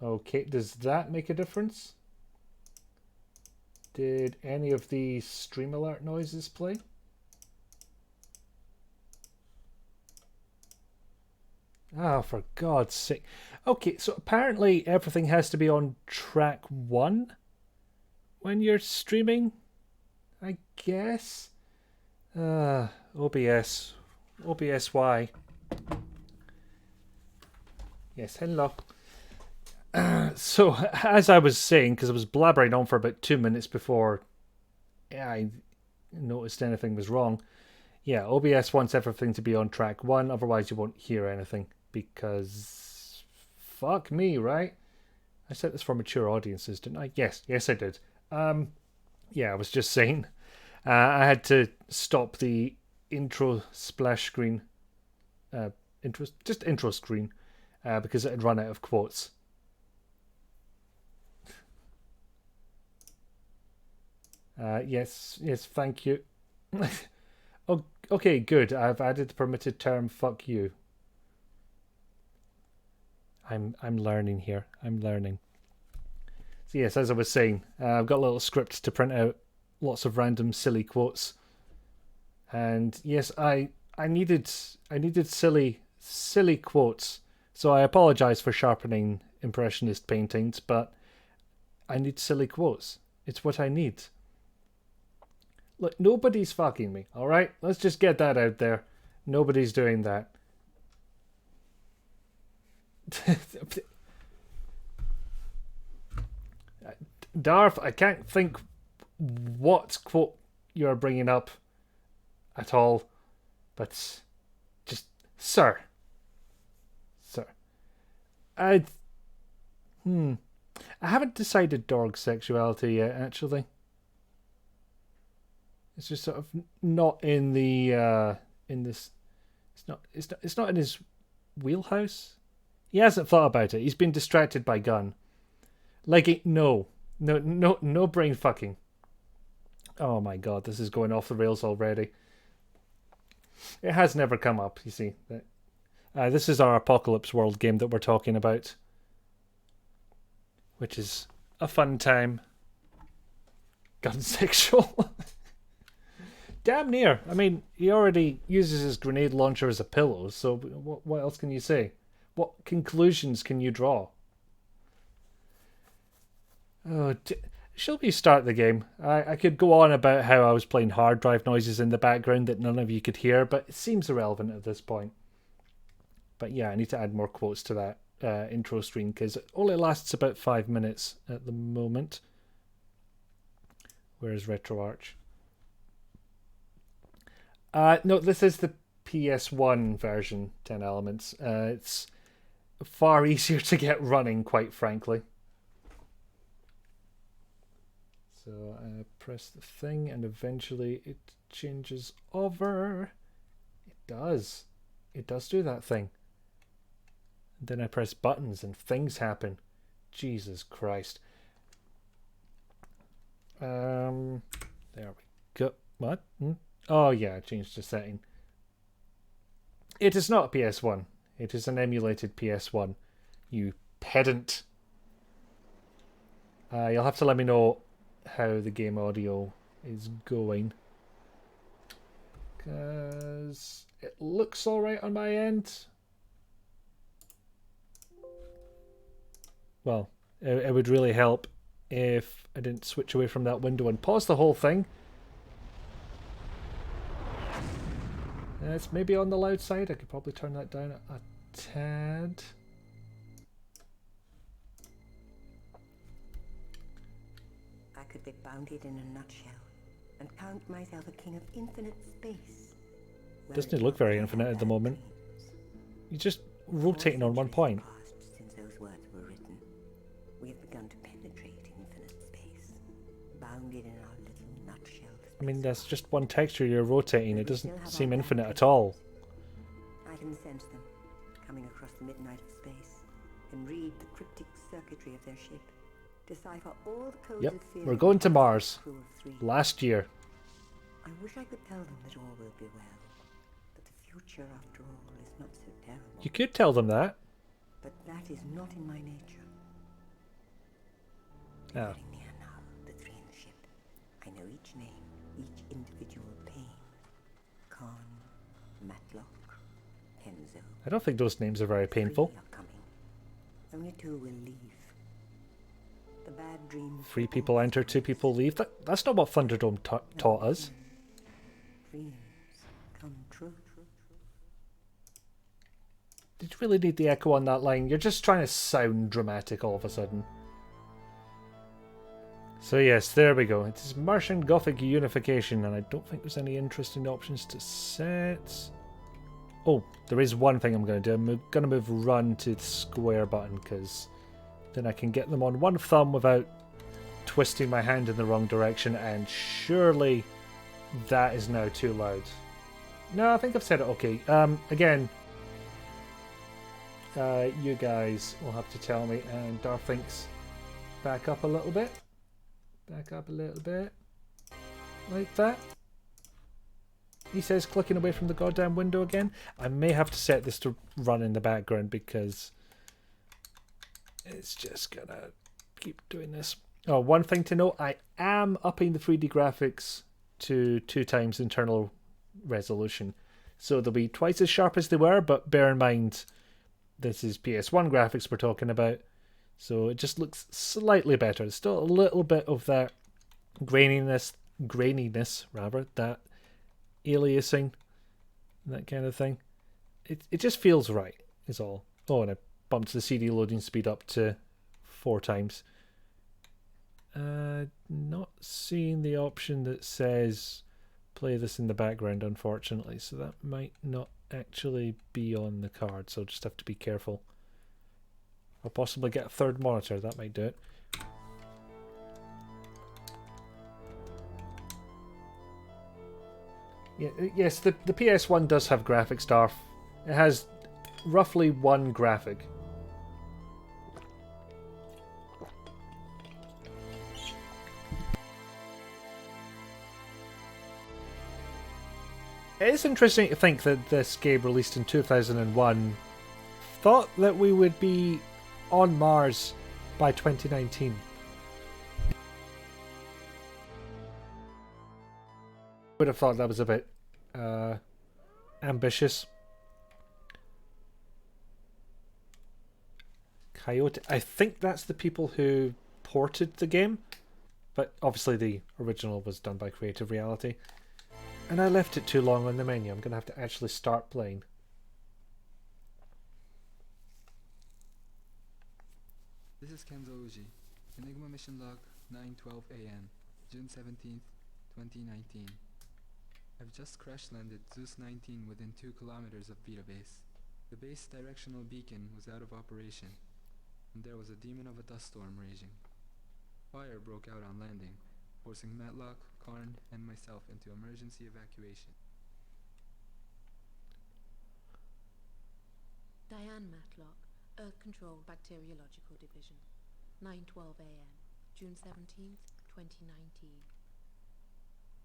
Okay, does that make a difference? Did any of the stream alert noises play? Ah, for God's sake. Okay, so apparently everything has to be on track 1 when you're streaming, I guess. OBS. OBSY. Yes, hello. So, as I was saying, because I was blabbering on for about 2 minutes before I noticed anything was wrong. Yeah, OBS wants everything to be on track 1, otherwise you won't hear anything. Because fuck me, right? I said this for mature audiences, didn't I? Yes, I did. Yeah, I was just saying. I had to stop the intro splash screen, intro screen, because it had run out of quotes. Yes, thank you. Oh, okay, good. I've added the permitted term "fuck you." I'm learning here. I'm learning. So yes, as I was saying, I've got a little script to print out lots of random silly quotes, and yes, I needed silly quotes. So I apologize for sharpening impressionist paintings, but I need silly quotes. It's what I need. Look, nobody's fucking me, alright? Let's just get that out there. Nobody's doing that. Darth, I can't think what quote you're bringing up at all, but just, sir. I haven't decided dog sexuality yet, actually. It's just sort of not in the in this. It's not in his wheelhouse. He hasn't thought about it. He's been distracted by gun. Like no brain fucking. Oh my god, this is going off the rails already. It has never come up. You see, this is our Apocalypse World game that we're talking about, which is a fun time. Gun sexual. Damn near. I mean, he already uses his grenade launcher as a pillow, so what else can you say? What conclusions can you draw? Oh, shall we start the game? I could go on about how I was playing hard drive noises in the background that none of you could hear, but it seems irrelevant at this point. But yeah, I need to add more quotes to that intro stream because it only lasts about 5 minutes at the moment. Where is RetroArch? No, this is the PSOne version, 10 elements. It's far easier to get running, quite frankly. So I press the thing and eventually it changes over. It does. It does do that thing. And then I press buttons and things happen. Jesus Christ. There we go. What? Oh yeah, I changed the setting. It is not PSOne. It is an emulated PSOne. You pedant. You'll have to let me know how the game audio is going. Because it looks alright on my end. Well, it would really help if I didn't switch away from that window and pause the whole thing. It's maybe on the loud side. I could probably turn that down a tad. I could be bounded in a nutshell and count myself a king of infinite space. Doesn't it look very infinite at the moment? You're just rotating on one point. Since those words were written, we have begun to penetrate infinite space, bounded in our little nutshell. I mean, that's just one texture you're rotating. It doesn't seem infinite at all. I can sense them coming across the midnight of space and read the cryptic circuitry of their ship. Decipher all the codes of fear. We're going to Mars. Last year. I wish I could tell them that all will be well. That the future, after all, is not so terrible. You could tell them that. But that is not in my nature. Oh. Very near now, the three in the ship. I know each name, each individual pain. Khan, Matlock, Enzo. I don't think those names are very painful. 3 are coming. Only 2 will leave. The bad dreams. 3 people enter, 2 people leave. That's not what Thunderdome taught us. Dreams come true. Did you really need the echo on that line? You're just trying to sound dramatic all of a sudden. So yes, there we go. It is Martian Gothic Unification, and I don't think there's any interesting options to set. Oh, there is one thing I'm going to do. I'm going to move run to the square button, because then I can get them on one thumb without twisting my hand in the wrong direction, and surely that is now too loud. No, I think I've said it okay. Again, you guys will have to tell me, and Darth thinks back up a little bit. Back up a little bit. Like that. He says clicking away from the goddamn window again. I may have to set this to run in the background because it's just gonna keep doing this. Oh, one thing to note, I am upping the 3D graphics to 2 times internal resolution. So they'll be twice as sharp as they were, but bear in mind this is PS1 graphics we're talking about. So it just looks slightly better. There's still a little bit of that graininess rather, that aliasing, that kind of thing. It just feels right, is all. Oh, and I bumped the CD loading speed up to 4 times. Not seeing the option that says play this in the background, unfortunately, so that might not actually be on the card, so I'll just have to be careful. I'll possibly get a 3rd monitor, that might do it. Yeah, yes, the PS1 does have graphics, Darth. It has roughly 1 graphic. It is interesting to think that this game, released in 2001, thought that we would be on Mars by 2019. Would have thought that was a bit ambitious. Coyote. I think that's the people who ported the game, but obviously the original was done by Creative Reality. And I left it too long on the menu. I'm going to have to actually start playing. This is Kenzo Uji. Enigma mission log 9:12 a.m. June 17th, 2019. I've just crash landed Zeus 19 within 2 kilometers of Vita Base. The base directional beacon was out of operation, and there was a demon of a dust storm raging. Fire broke out on landing, forcing Matlock, Karn, and myself into emergency evacuation. Diane Matlock, Earth Control Bacteriological Division, 9:12 a.m., June 17th, 2019.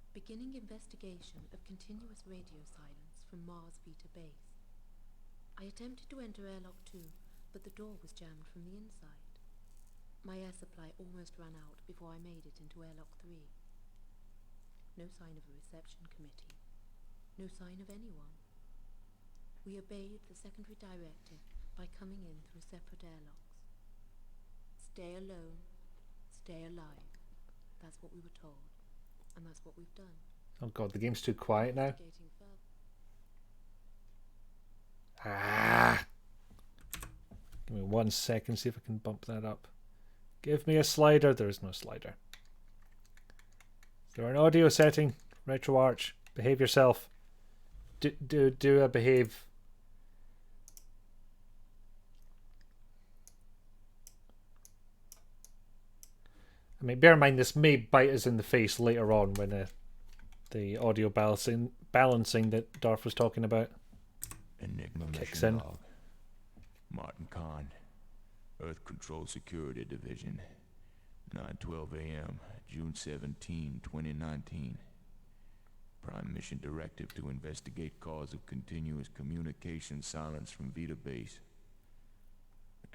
Beginning investigation of continuous radio silence from Mars Vita Base. I attempted to enter airlock 2, but the door was jammed from the inside. My air supply almost ran out before I made it into airlock 3. No sign of a reception committee. No sign of anyone. We obeyed the secondary directive by coming in through separate airlocks. Stay alone, stay alive. That's what we were told. And that's what we've done. Oh god, the game's too quiet now. Ah! Give me 1 second, see if I can bump that up. Give me a slider. There is no slider. Is there an audio setting? RetroArch, behave yourself. Do a behave. I mean, bear in mind this may bite us in the face later on when the audio balancing that Darth was talking about Enigma kicks mission in. log. Martin Khan, Earth Control Security Division, 9:12 a.m., June 17, 2019. Prime mission directive to investigate cause of continuous communication silence from Vita Base.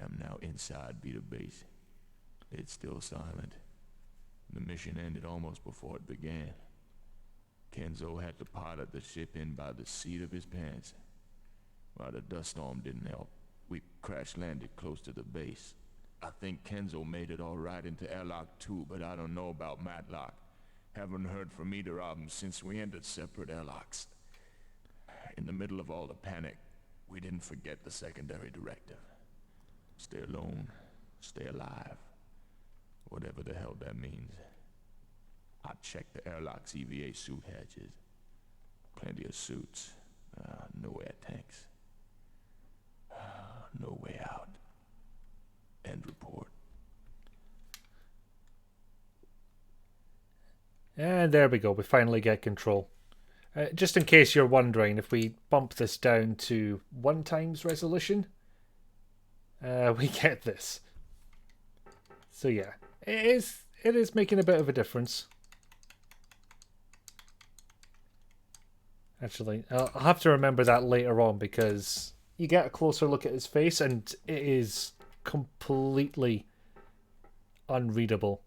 I'm now inside Vita Base. It's still silent. The mission ended almost before it began. Kenzo had to pilot the ship in by the seat of his pants. While the dust storm didn't help, we crash-landed close to the base. I think Kenzo made it all right into airlock 2, but I don't know about Matlock. Haven't heard from either of them since we entered separate airlocks. In the middle of all the panic, we didn't forget the secondary directive. Stay alone, stay alive. Whatever the hell that means. I checked the airlock's EVA suit hatches. Plenty of suits. No air tanks. No way out. End report. And there we go. We finally get control. Just in case you're wondering, if we bump this down to 1x resolution, we get this. So yeah, it is making a bit of a difference. Actually, I'll have to remember that later on, because you get a closer look at his face and it is completely unreadable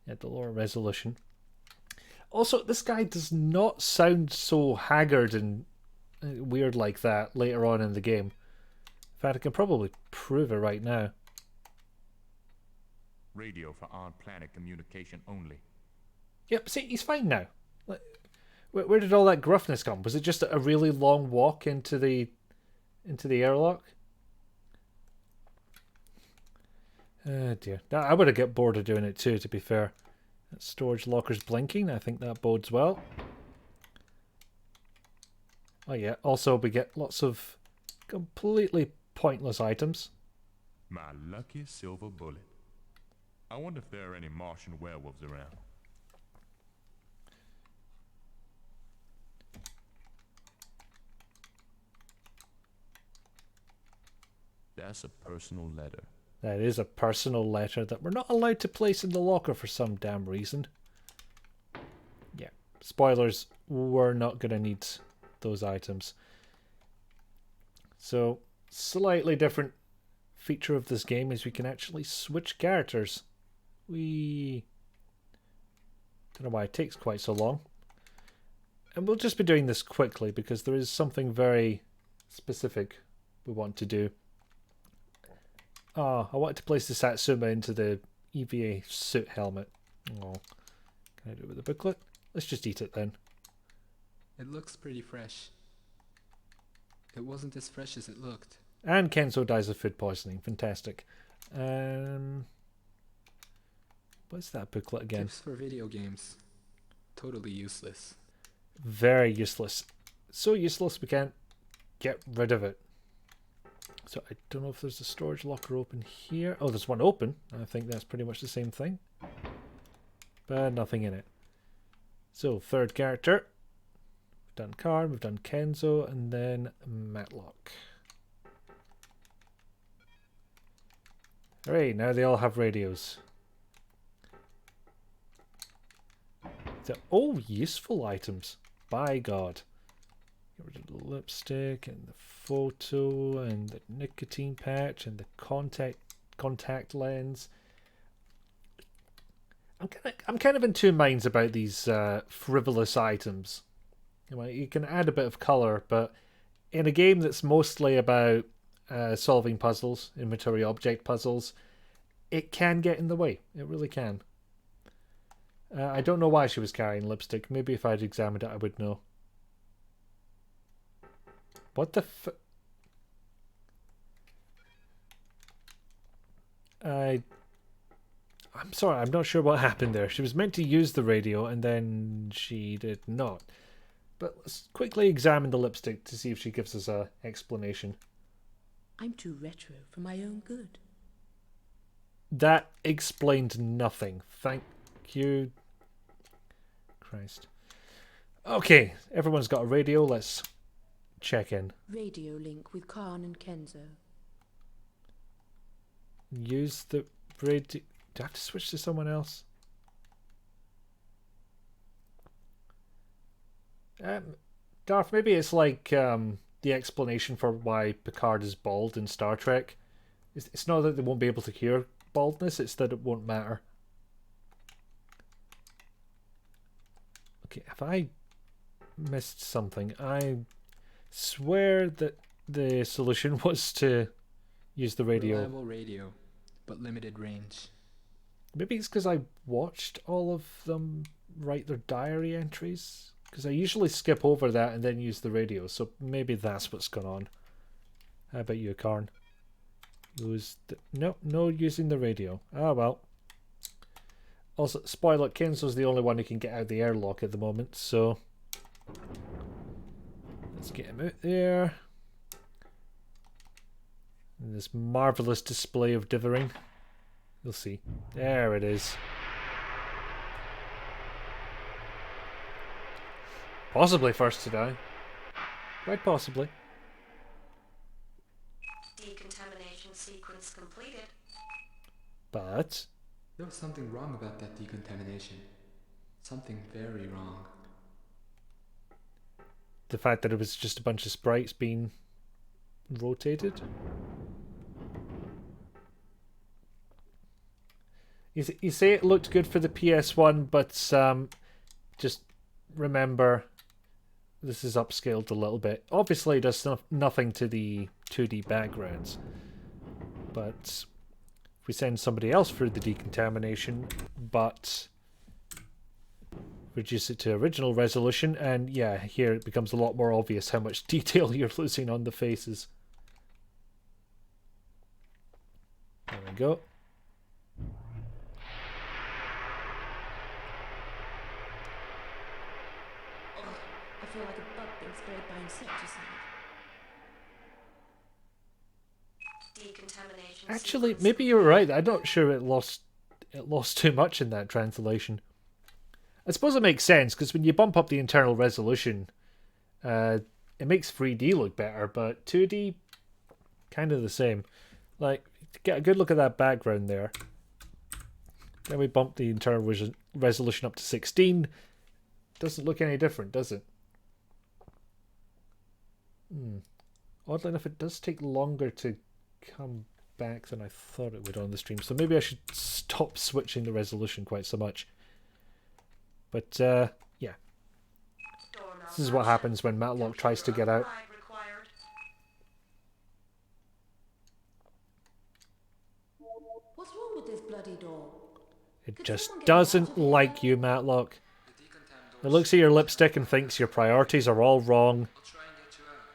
at the lower resolution. Also, this guy does not sound so haggard and weird like that later on in the game. In fact, I can probably prove it right now. Radio for on-planet communication only. Yep, see, he's fine now. Where did all that gruffness come? Was it just a really long walk into the airlock? Oh dear. I would have got bored of doing it too, to be fair. That storage locker's blinking. I think that bodes well. Oh yeah, also we get lots of completely pointless items. My lucky silver bullet. I wonder if there are any Martian werewolves around. That's a personal letter. That is a personal letter that we're not allowed to place in the locker for some damn reason. Yeah, spoilers, we're not going to need those items. So, slightly different feature of this game is we can actually switch characters. We don't know why it takes quite so long. And we'll just be doing this quickly because there is something very specific we want to do. I wanted to place the Satsuma into the EVA suit helmet. Oh, can I do it with the booklet? Let's just eat it then. It looks pretty fresh. It wasn't as fresh as it looked. And Kenzo dies of food poisoning. Fantastic. What's that booklet again? Tips for video games. Totally useless. Very useless. So useless we can't get rid of it. So I don't know if there's a storage locker open here. Oh, there's one open. I think that's pretty much the same thing. But nothing in it. So, third character. We've done Karn, we've done Kenzo, and then Matlock. Alright, now they all have radios. Oh, useful items. By God. Get rid of the lipstick and the photo and the nicotine patch and the contact lens. I'm kind of in two minds about these frivolous items. You can add a bit of color, but in a game that's mostly about solving puzzles, inventory object puzzles, it can get in the way. It really can. I don't know why she was carrying lipstick. Maybe if I'd examined it, I would know. What the f... I'm sorry, I'm not sure what happened there. She was meant to use the radio and then she did not. But let's quickly examine the lipstick to see if she gives us an explanation. I'm too retro for my own good. That explained nothing. Thank you. Christ. Okay, everyone's got a radio. Let's check in. Radio link with Karn and Kenzo. Use the radio. Do I have to switch to someone else? Darth, maybe it's like the explanation for why Picard is bald in Star Trek. It's not that they won't be able to cure baldness, it's that it won't matter. Okay, have I missed something? I swear that the solution was to use the radio. Reliable radio, but limited range. Maybe it's because I watched all of them write their diary entries. Because I usually skip over that and then use the radio. So maybe that's what's going on. How about you, Karn? No using the radio. Ah, well. Also, spoiler, Kenzo's the only one who can get out the airlock at the moment, so let's get him out there. And this marvellous display of dithering. You'll see. There it is. Possibly first to die. Quite possibly. Decontamination sequence completed. But There was something wrong about that decontamination. Something very wrong. the fact that it was just a bunch of sprites being rotated. You say it looked good for the PS1, but just remember this is upscaled a little bit. Obviously, it does nothing to the 2D backgrounds, but if we send somebody else through the decontamination, but reduce it to original resolution, and yeah, here it becomes a lot more obvious how much detail you're losing on the faces. There we go. I feel like a bug being sprayed by insecticide. Decontamination. Actually, sequence maybe you're right. I'm not sure it lost too much in that translation. I suppose it makes sense because when you bump up the internal resolution, it makes 3D look better, but 2D kind of the same. Like, get a good look at that background there. Then we bump the internal resolution up to 16. Doesn't look any different, does it? Oddly enough, it does take longer to come back than I thought it would on the stream, so maybe I should stop switching the resolution quite so much. But yeah, this is what happens when Matlock tries to get out. What's wrong with this bloody door? It just doesn't like you, Matlock. It looks at your lipstick and thinks your priorities are all wrong,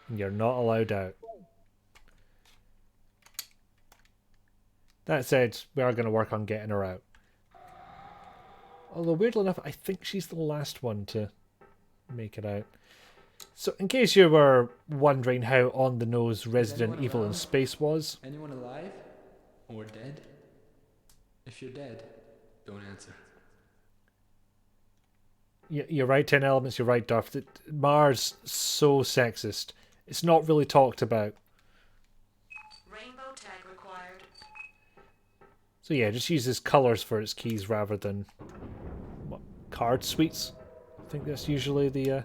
and you're not allowed out. That said, we are going to work on getting her out. Although, weirdly enough, I think she's the last one to make it out. So, in case you were wondering how on-the-nose Resident Evil in Space was... Anyone alive? Or dead? If you're dead, don't answer. You're right, 10 Elements, you're right, Duff. Mars so sexist. It's not really talked about. Rainbow tag required. So yeah, just uses colours for its keys rather than what, card suites. I think that's usually the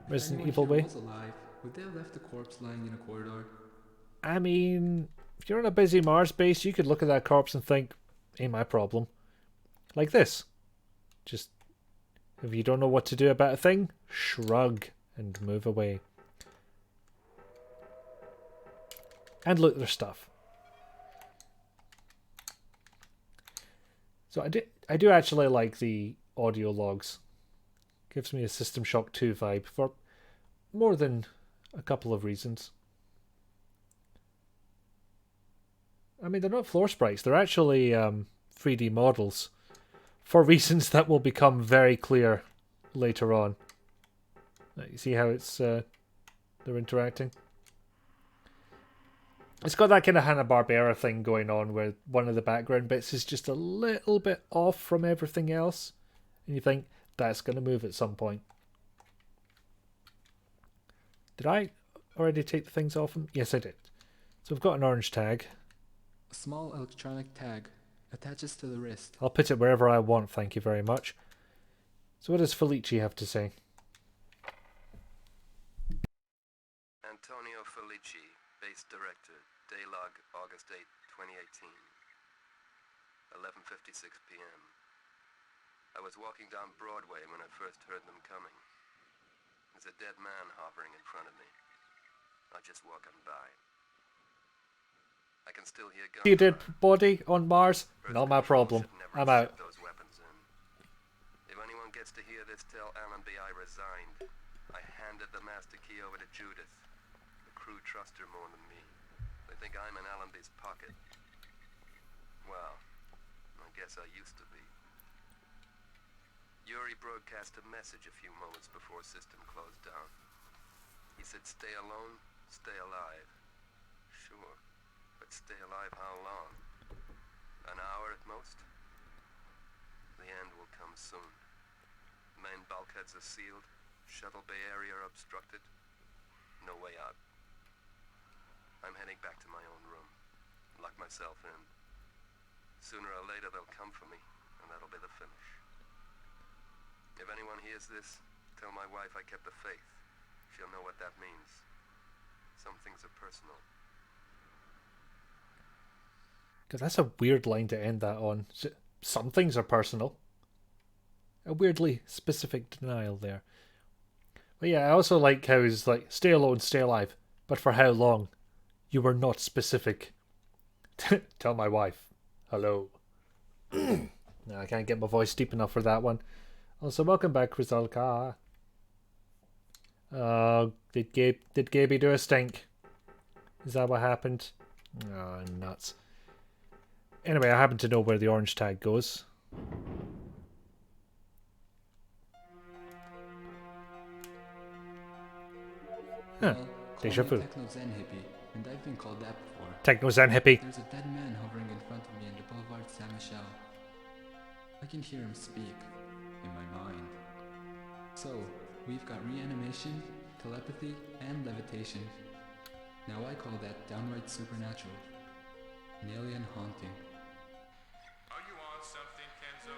Resident Evil way. Was alive, would they have left the corpse lying in a corridor? I mean, if you're on a busy Mars base, you could look at that corpse and think, ain't my problem. Like this. Just, if you don't know what to do about a thing, shrug and move away. And loot their stuff. So I do actually like the audio logs. Gives me a System Shock 2 vibe for more than a couple of reasons. I mean, they're not floor sprites. They're actually 3D models for reasons that will become very clear later on. You see how it's they're interacting? It's got that kind of Hanna-Barbera thing going on where one of the background bits is just a little bit off from everything else. And you think, that's going to move at some point. Did I already take the things off them? Yes, I did. So we've got an orange tag. A small electronic tag attaches to the wrist. I'll put it wherever I want, thank you very much. So what does Felici have to say? Antonio Felici, base director, Daylog, August 8, 2018. 11:56 p.m. I was walking down Broadway when I first heard them coming. There's a dead man hovering in front of me. I just walk on by. I can still hear guns. You did body on Mars? Not my problem. I'm out. Those weapons in. If anyone gets to hear this, tell Allenby I resigned. I handed the master key over to Judith. The crew trust her more than me. They think I'm in Allenby's pocket. Well, I guess I used to be. Yuri broadcast a message a few moments before system closed down. He said, stay alone, stay alive. Sure, but stay alive how long? An hour at most? The end will come soon. Main bulkheads are sealed, shuttle bay area obstructed. No way out. I'm heading back to my own room. Lock myself in. Sooner or later they'll come for me, and that'll be the finish. If anyone hears this, tell my wife I kept the faith. She'll know what that means. Some things are personal. Because that's a weird line to end that on. Some things are personal. A weirdly specific denial there. But yeah, I also like how he's like, stay alone, stay alive. But for how long? You were not specific. Tell my wife. Hello. No, I can't get my voice deep enough for that one. Also, welcome back, Rizalka. Did Gaby do a stink? Is that what happened? Oh, nuts. Anyway, I happen to know where the orange tag goes. Huh. Well, Deja call vu. me Techno-Zen hippie, and I've been called that before. Techno-Zen hippie. There's a dead man hovering in front of me in the Boulevard Saint-Michel. I can hear him speak, in my mind. So, we've got reanimation, telepathy, and levitation. Now I call that downright supernatural. An alien haunting. Are you on something, Kenzo?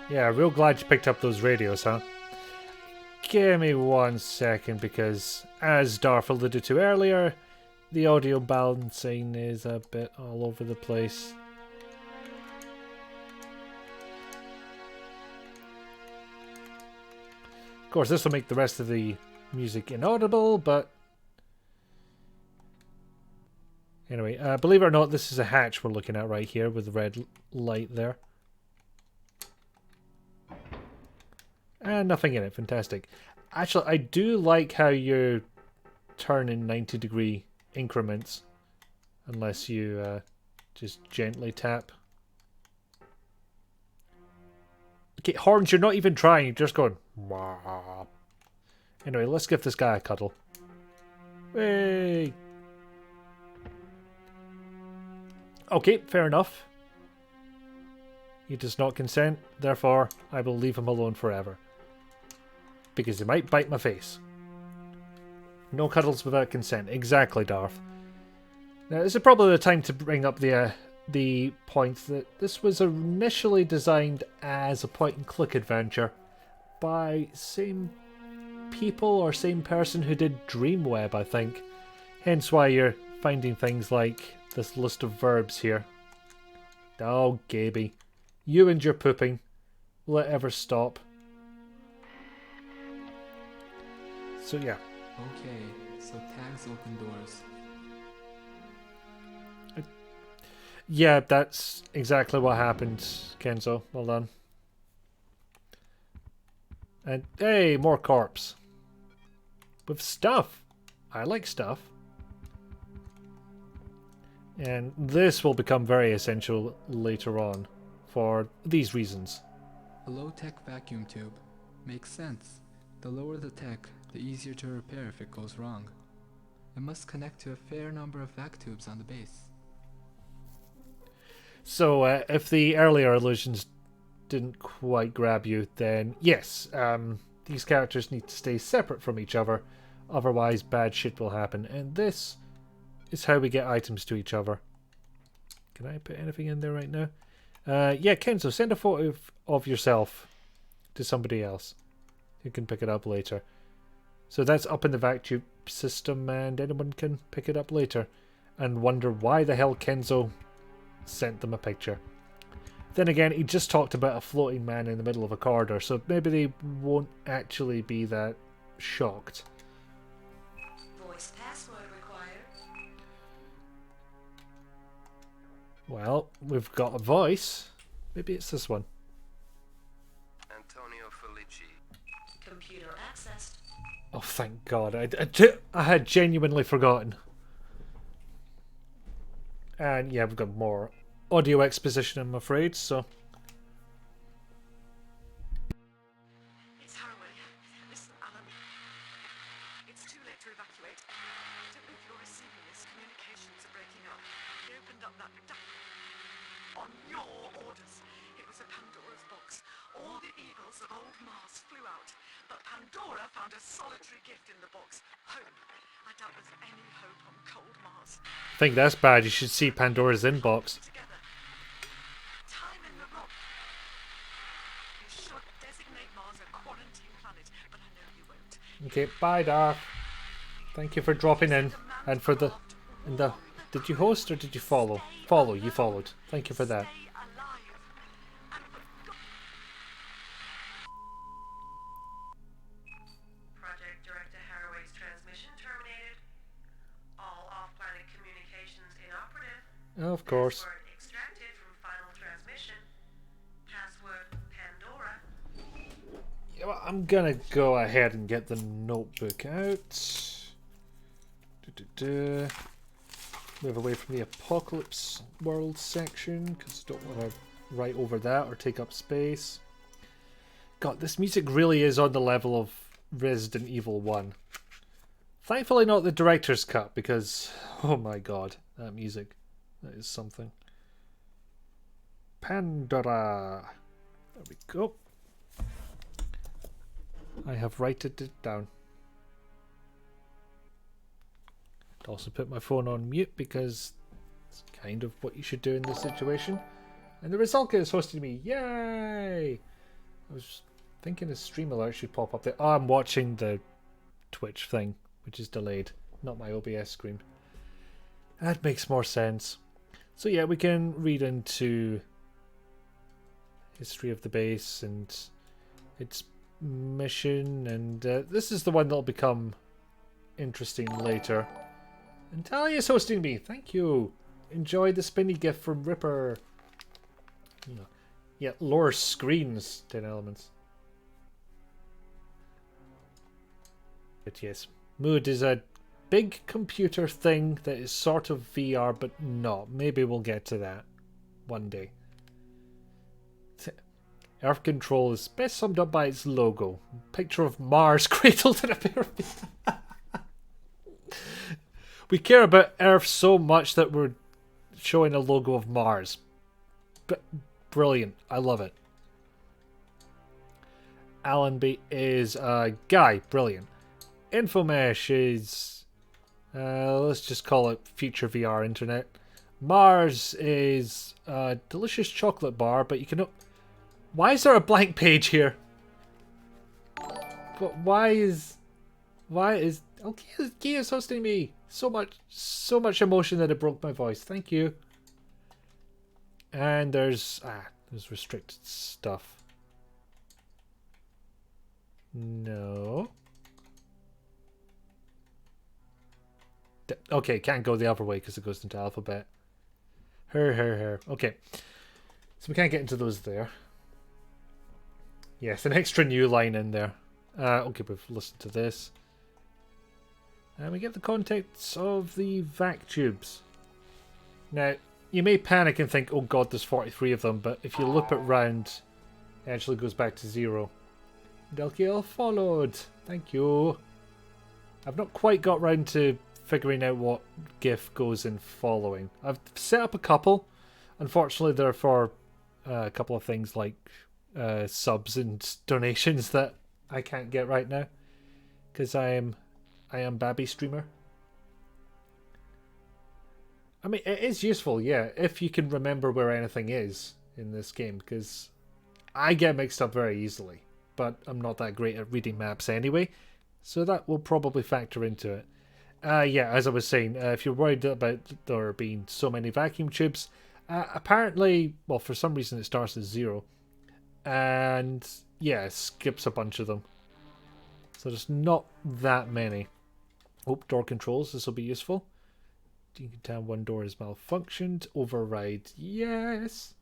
Yeah, real glad you picked up those radios, huh? Give me 1 second, because as Darth alluded to earlier, the audio balancing is a bit all over the place. Of course, this will make the rest of the music inaudible, but anyway, believe it or not, this is a hatch we're looking at right here with the red light there. And nothing in it. Fantastic. Actually, I do like how you turn in 90-degree increments. Unless you just gently tap. Okay, horns, you're not even trying. You're just going... Wah. Anyway, let's give this guy a cuddle. Hey! Okay, fair enough. He does not consent. Therefore, I will leave him alone forever. Because he might bite my face. No cuddles without consent. Exactly, Darth. Now, this is probably the time to bring up the point that this was initially designed as a point-and-click adventure by same people or same person who did Dreamweb, I think. Hence why you're finding things like this list of verbs here. Oh, Gaby. You and your pooping. Will it ever stop? So yeah. Okay, so tags open doors. Yeah, that's exactly what happened, Kenzo. Well done. And hey, more corpse. With stuff. I like stuff. And this will become very essential later on for these reasons. A low-tech vacuum tube. Makes sense. The lower the tech, the easier to repair if it goes wrong. It must connect to a fair number of vac tubes on the base. So, if the earlier illusions didn't quite grab you, then yes, these characters need to stay separate from each other, otherwise bad shit will happen. And this is how we get items to each other. Can I put anything in there right now? Yeah, Kenzo, send a photo of yourself to somebody else who can pick it up later. So that's up in the vacuum system, and anyone can pick it up later and wonder why the hell Kenzo sent them a picture. Then again, he just talked about a floating man in the middle of a corridor, so maybe they won't actually be that shocked. Voice password required. Well, we've got a voice. Maybe it's this one. Antonio Felici. Computer accessed. Oh, thank God. I had genuinely forgotten. And yeah, we've got more audio exposition, I'm afraid, so... It's Haraway. Listen, Alan. It's too late to evacuate. I don't know if you're receiving this. Communications are breaking up. They opened up that on your orders. It was a Pandora's box. All the eagles of old Mars flew out. But Pandora found a solitary gift in the box. Hope. I doubt there's any hope on cold Mars. I think that's bad. You should see Pandora's inbox. Together. Time in the rock. You should designate Mars a quarantine planet, but I know you won't. Okay, bye, Darth. Thank you for dropping in. And for the... Did you host or did you follow? Follow, you followed. Thank you for that. Stay alive. And for God. Project Director Haraway's transmission terminated. All off-planet communications inoperative. Of course. Password extracted from final transmission. Password Pandora. Yeah, well, I'm gonna go ahead and get the notebook out. Move away from the Apocalypse World section, because I don't want to write over that or take up space. God, this music really is on the level of Resident Evil 1. Thankfully not the director's cut, because, oh my god, that music. That is something. Pandora. There we go. I have righted it down. Also put my phone on mute because it's kind of what you should do in this situation. And the result is hosting me. Yay! I was thinking a stream alert should pop up there. Oh, I'm watching the Twitch thing, which is delayed, not my OBS screen. That makes more sense. So yeah, we can read into history of the base and its mission, and this is the one that'll become interesting later. And Talia's hosting me. Thank you. Enjoy the spinny gift from Ripper. Yeah, lower screens, 10 elements. But yes, Mood is a big computer thing that is sort of VR, but not. Maybe we'll get to that one day. Earth Control is best summed up by its logo. Picture of Mars cradled in a pair of feet. We care about Earth so much that we're showing a logo of Mars. Brilliant. I love it. Allenby is a guy. Brilliant. Infomesh is... let's just call it Future VR Internet. Mars is a delicious chocolate bar, but you can... Why is there a blank page here? But why is... Oh, Kia's hosting me. So much emotion that it broke my voice. Thank you. And there's restricted stuff. No. Okay, can't go the other way because it goes into alphabet. Her. Okay. So we can't get into those there. Yes, an extra new line in there. Okay, we've listened to this. And we get the contents of the vac tubes. Now, you may panic and think, oh god, there's 43 of them, but if you loop it round, it actually goes back to 0. Delkiel followed. Thank you. I've not quite got round to figuring out what GIF goes in following. I've set up a couple. Unfortunately, they're for a couple of things like subs and donations that I can't get right now. Because I am Babby Streamer. I mean, it is useful, yeah, if you can remember where anything is in this game, because I get mixed up very easily, but I'm not that great at reading maps anyway, so that will probably factor into it. Yeah, as I was saying, if you're worried about there being so many vacuum tubes, Apparently, well, for some reason it starts as 0. And, yeah, it skips a bunch of them. So there's not that many. Oh, door controls. This will be useful. Decontam one door is malfunctioned. Override. Yes.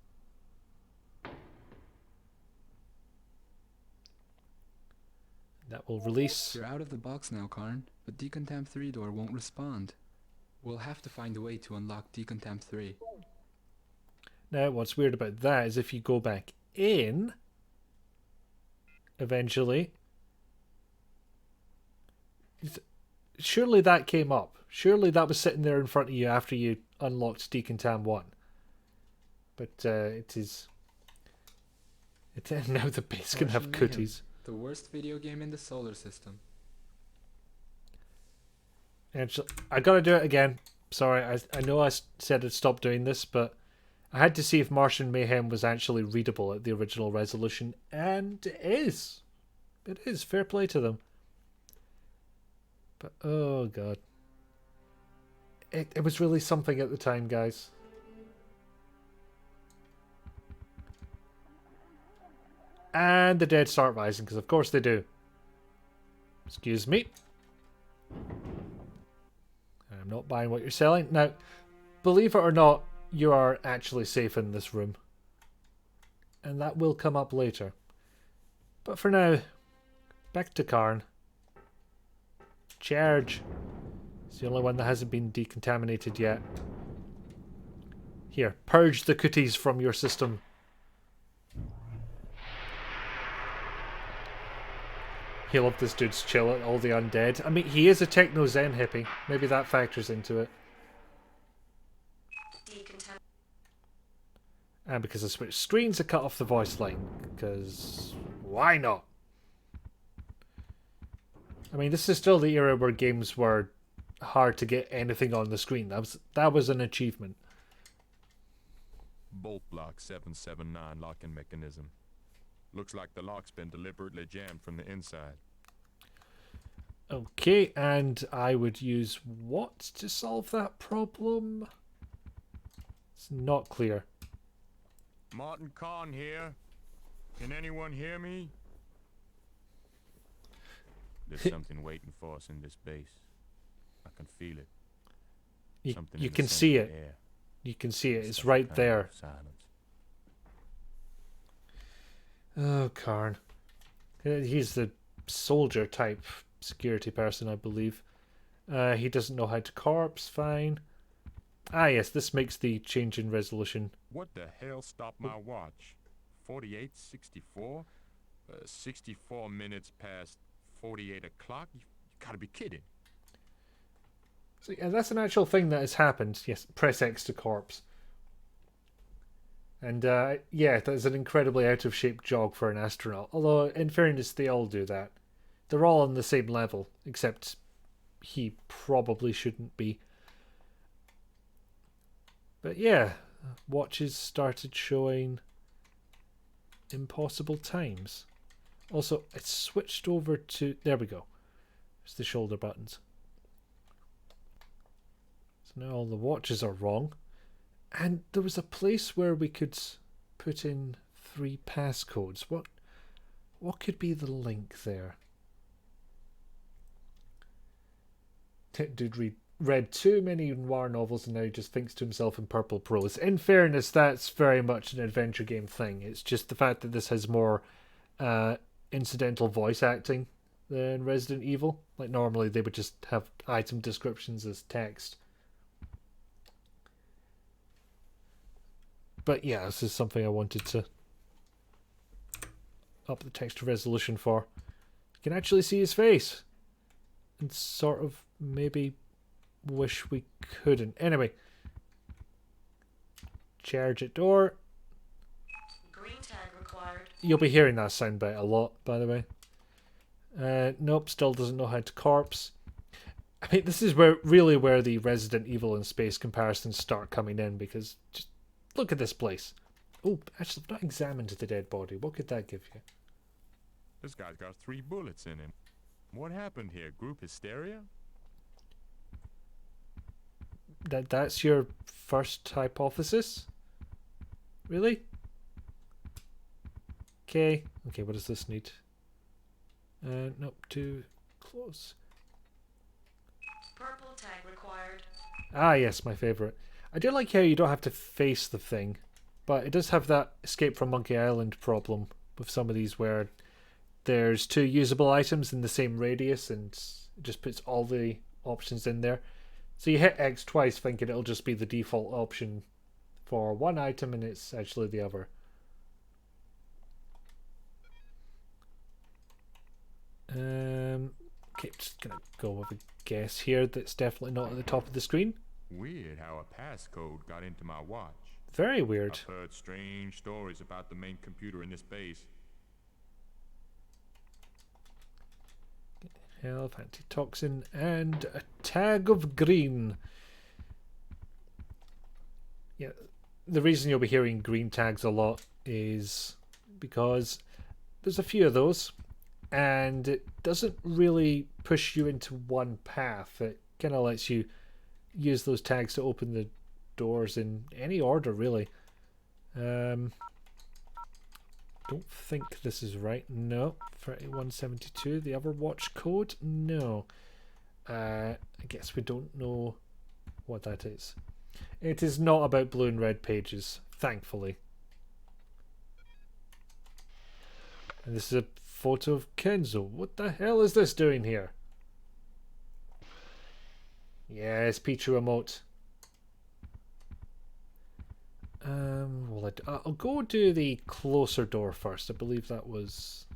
That will release. You're out of the box now, Karn, but Decontam 3 door won't respond. We'll have to find a way to unlock Decontam 3. Now, what's weird about that is if you go back in, eventually, surely that came up. Surely that was sitting there in front of you after you unlocked Decontam 1. But it is... now the base can have Martian Mayhem, cooties. the worst video game in the solar system. And I gotta do it again. Sorry, I know I said I'd stop doing this, but I had to see if Martian Mayhem was actually readable at the original resolution, and it is. It is. Fair play to them. But, oh god. It was really something at the time, guys. And the dead start rising, because of course they do. Excuse me. I'm not buying what you're selling. Now, believe it or not, you are actually safe in this room. And that will come up later. But for now, back to Karn. Charge. It's the only one that hasn't been decontaminated yet. Here, purge the cooties from your system. He loved this dude's chill at all the undead. I mean, he is a techno-zen hippie. Maybe that factors into it. And because I switched screens, I cut off the voice line. Because why not? I mean, this is still the era where games were hard to get anything on the screen. That was an achievement. Bolt block 779 locking mechanism. Looks like the lock's been deliberately jammed from the inside. Okay, and I would use what to solve that problem? It's not clear. Martin Khan here. Can anyone hear me? There's something waiting for us in this base. I can feel it. You can see it. Air. You can see it. It's right there. Silence. Oh, Karn. He's the soldier type security person, I believe. He doesn't know how to corpse. Fine. Ah, yes, this makes the change in resolution. What the hell stopped my watch? 48:64? 64 minutes past 48 o'clock? You gotta be kidding. So yeah, that's an actual thing that has happened. Yes, press X to corpse. And yeah, that's an incredibly out of shape jog for an astronaut. Although, in fairness, they all do that. They're all on the same level, except he probably shouldn't be. But yeah, watches started showing impossible times. Also, it's switched over to... There we go. It's the shoulder buttons. So now all the watches are wrong. And there was a place where we could put in 3 passcodes. What could be the link there? Dude read too many noir novels and now he just thinks to himself in purple prose. In fairness, that's very much an adventure game thing. It's just the fact that this has more incidental voice acting than Resident Evil. Like normally they would just have item descriptions as text. But yeah, this is something I wanted to up the texture resolution for. You can actually see his face. And sort of maybe wish we couldn't. Anyway. Charge it door. Green tag required. You'll be hearing that soundbite a lot, by the way. Nope, still doesn't know how to corpse. I mean, this is where the Resident Evil in space comparisons start coming in, because just look at this place. Oh, actually, I've not examined the dead body. What could that give you? This guy's got 3 bullets in him. What happened here? Group hysteria? That's your first hypothesis? Really? Okay. Okay, what does this need? Nope, too close. Purple tag required. Ah, yes, my favourite. I do like how you don't have to face the thing, but it does have that Escape from Monkey Island problem with some of these where there's two usable items in the same radius and it just puts all the options in there. So you hit X twice thinking it'll just be the default option for one item and it's actually the other. Okay, just gonna go with a guess here that's definitely not at the top of the screen. Weird how a passcode got into my watch. Very weird. I've heard strange stories about the main computer in this base. Health, antitoxin, and a tag of green. Yeah, the reason you'll be hearing green tags a lot is because there's a few of those, and it doesn't really push you into one path. It kind of lets you use those tags to open the doors in any order, really. Don't think this is right. No. 3172, the other watch code? No. I guess we don't know what that is. It is not about blue and red pages, thankfully. And this is a photo of Kenzo. What the hell is this doing here? Yes, Pichu emote. Well, I'll go do the closer door first. I believe that was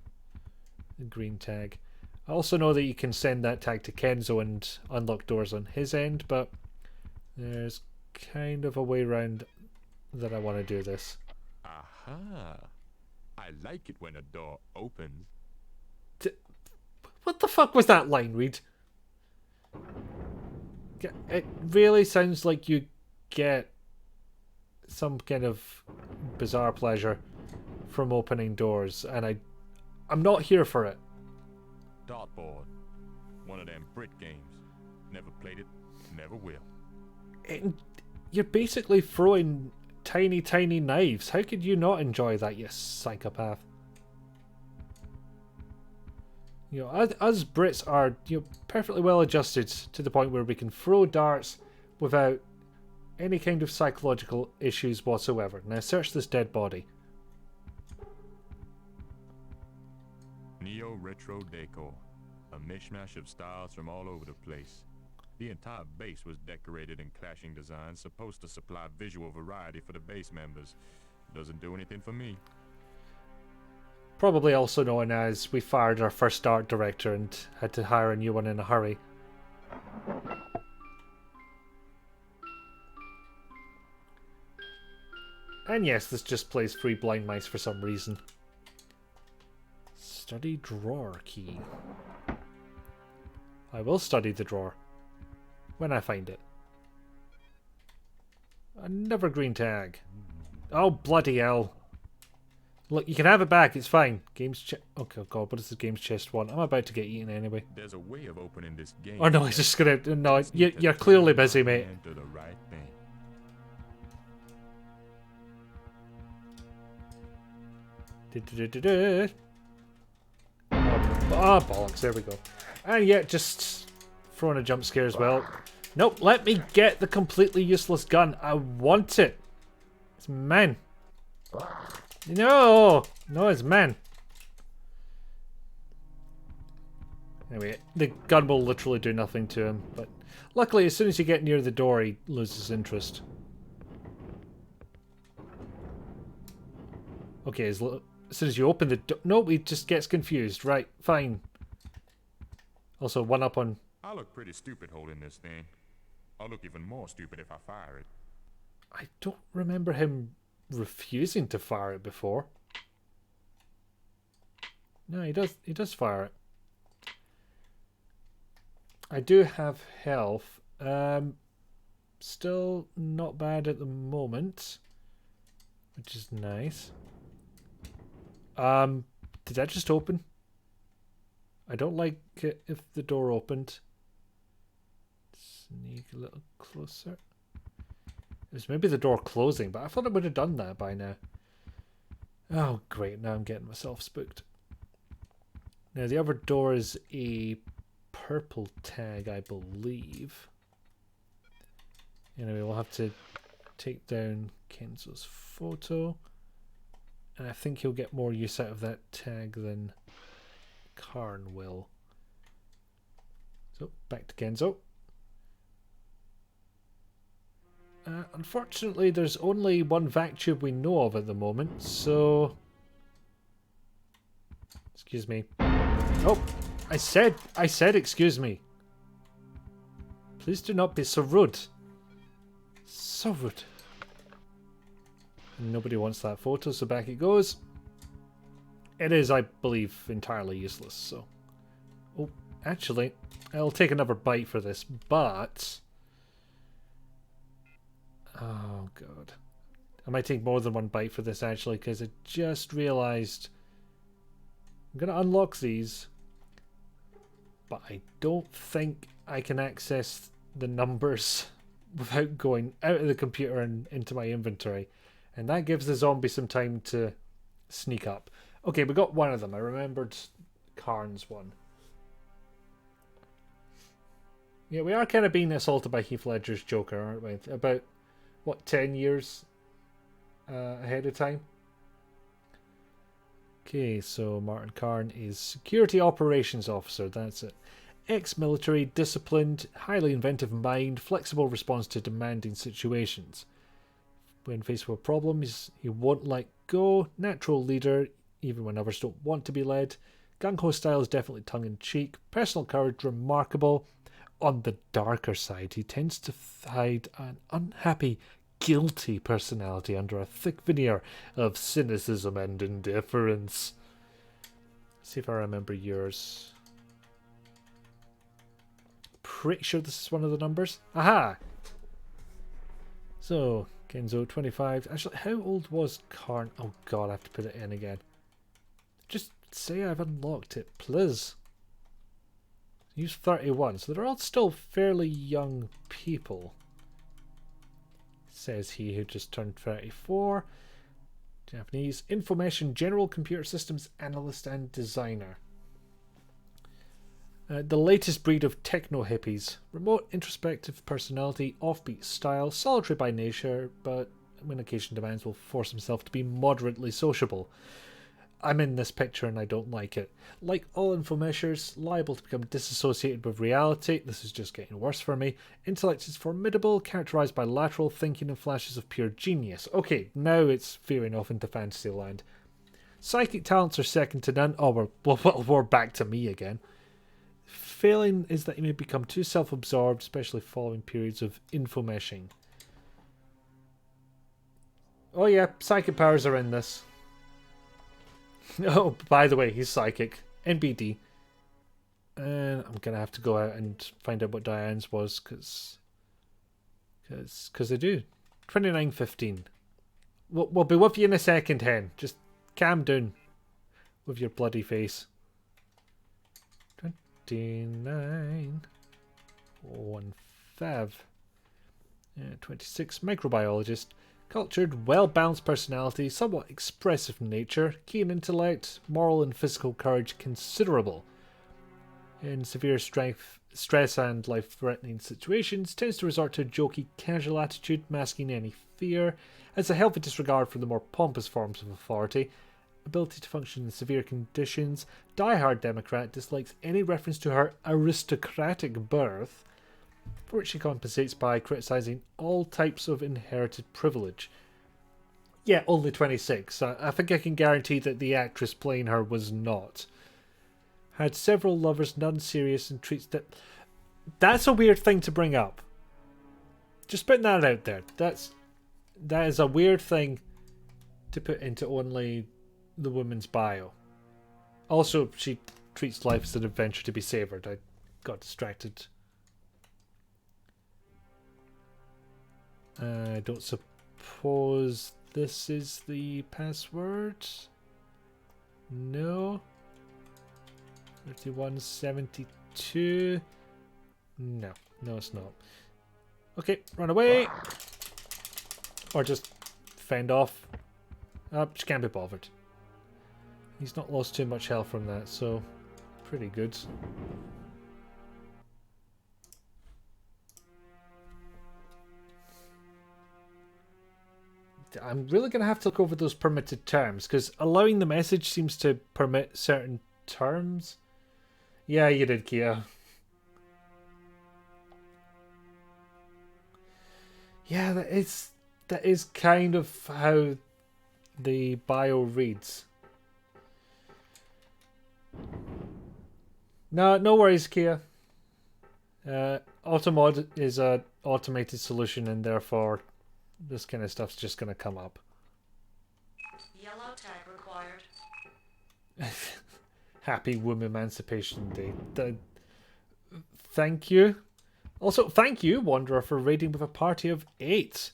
the green tag. I also know that you can send that tag to Kenzo and unlock doors on his end, but there's kind of a way around that I want to do this. Aha! I like it when a door opens. What the fuck was that line, Reed? It really sounds like you get some kind of bizarre pleasure from opening doors, and I'm not here for it. Dartboard. One of them Brit games. Never played it, never will. You're basically throwing tiny, tiny knives. How could you not enjoy that, you psychopath? You know, us Brits are, you know, perfectly well adjusted to the point where we can throw darts without any kind of psychological issues whatsoever. Now search this dead body. Neo-retro decor. A mishmash of styles from all over the place. The entire base was decorated in clashing designs, supposed to supply visual variety for the base members. Doesn't do anything for me. Probably also known as we fired our first art director and had to hire a new one in a hurry. And yes, this just plays free blind mice for some reason. Study drawer key. I will study the drawer. When I find it. Another green tag. Oh, bloody hell. Look, you can have it back, it's fine. Games chest. Okay, God, what is the games chest one? I'm about to get eaten anyway. There's a way of opening this game. Oh no, he's just gonna. No, you're clearly busy, mate. Do the right thing. Ah, bollocks, there we go. And yeah, just throwing a jump scare as well. Nope, let me get the completely useless gun. I want it. It's man. No, it's man. Anyway, the gun will literally do nothing to him, but luckily as soon as you get near the door, he loses interest. Okay, as soon as you open the door... Nope, he just gets confused. Right, fine. Also, one up on... I look pretty stupid holding this thing. I'll look even more stupid if I fire it. I don't remember him refusing to fire it before. No, he does fire it. I do have health. Still not bad at the moment, which is nice. Did that just open? I don't like it if the door opened. Sneak a little closer. It was maybe the door closing, but I thought it would have done that by now. Oh, great. Now I'm getting myself spooked. Now, the other door is a purple tag, I believe. Anyway, we'll have to take down Kenzo's photo. And I think he'll get more use out of that tag than Karn will. So, back to Kenzo. Unfortunately, there's only one vac tube we know of at the moment, so... Excuse me. Oh, I said excuse me. Please do not be so rude. So rude. Nobody wants that photo, so back it goes. It is, I believe, entirely useless, so... Oh, actually, I'll take another bite for this, but... Oh, God. I might take more than one bite for this, actually, because I just realised I'm going to unlock these, but I don't think I can access the numbers without going out of the computer and into my inventory. And that gives the zombie some time to sneak up. Okay, we got one of them. I remembered Karn's one. Yeah, we are kind of being assaulted by Heath Ledger's Joker, aren't we? About... what, 10 years ahead of time? Okay, so Martin Karn is Security Operations Officer, that's it. Ex-military, disciplined, highly inventive mind, flexible response to demanding situations. When faced with problems, he won't let go, natural leader, even when others don't want to be led. Gung-ho style is definitely tongue-in-cheek, personal courage remarkable. On the darker side, he tends to hide an unhappy, guilty personality under a thick veneer of cynicism and indifference. Let's see if I remember yours. Pretty sure this is one of the numbers. Aha! So, Kenzo, 25. Actually, how old was Karn? Oh god, I have to put it in again. Just say I've unlocked it, please. He's 31, so they're all still fairly young people. Says he who just turned 34. Japanese. Information General Computer Systems Analyst and Designer. The latest breed of techno-hippies. Remote, introspective personality, offbeat style, solitary by nature, but when occasion demands will force himself to be moderately sociable. I'm in this picture and I don't like it. Like all infomeshers, liable to become disassociated with reality. This is just getting worse for me. Intellect is formidable, characterized by lateral thinking and flashes of pure genius. Okay, now it's veering off into fantasy land. Psychic talents are second to none. Oh, we're back to me again. Failing is that he may become too self-absorbed, especially following periods of infomeshing. Oh yeah, psychic powers are in this. Oh, by the way, he's psychic. NBD. And I'm going to have to go out and find out what Diane's was, because I do. 29:15. We'll be with you in a second, Hen. Just calm down with your bloody face. 29. 15. 26. Microbiologist. Cultured, well-balanced personality, somewhat expressive nature, keen intellect, moral and physical courage considerable. In severe stress and life-threatening situations, tends to resort to a jokey, casual attitude, masking any fear, has a healthy disregard for the more pompous forms of authority, ability to function in severe conditions, die-hard Democrat, dislikes any reference to her aristocratic birth, for which she compensates by criticising all types of inherited privilege. Yeah, only 26. I think I can guarantee that the actress playing her was not. Had several lovers, none serious, and treats that... That's a weird thing to bring up. Just putting that out there. That is a weird thing to put into only the woman's bio. Also, she treats life as an adventure to be savoured. I got distracted. I don't suppose this is the password? No. 3172. No, it's not. Okay, run away. Or just fend off. She can't be bothered. He's not lost too much health from that, so pretty good. I'm really going to have to look over those permitted terms, because allowing the message seems to permit certain terms. Yeah, you did, Kia. Yeah, that is kind of how the bio reads. No worries, Kia. Automod is a automated solution, and therefore this kind of stuff's just going to come up. Yellow tag required. Happy Womb Emancipation Day. Thank you. Also, thank you, Wanderer, for raiding with a party of 8.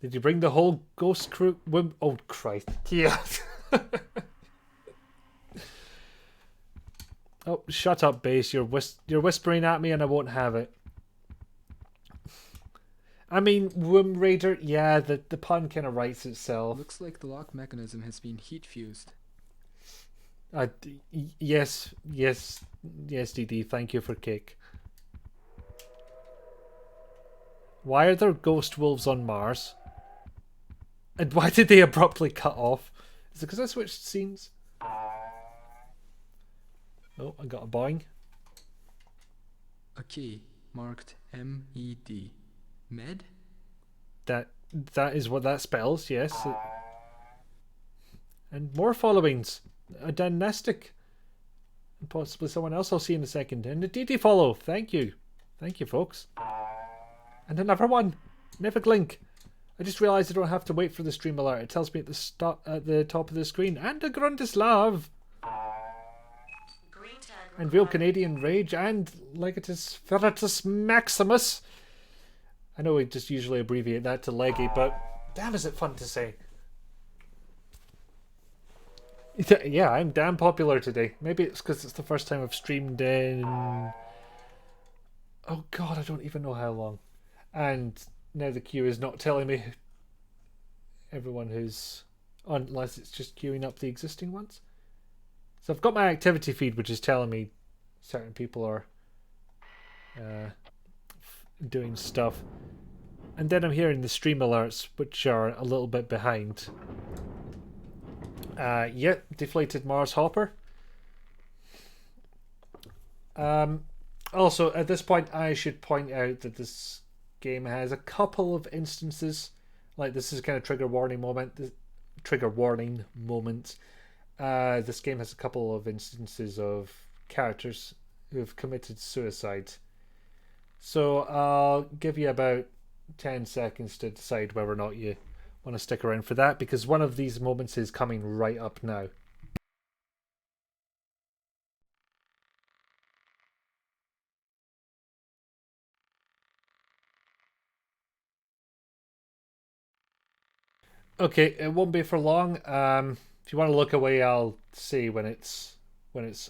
Did you bring the whole ghost crew? Oh, Christ. Kia. Oh, shut up, Base. You're whispering at me and I won't have it. I mean, Womb Raider, yeah, the pun kind of writes itself. Looks like the lock mechanism has been heat fused. Yes, DD, thank you for cake. Why are there ghost wolves on Mars? And why did they abruptly cut off? Is it because I switched scenes? Oh, I got a boing. A key marked MED. Med? That is what that spells, yes. And more followings. A dynastic. And possibly someone else I'll see in a second. And a DD follow. Thank you. Thank you, folks. And another one. Neverglink. I just realised I don't have to wait for the stream alert. It tells me at the top of the screen. And a Grundislav. And Real Canadian Rage. And Legatus Ferratus Maximus. I know we just usually abbreviate that to Leggy, but damn is it fun to say. Yeah, I'm damn popular today. Maybe it's because it's the first time I've streamed in... Oh god, I don't even know how long. And now the queue is not telling me everyone who's on, unless it's just queuing up the existing ones. So I've got my activity feed, which is telling me certain people are doing stuff. And then I'm hearing the stream alerts, which are a little bit behind. Yep, deflated Mars hopper. Also, at this point, I should point out that this game has a couple of instances, like this is kind of trigger warning moment. This game has a couple of instances of characters who have committed suicide. So I'll give you about 10 seconds to decide whether or not you want to stick around for that, because one of these moments is coming right up now. Okay, it won't be for long. If you want to look away, I'll see when it's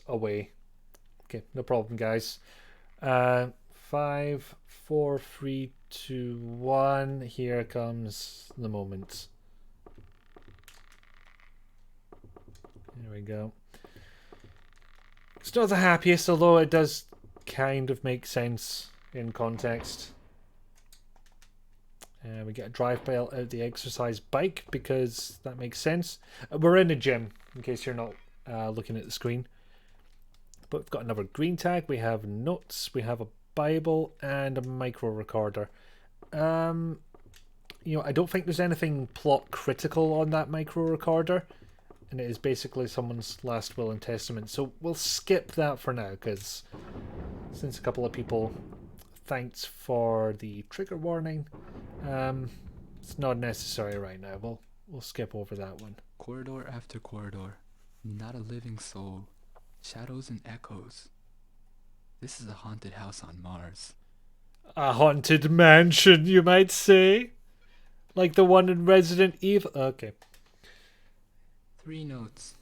away. Okay, no problem, guys. 5, 4, 3, 2, 1. Here comes the moment. There we go. It's not the happiest, although it does kind of make sense in context. We get a drive belt out the exercise bike because that makes sense. We're in a gym, in case you're not looking at the screen. But we've got another green tag. We have notes. We have a Bible and a micro recorder. I don't think there's anything plot critical on that micro recorder, and it is basically someone's last will and testament. So we'll skip that for now, because since a couple of people thanked for the trigger warning, it's not necessary right now. We'll skip over that one. Corridor after corridor, not a living soul, shadows and echoes. This is a haunted house on Mars. A haunted mansion, you might say? Like the one in Resident Evil? Okay. 3 notes.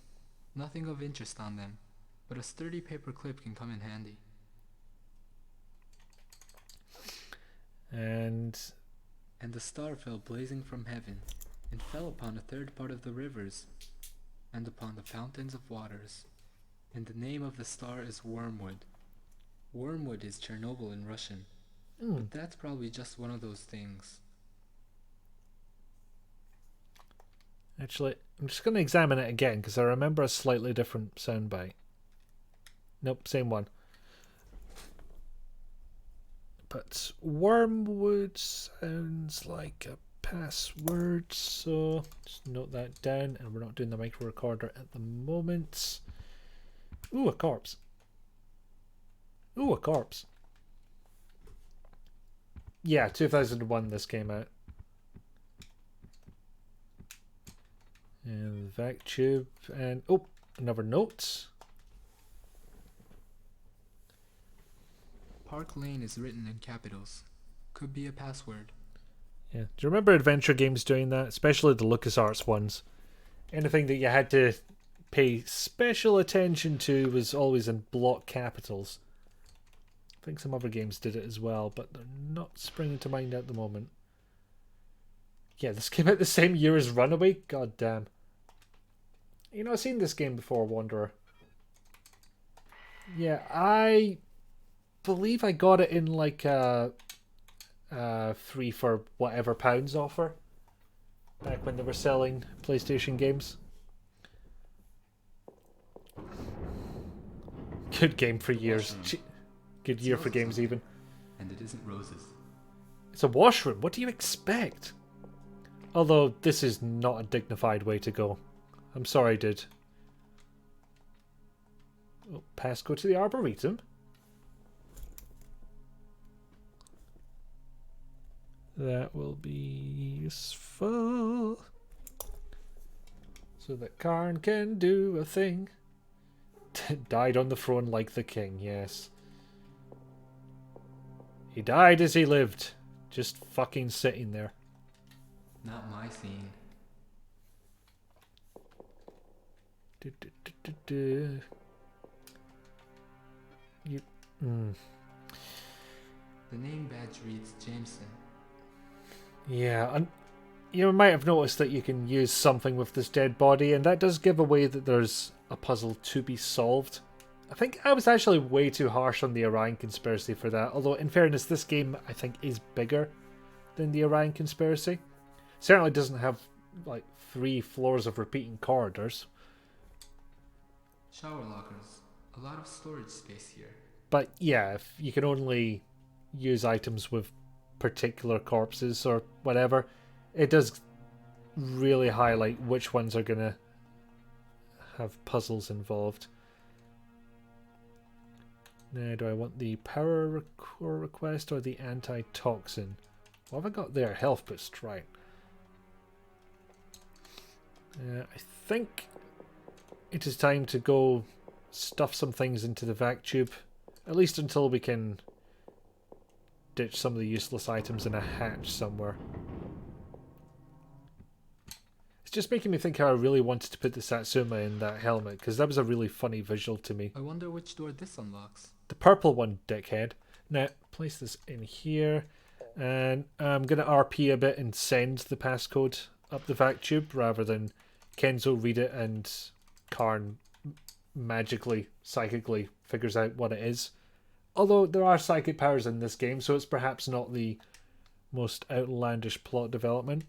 Nothing of interest on them, but a sturdy paper clip can come in handy. And And the star fell blazing from heaven, and fell upon a third part of the rivers, and upon the fountains of waters. And the name of the star is Wormwood. Wormwood is Chernobyl in Russian, but that's probably just one of those things. Actually, I'm just going to examine it again because I remember a slightly different soundbite. Nope, same one. But Wormwood sounds like a password, so just note that down. And we're not doing the micro recorder at the moment. Ooh, a corpse. Ooh, a corpse. Yeah, 2001 this came out. And the vac tube, and oh, another note. Park Lane is written in capitals. Could be a password. Yeah. Do you remember adventure games doing that? Especially the LucasArts ones. Anything that you had to pay special attention to was always in block capitals. I think some other games did it as well, but they're not springing to mind at the moment. Yeah, this came out the same year as Runaway? God damn. You know, I've seen this game before, Wanderer. Yeah, I believe I got it in like a 3 for whatever pounds offer back when they were selling PlayStation games. Good game for years. Good year for games even. And it isn't roses. It's a washroom. What do you expect? Although this is not a dignified way to go. I'm sorry, dude. Oh, passcode to the Arboretum. That will be useful. So that Karn can do a thing. Died on the throne like the king, yes. He died as he lived. Just fucking sitting there. Not my scene. You. The name badge reads Jameson. Yeah, and you might have noticed that you can use something with this dead body, and that does give away that there's a puzzle to be solved. I think I was actually way too harsh on the Orion Conspiracy for that, although in fairness, this game I think is bigger than the Orion Conspiracy. Certainly doesn't have like 3 floors of repeating corridors. Shower lockers. A lot of storage space here. But yeah, if you can only use items with particular corpses or whatever, it does really highlight which ones are going to have puzzles involved. Now, do I want the power core request or the anti-toxin? What have I got there? Health boost, right. I think it is time to go stuff some things into the vac tube, at least until we can ditch some of the useless items in a hatch somewhere. It's just making me think how I really wanted to put the Satsuma in that helmet, because that was a really funny visual to me. I wonder which door this unlocks. The purple one, dickhead. Now, place this in here, and I'm going to RP a bit and send the passcode up the vac tube, rather than Kenzo read it and Karn magically, psychically figures out what it is. Although there are psychic powers in this game, so it's perhaps not the most outlandish plot development.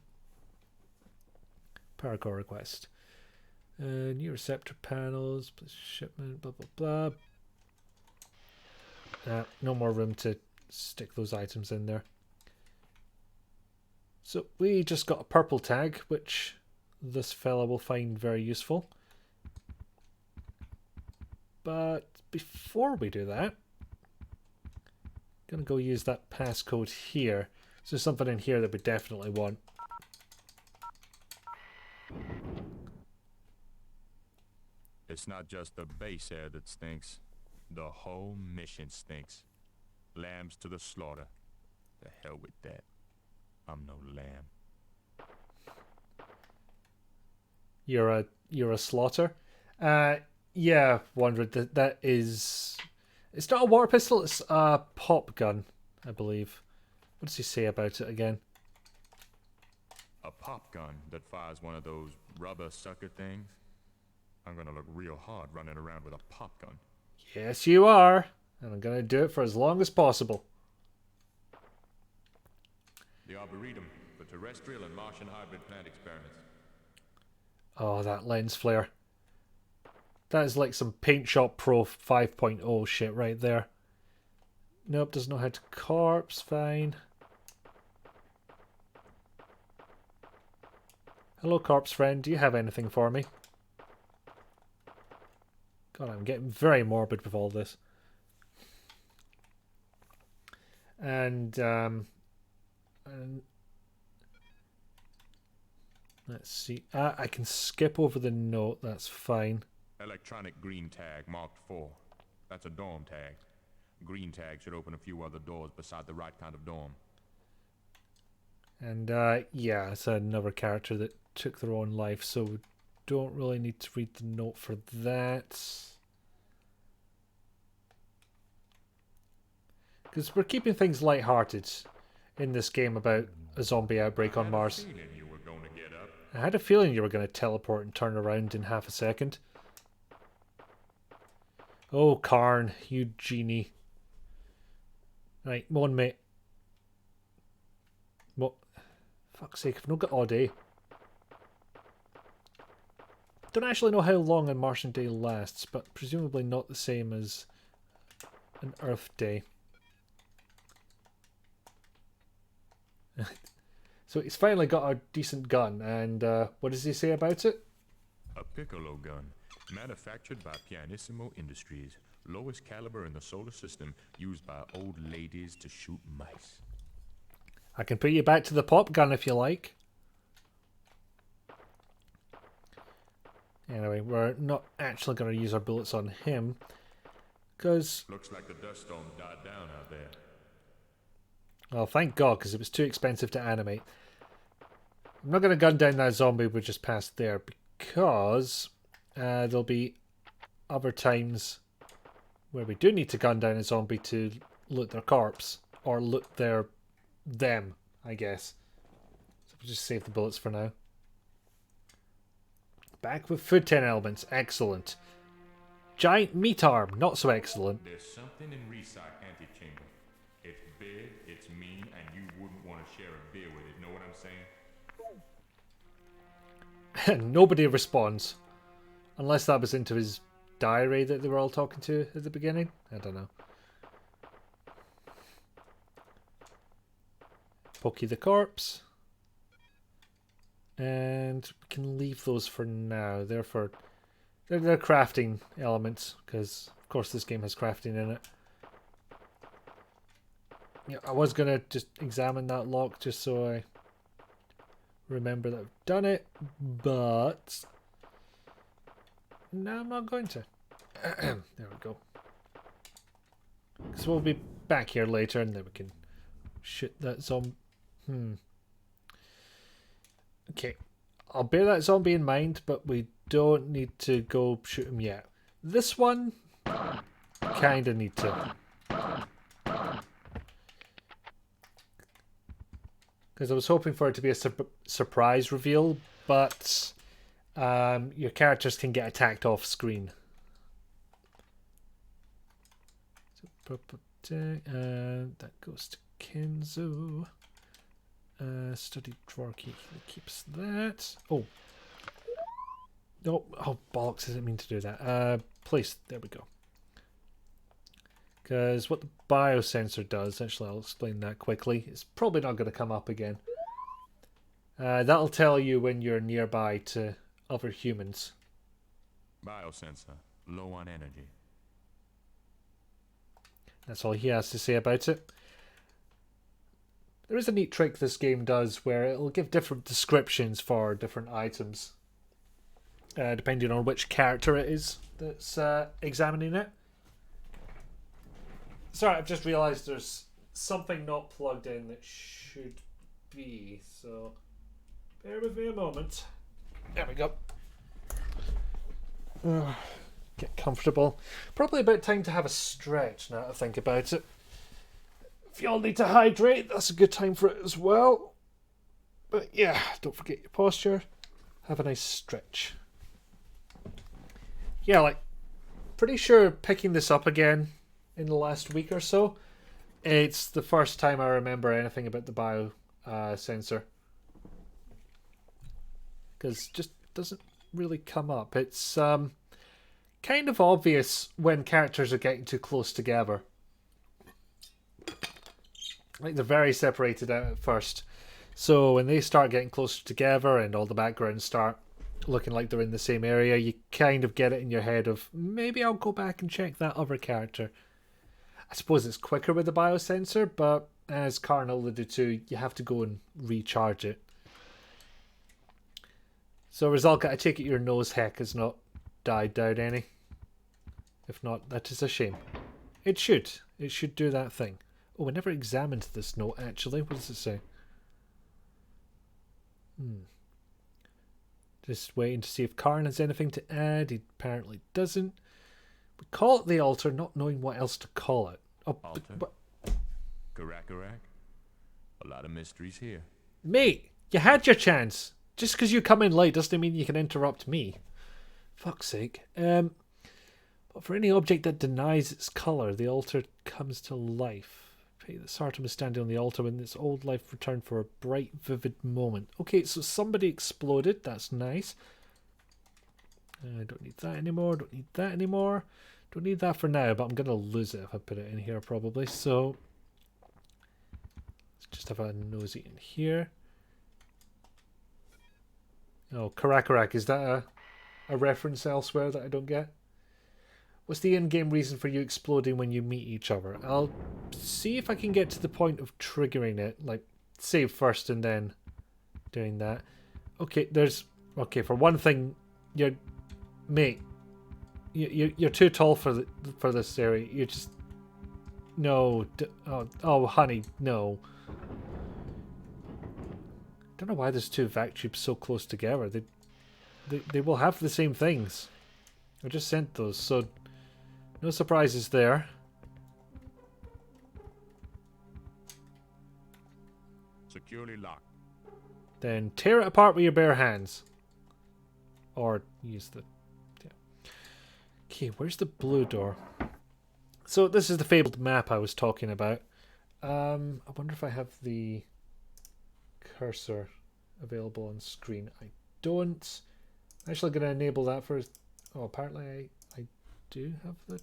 Power core request. New receptor panels, shipment, blah blah blah. No more room to stick those items in there. So we just got a purple tag, which this fella will find very useful. But before we do that, I'm going to go use that passcode here. So there's something in here that we definitely want. It's not just the base air that stinks. The whole mission stinks. Lambs to the slaughter. The hell with that. I'm no lamb. You're a slaughter? Yeah, Wanderer, that is... It's not a water pistol, it's a pop gun, I believe. What does he say about it again? A pop gun that fires one of those rubber sucker things? I'm gonna look real hard running around with a pop gun. Yes, you are. And I'm going to do it for as long as possible. The Arboretum for terrestrial and Martian hybrid plant experiments. Oh, that lens flare. That is like some Paint Shop Pro 5.0 shit right there. Nope, doesn't know how to corpse. Fine. Hello, corpse friend. Do you have anything for me? God, I'm getting very morbid with all this. And let's see. I can skip over the note. That's fine. Electronic green tag marked 4. That's a dorm tag. Green tag should open a few other doors beside the right kind of dorm. And yeah, it's another character that took their own life, so we don't really need to read the note for that. Because we're keeping things light-hearted in this game about a zombie outbreak on Mars. I had a feeling you were going to teleport and turn around in half a second. Oh, Karn, you genie. Right, come on, mate. What? Fuck's sake, I've not got all day. Don't actually know how long a Martian day lasts, but presumably not the same as an Earth day. So he's finally got a decent gun, and what does he say about it? A piccolo gun, manufactured by Pianissimo Industries. Lowest caliber in the solar system, used by old ladies to shoot mice. I can put you back to the pop gun if you like. Anyway, we're not actually going to use our bullets on him, because... Looks like the dust storm died down out there. Well, thank God, because it was too expensive to animate. I'm not going to gun down that zombie we just passed there, because there'll be other times where we do need to gun down a zombie to loot their corpse, or loot them, I guess. So we'll just save the bullets for now. Back with food 10 elements, excellent. Giant meat arm, not so excellent. There's something in Recyc antechamber. It's big, it's mean, and you wouldn't want to share a beer with it, know what I'm saying? Nobody responds. Unless that was into his diary that they were all talking to at the beginning. I don't know. Pokey the corpse. And we can leave those for now. They're crafting elements, because of course this game has crafting in it. Yeah, I was gonna just examine that lock just so I remember that I've done it, but no, I'm not going to. There we go. So we'll be back here later, and then we can shoot that zombie. Okay, I'll bear that zombie in mind, but we don't need to go shoot him yet. This one, kinda need to. Because I was hoping for it to be a surprise reveal, but your characters can get attacked off screen. That goes to Kenzo. Study drawer key. He keeps that. Oh. No. Oh, bollocks. I didn't mean to do that. Place. There we go. Because what the biosensor does, actually I'll explain that quickly. It's probably not going to come up again. That'll tell you when you're nearby to other humans. Biosensor. Low on energy. That's all he has to say about it. There is a neat trick this game does where it'll give different descriptions for different items, depending on which character it is that's examining it. Sorry, I've just realised there's something not plugged in that should be, so bear with me a moment. There we go. Get comfortable. Probably about time to have a stretch now that I think about it. If y'all need to hydrate, that's a good time for it as well. But yeah, don't forget your posture. Have a nice stretch. Yeah, like, pretty sure picking this up again in the last week or so, it's the first time I remember anything about the bio sensor. Because just doesn't really come up. It's kind of obvious when characters are getting too close together. Like, they're very separated out at first. So when they start getting closer together and all the backgrounds start looking like they're in the same area, you kind of get it in your head of, maybe I'll go back and check that other character. I suppose it's quicker with the biosensor, but as Karn alluded to, you have to go and recharge it. So Rizalka, I take it your nose heck has not died down any. If not, that is a shame. It should. It should do that thing. Oh, I never examined this note actually. What does it say? Just waiting to see if Karn has anything to add. He apparently doesn't. We call it the altar, not knowing what else to call it. Oh, Altar? Karak? A lot of mysteries here. mate, you had your chance. Just because you come in late doesn't mean you can interrupt me. Fuck's sake. But for any object that denies its colour, the altar comes to life. This Artemis standing on the altar when its old life returned for a bright, vivid moment. Okay, so somebody exploded. That's nice. I don't need that anymore. Don't need that anymore. Don't need that for now, but I'm going to lose it if I put it in here probably. So let's just have a nosy in here. Oh, Karakarak. Is that a reference elsewhere that I don't get? What's the in-game reason for you exploding when you meet each other? I'll see if I can get to the point of triggering it. Like, save first and then doing that. Okay, okay, for one thing, mate, you're too tall for this area. You just... No. Oh, honey, no. I don't know why there's two vac tubes so close together. They will have the same things. I just sent those, so... No surprises there. Securely locked. Then tear it apart with your bare hands. Or use the... Yeah. Okay, where's the blue door? So this is the fabled map I was talking about. I wonder if I have the cursor available on screen. I don't. I'm actually going to enable that for... Oh, apparently I do have the...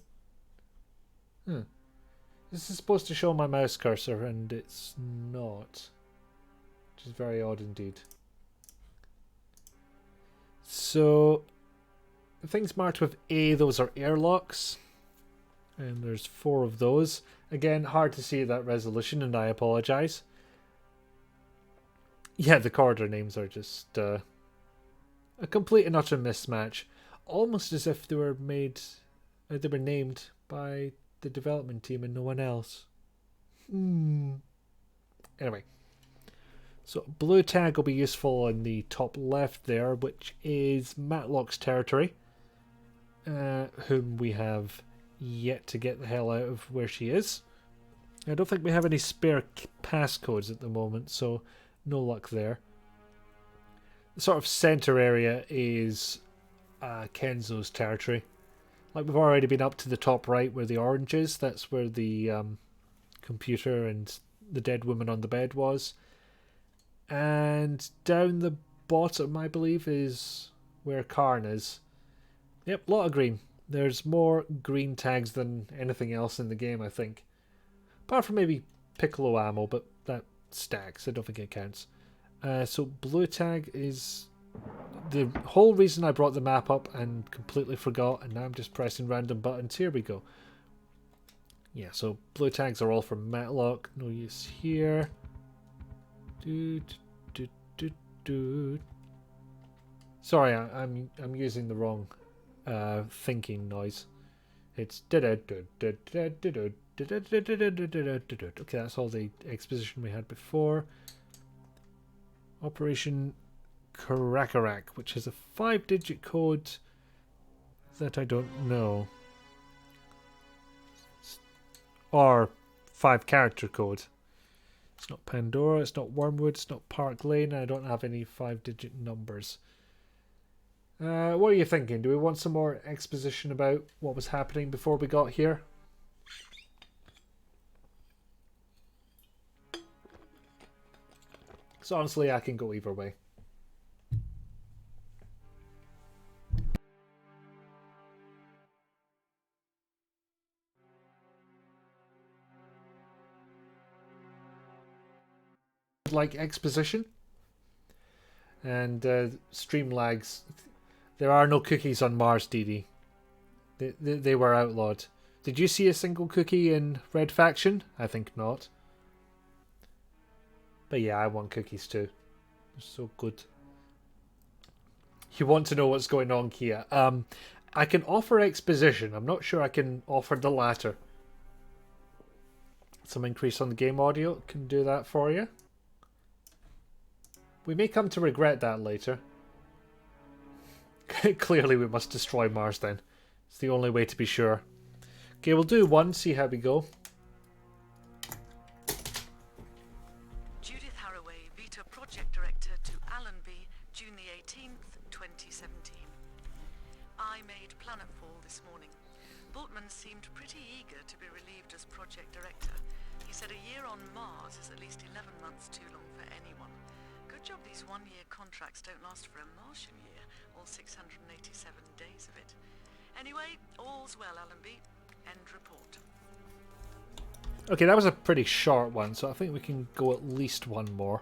This is supposed to show my mouse cursor and it's not, which is very odd indeed. So things marked with A, those are airlocks, and there's 4 of those. Again, hard to see that resolution and I apologize. Yeah, the corridor names are just a complete and utter mismatch, almost as if they were named by the development team and no one else. Anyway, so blue tag will be useful on the top left there, which is Matlock's territory, whom we have yet to get the hell out of where she is. I don't think we have any spare passcodes at the moment, so no luck there. The sort of center area is Kenzo's territory. Like, we've already been up to the top right where the orange is. That's where the computer and the dead woman on the bed was. And down the bottom, I believe, is where Karn is. Yep, a lot of green. There's more green tags than anything else in the game, I think. Apart from maybe Piccolo ammo, but that stacks. I don't think it counts. So blue tag is... The whole reason I brought the map up and completely forgot, and now I'm just pressing random buttons. Here we go. Yeah, so blue tags are all from Matlock. No use here. Sorry, I'm using the wrong thinking noise. It's okay. That's all the exposition we had before. Operation Karakarak, which is a 5-digit code that I don't know. Or 5-character code. It's not Pandora, it's not Wormwood, it's not Park Lane, and I don't have any 5-digit numbers. What are you thinking? Do we want some more exposition about what was happening before we got here? So honestly, I can go either way. Like exposition and stream lags. There are no cookies on Mars, Dee Dee. They were outlawed. Did you see a single cookie in Red Faction? I think not. But yeah, I want cookies too. They're so good. You want to know what's going on, Kia? I can offer exposition. I'm not sure I can offer the latter. Some increase on the game audio can do that for you. We may come to regret that later. Clearly we must destroy Mars then. It's the only way to be sure. Okay, we'll do one, see how we go. Judith Haraway, Vita Project Director to Allenby, June the 18th, 2017. I made Planetfall this morning. Bultmann seemed pretty eager to be relieved as Project Director. He said a year on Mars is at least 11 months too long for anyone. Good job these one-year contracts don't last for a Martian year, all 687 days of it. Anyway, all's well, Allenby. End report. Okay, that was a pretty short one, so I think we can go at least one more.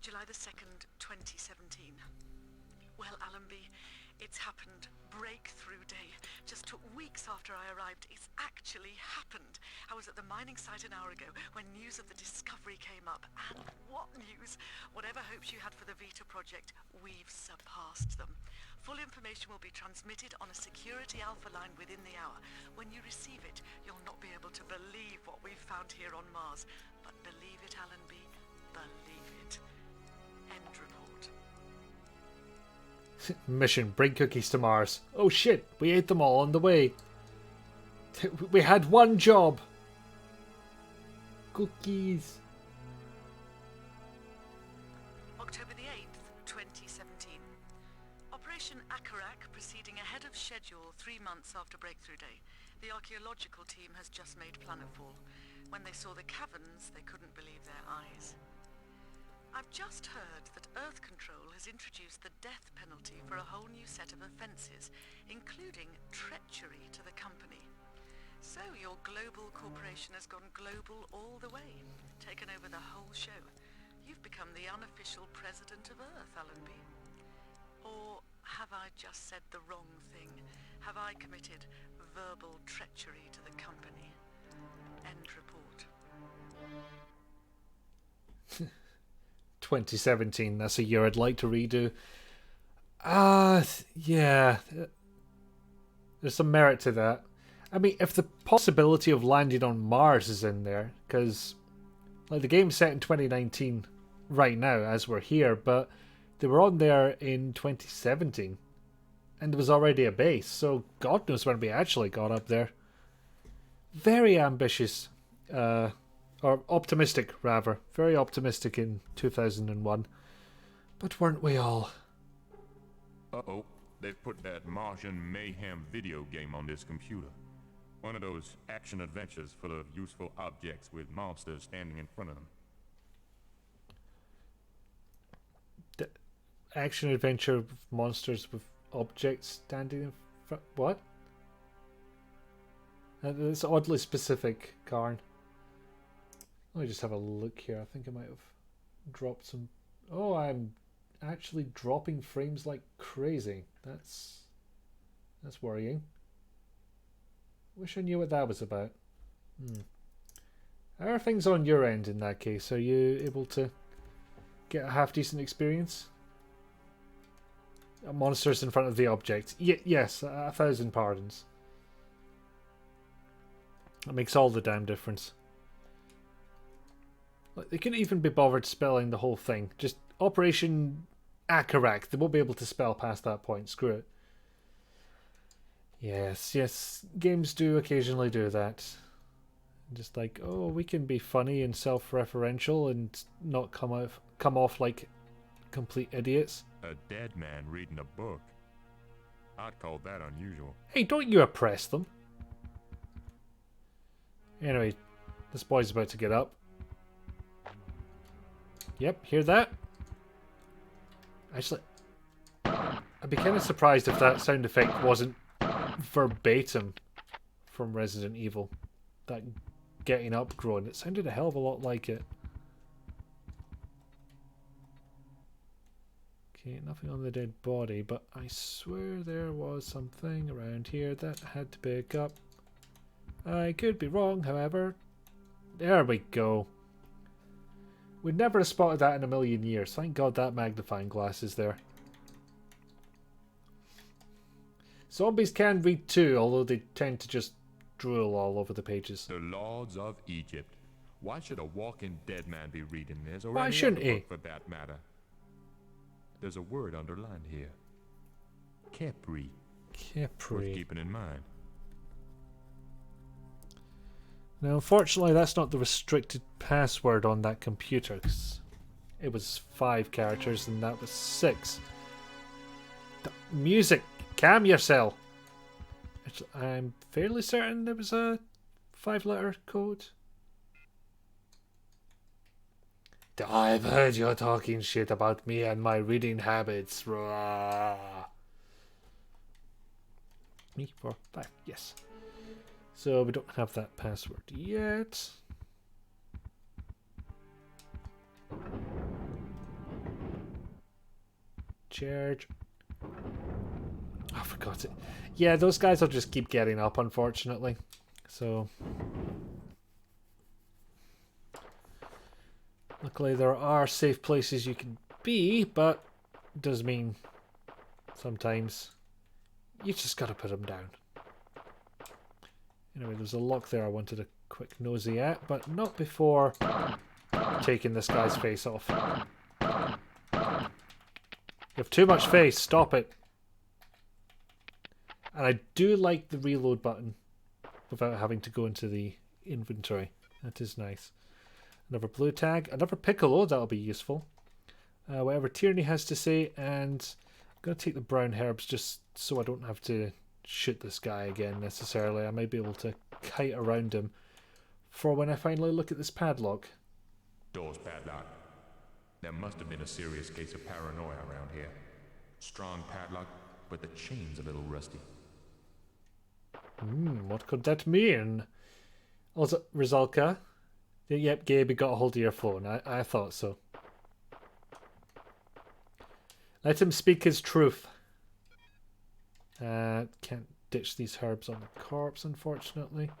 July the 2nd, 2017. Well, Allenby, it's happened. Breakthrough day. Just took weeks after I arrived. It's actually happened. I was at the mining site an hour ago when news of the discovery came up. And what news? Whatever hopes you had for the Vita project, we've surpassed them. Full information will be transmitted on a security alpha line within the hour. When you receive it, you'll not be able to believe what we've found here on Mars. But believe it, Allenby. Believe it. End report. Mission, bring cookies to Mars. Oh shit, we ate them all on the way. We had one job. Cookies. October the 8th, 2017. Operation Akarak proceeding ahead of schedule 3 months after Breakthrough Day. The archaeological team has just made planetfall. When they saw the caverns, they couldn't believe their eyes. I've just heard that Earth Control has introduced the death penalty for a whole new set of offences, including treachery to the company. So your global corporation has gone global all the way, taken over the whole show. You've become the unofficial president of Earth, Allenby. Or have I just said the wrong thing? Have I committed verbal treachery to the company? End report. 2017, that's a year I'd like to redo. Yeah. There's some merit to that. I mean, if the possibility of landing on Mars is in there, because like the game's set in 2019 right now as we're here, but they were on there in 2017 and there was already a base, so God knows when we actually got up there. Very ambitious, or optimistic rather, very optimistic in 2001, but weren't we all? Uh-oh, they've put that Martian Mayhem video game on this computer. One of those action adventures full of useful objects with monsters standing in front of them. The action adventure with monsters with objects standing in front. What? That's oddly specific, Karn. Let me just have a look here. I think I might have dropped some. Oh, I'm actually dropping frames like crazy. That's worrying. Wish I knew what that was about. How are things on your end in that case? Are you able to get a half-decent experience? Monsters in front of the object. Yes, 1,000 pardons. That makes all the damn difference. Like, they couldn't even be bothered spelling the whole thing. Just Operation Akarak. They won't be able to spell past that point. Screw it. Yes, games do occasionally do that. Just like, oh, we can be funny and self-referential and not come off like complete idiots. A dead man reading a book. I'd call that unusual. Hey, don't you oppress them. Anyway, this boy's about to get up. Yep, hear that? Actually, I'd be kind of surprised if that sound effect wasn't verbatim from Resident Evil. That getting up groan. It sounded a hell of a lot like it. Okay, nothing on the dead body, but I swear there was something around here that had to pick up. I could be wrong, however. There we go. We'd never have spotted that in a million years. Thank God that magnifying glass is there. Zombies can read too, although they tend to just drool all over the pages. The Lords of Egypt. Why should a walking dead man be reading this, or Why any shouldn't other he? book for that matter? There's a word underlined here. Capri. Worth Capri. keeping in mind. Now, unfortunately, that's not the restricted password on that computer, 'cause it was 5 characters and that was 6. Music! Calm yourself! I'm fairly certain there was a 5-letter code. I've heard you talking shit about me and my reading habits. Rah. Me, 4, 5, yes. So we don't have that password yet. Charge. Oh, I forgot it. Yeah, those guys will just keep getting up, unfortunately. So luckily there are safe places you can be, but it does mean sometimes you just gotta put them down. Anyway, there's a lock there I wanted a quick nosy at, but not before taking this guy's face off. You have too much face, stop it. And I do like the reload button without having to go into the inventory. That is nice. Another blue tag, another piccolo, that'll be useful. Whatever Tierney has to say, and I'm going to take the brown herbs just so I don't have to shoot this guy again necessarily. I might be able to kite around him for when I finally look at this padlock. Doors padlocked. There must have been a serious case of paranoia around here. Strong padlock, but the chain's a little rusty. What could that mean? Also, Rizalka. Yep, Gabe, got a hold of your phone. I thought so. Let him speak his truth. Can't ditch these herbs on the corpse, unfortunately.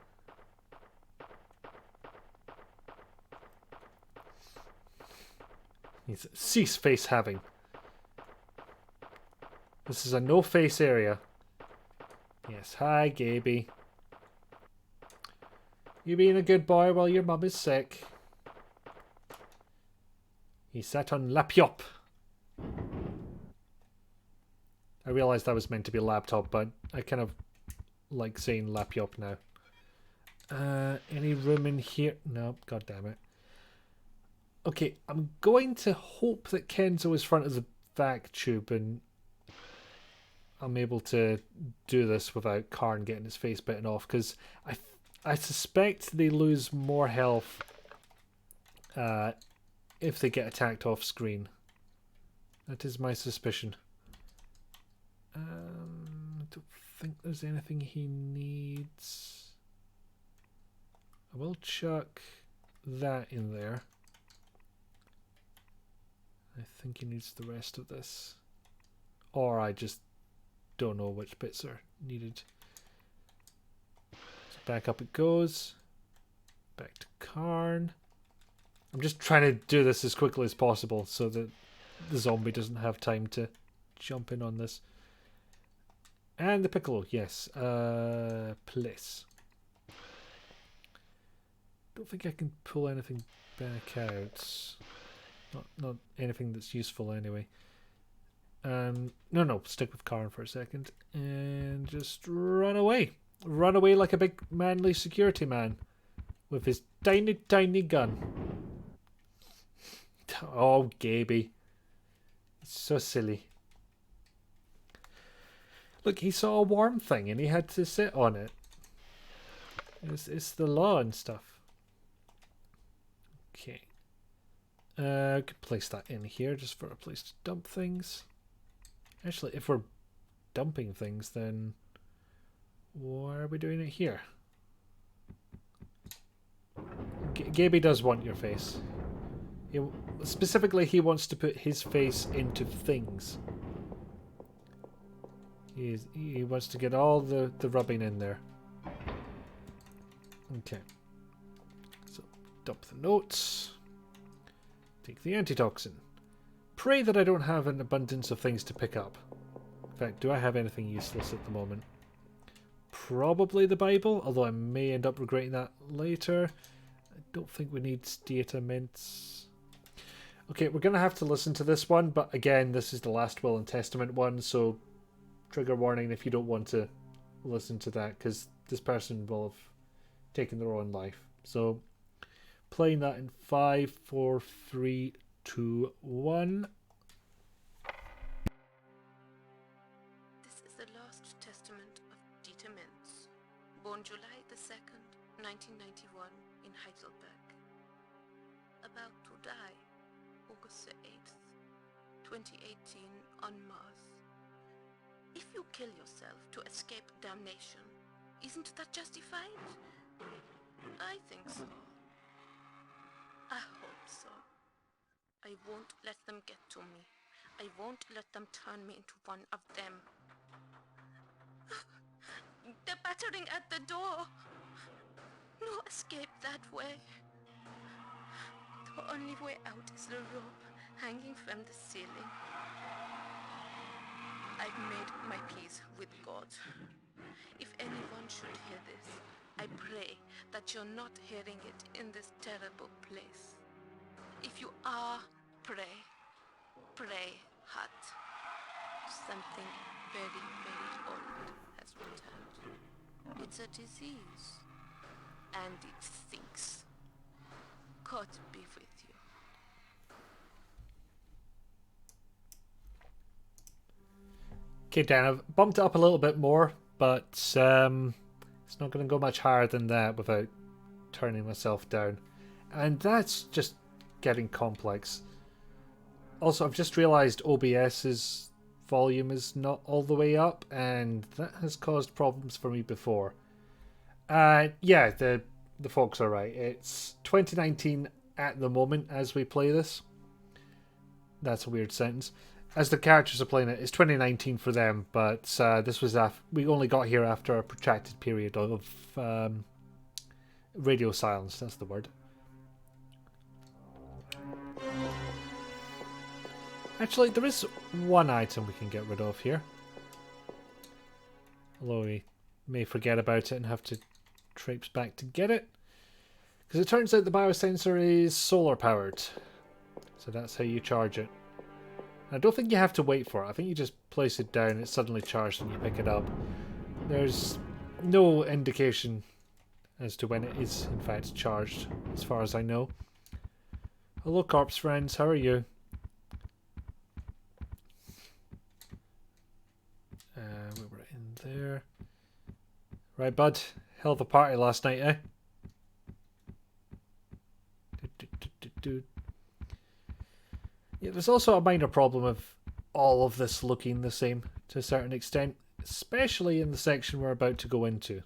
Cease face having. This is a no face area. Yes, hi, Gaby. You being a good boy while your mum is sick. He sat on laptop. I realised that was meant to be laptop, but I kind of like saying laptop now. Any room in here? No, god damn it. Okay, I'm going to hope that Kenzo is front of the vac tube and I'm able to do this without Karn getting his face bitten off, because I suspect they lose more health if they get attacked off screen. That is my suspicion. I don't think there's anything he needs. I will chuck that in there. I think he needs the rest of this. Or I just don't know which bits are needed. So back up it goes. Back to Karn. I'm just trying to do this as quickly as possible so that the zombie doesn't have time to jump in on this. And the piccolo, yes. Place. Don't think I can pull anything back out. Not anything that's useful anyway. No, stick with Karn for a second. And just run away. Run away like a big manly security man. with his tiny, tiny gun. Oh, Gaby. It's so silly. Look, he saw a worm thing and he had to sit on it. It's the law and stuff. Okay. I could place that in here just for a place to dump things. Actually, if we're dumping things, then why are we doing it here? Gaby does want your face. Specifically, he wants to put his face into things. He wants to get all the rubbing in there. Okay. So, dump the notes. Take the antitoxin. Pray that I don't have an abundance of things to pick up. In fact, do I have anything useless at the moment? Probably the Bible, although I may end up regretting that later. I don't think we need data mints. Okay, we're going to have to listen to this one, but again, this is the last will and testament one, so trigger warning if you don't want to listen to that, because this person will have taken their own life. So, playing that in 5, 4, 3, 2, 1. This is the last testament of Dieter Mintz, born July the 2nd, 1991 in Heidelberg. About to die, August the 8th, 2018 on Mars. If you kill yourself to escape damnation, isn't that justified? I think so. I hope so. I won't let them get to me. I won't let them turn me into one of them. They're battering at the door. No escape that way. The only way out is the rope hanging from the ceiling. I've made my peace with God. If anyone should hear this, I pray that you're not hearing it in this terrible place. If you are, pray hard. Something very, very old has returned. It's a disease, and it stinks. God be with you. Okay, Dan, I've bumped it up a little bit more, but it's not going to go much higher than that without turning myself down. And that's just getting complex. Also, I've just realised OBS's volume is not all the way up, and that has caused problems for me before. Yeah, the folks are right. It's 2019 at the moment as we play this. That's a weird sentence. As the characters are playing it, it's 2019 for them, but this was we only got here after a protracted period of radio silence. That's the word. Actually, there is one item we can get rid of here. Although we may forget about it and have to traipse back to get it. Because it turns out the biosensor is solar powered. So that's how you charge it. I don't think you have to wait for it. I think you just place it down, it's suddenly charged and you pick it up. There's no indication as to when it is in fact charged, as far as I know. Hello corpse friends, how are you? We were in there. Right bud, hell of a party last night, eh? Yeah, there's also a minor problem of all of this looking the same to a certain extent, especially in the section we're about to go into.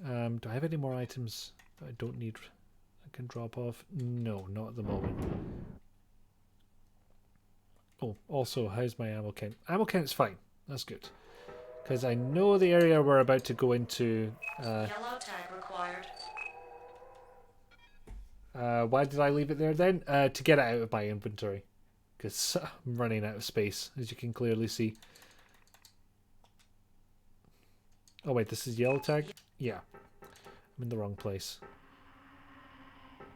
Do I have any more items that I don't need? I can drop off? No, not at the moment. Oh, also, how's my ammo count? Ammo count's fine. That's good. Because I know the area we're about to go into... Yellow tag required. Why did I leave it there then? To get it out of my inventory. Because I'm running out of space, as you can clearly see. Oh wait, this is yellow tag? Yeah. I'm in the wrong place.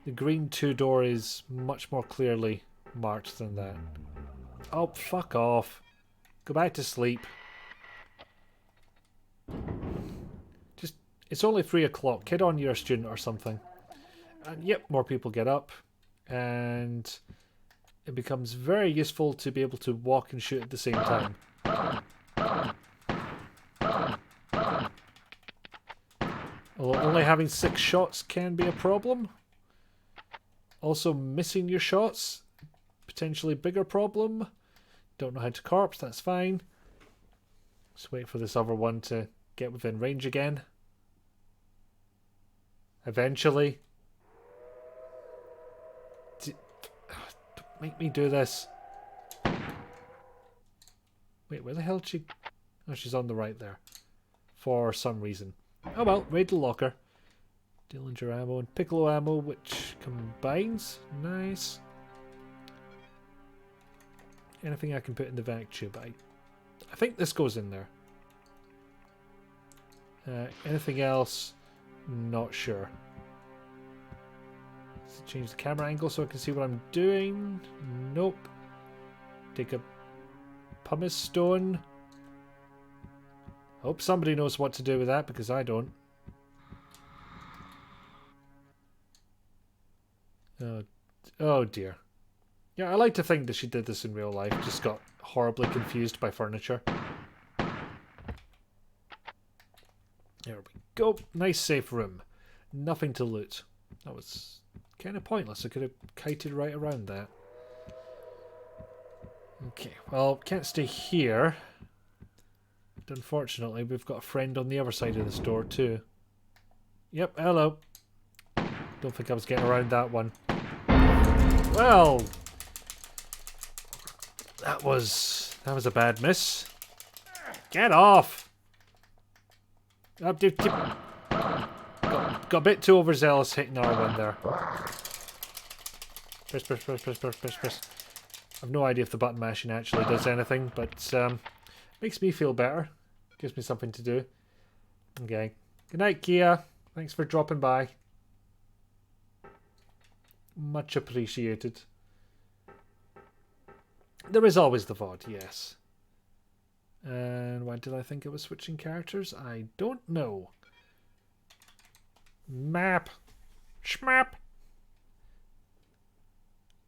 The green 2-door is much more clearly marked than that. Oh, fuck off. Go back to sleep. Just, it's only 3 o'clock. Kid on, you're a student or something. And yep, more people get up. And it becomes very useful to be able to walk and shoot at the same time. Although only having 6 shots can be a problem. Also missing your shots, potentially bigger problem. Don't know how to corpse, that's fine. Just wait for this other one to get within range again. Eventually. Don't make me do this. Wait, where the hell did she... Oh, she's on the right there. For some reason. Oh well, raid the locker. Dillinger ammo and Piccolo ammo, which combines. Nice. Anything I can put in the vac tube? I think this goes in there. Anything else? Not sure. Let's change the camera angle so I can see what I'm doing. Nope. Take a pumice stone. Hope somebody knows what to do with that because I don't. Oh dear. Yeah, I like to think that she did this in real life. Just got horribly confused by furniture. There we go. Nice safe room. Nothing to loot. That was kind of pointless. I could have kited right around that. Okay, well, can't stay here. But unfortunately, we've got a friend on the other side of this door too. Yep, hello. Don't think I was getting around that one. Well, that was a bad miss. Get off! Got a bit too overzealous hitting R1 there. Press. I've no idea if the button mashing actually does anything, but makes me feel better. Gives me something to do. Okay. Good night, Kia. Thanks for dropping by. Much appreciated. There is always the VOD, yes. And why did I think it was switching characters? I don't know. Map. Schmap.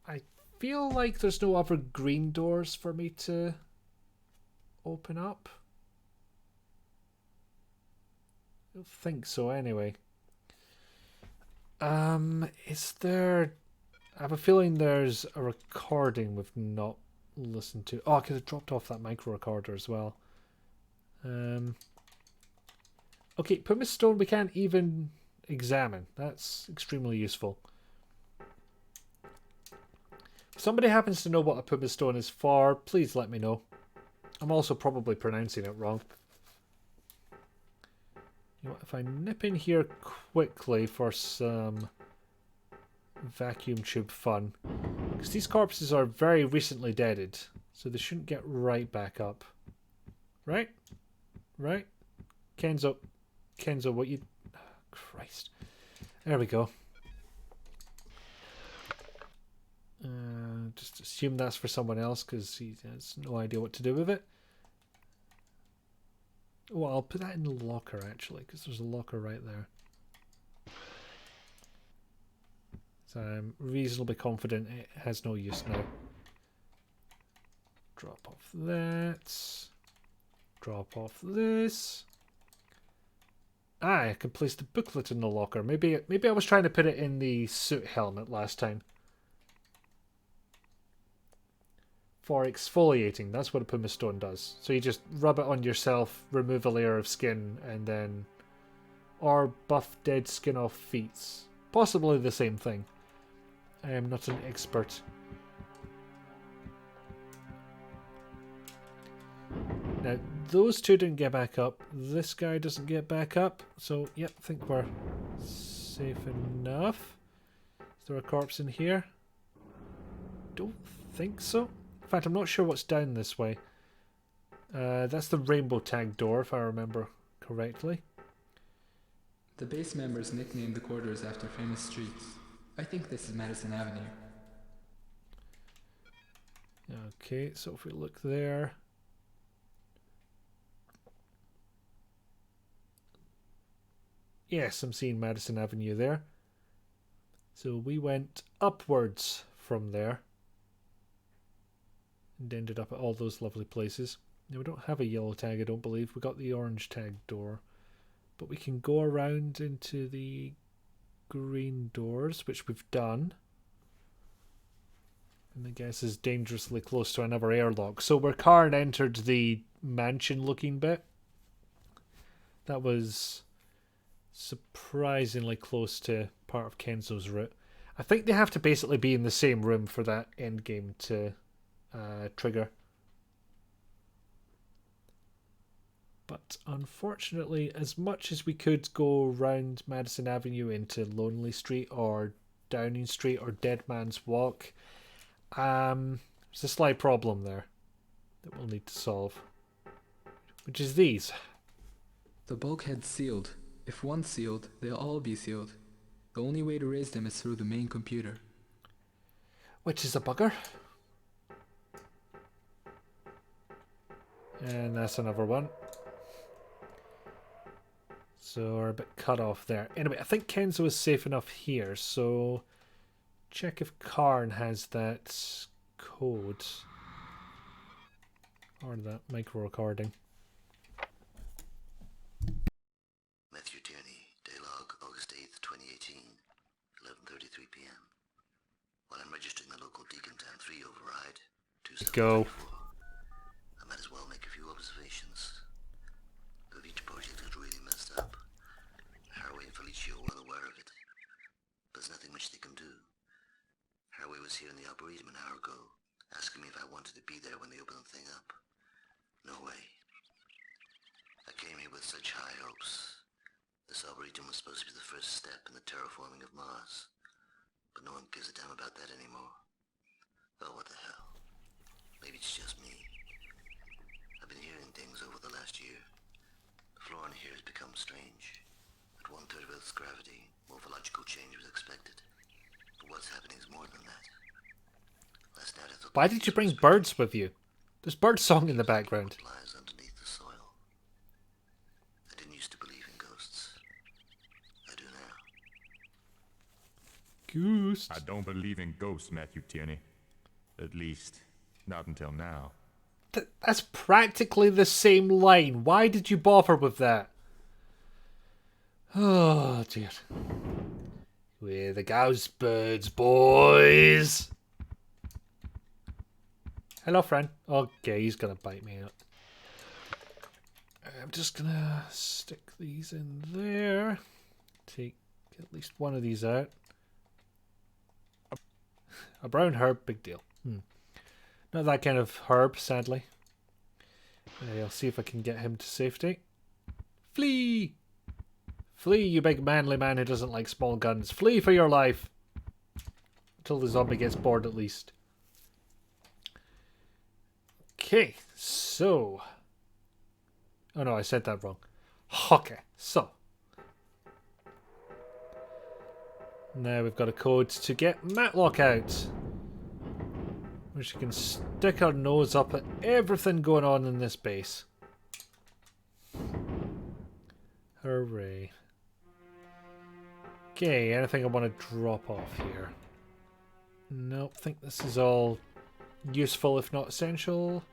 I feel like there's no other green doors for me to open up. I don't think so anyway. Is there... I have a feeling there's a recording we've not listened to. Oh, I could have dropped off that micro recorder as well. Okay, pumice stone we can't even examine. That's extremely useful. If somebody happens to know what a pumice stone is for, please let me know. I'm also probably pronouncing it wrong. You know what, if I nip in here quickly for some vacuum tube fun, because these corpses are very recently deaded, so they shouldn't get right back up. Right? Right? Kenzo, what you... Oh, Christ. There we go. Just assume that's for someone else, because he has no idea what to do with it. Well, I'll put that in the locker, actually, because there's a locker right there. So I'm reasonably confident it has no use now. Drop off that. Drop off this. Ah, I can place the booklet in the locker. Maybe I was trying to put it in the suit helmet last time. For exfoliating, that's what a pumice stone does. So you just rub it on yourself, remove a layer of skin, and then... Or buff dead skin off feet. Possibly the same thing. I am not an expert. Now, those two didn't get back up. This guy doesn't get back up. So, yep, I think we're safe enough. Is there a corpse in here? Don't think so. In fact, I'm not sure what's down this way. That's the rainbow tag door, if I remember correctly. The base members nicknamed the corridors after famous streets. I think this is Madison Avenue. Okay, so if we look there... Yes, I'm seeing Madison Avenue there. So we went upwards from there. And ended up at all those lovely places. Now we don't have a yellow tag, I don't believe. We got the orange tag door. But we can go around into the green doors, which we've done. And I guess is dangerously close to another airlock. So where Karn entered the mansion looking bit, that was surprisingly close to part of Kenzo's route. I think they have to basically be in the same room for that endgame to trigger. But unfortunately, as much as we could go round Madison Avenue into Lonely Street or Downing Street or Dead Man's Walk, there's a slight problem there that we'll need to solve, which is these. The bulkhead's sealed. If one's sealed, they'll all be sealed. The only way to raise them is through the main computer. Which is a bugger. And that's another one. So we're a bit cut off there. Anyway, I think Kenzo is safe enough here, so check if Karn has that code. Or that micro recording. Matthew Tierney, Daylog, August 8th, 2018, 11:33 p.m. While I'm registering the local Deacontown 3 override, Go. I might as well make a few observations. The Leech project is really messed up. Haraway and Felicio are well aware of it. But there's nothing much they can do. Haraway was here in the Arboretum an hour ago, asking me if I wanted to be there when they open the thing up. No way. I came here with such high hopes. This Arboretum was supposed to be the first step in the terraforming of Mars. But no one gives a damn about that anymore. Oh, what the hell. Maybe it's just me. I've been hearing things over the last year. The flora in here has become strange. At 1/3 of Earth's gravity, morphological change was expected. But what's happening is more than that. Last night I thought... Why did you bring birds with you? There's bird song in the background. Lies underneath the soil. I didn't used to believe in ghosts. I do now. Ghosts. I don't believe in ghosts, Matthew Tierney. At least, not until now. That's practically the same line. Why did you bother with that? Oh, dear. We're the ghost birds, boys. Hello, friend. Okay, he's going to bite me out. I'm just going to stick these in there. Take at least one of these out. A brown herb, big deal. Not that kind of herb, sadly. I'll see if I can get him to safety. Flee! Flee, you big manly man who doesn't like small guns. Flee for your life! Until the zombie gets bored, at least. Okay, so... Oh no, I said that wrong. Okay, so... Now we've got a code to get Matlock out. Which can stick our nose up at everything going on in this base. Hooray. Okay, anything I want to drop off here? Nope, think this is all useful if not essential.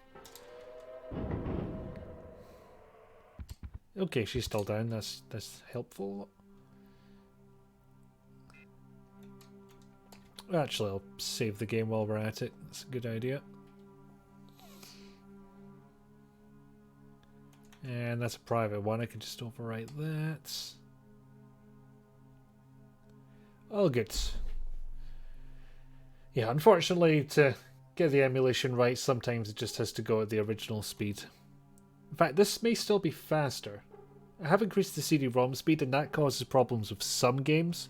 Okay, she's still down, that's helpful. Actually, I'll save the game while we're at it. That's a good idea. And that's a private one. I can just overwrite that. All good. Yeah, unfortunately, to get the emulation right, sometimes it just has to go at the original speed. In fact, this may still be faster. I have increased the CD-ROM speed, and that causes problems with some games.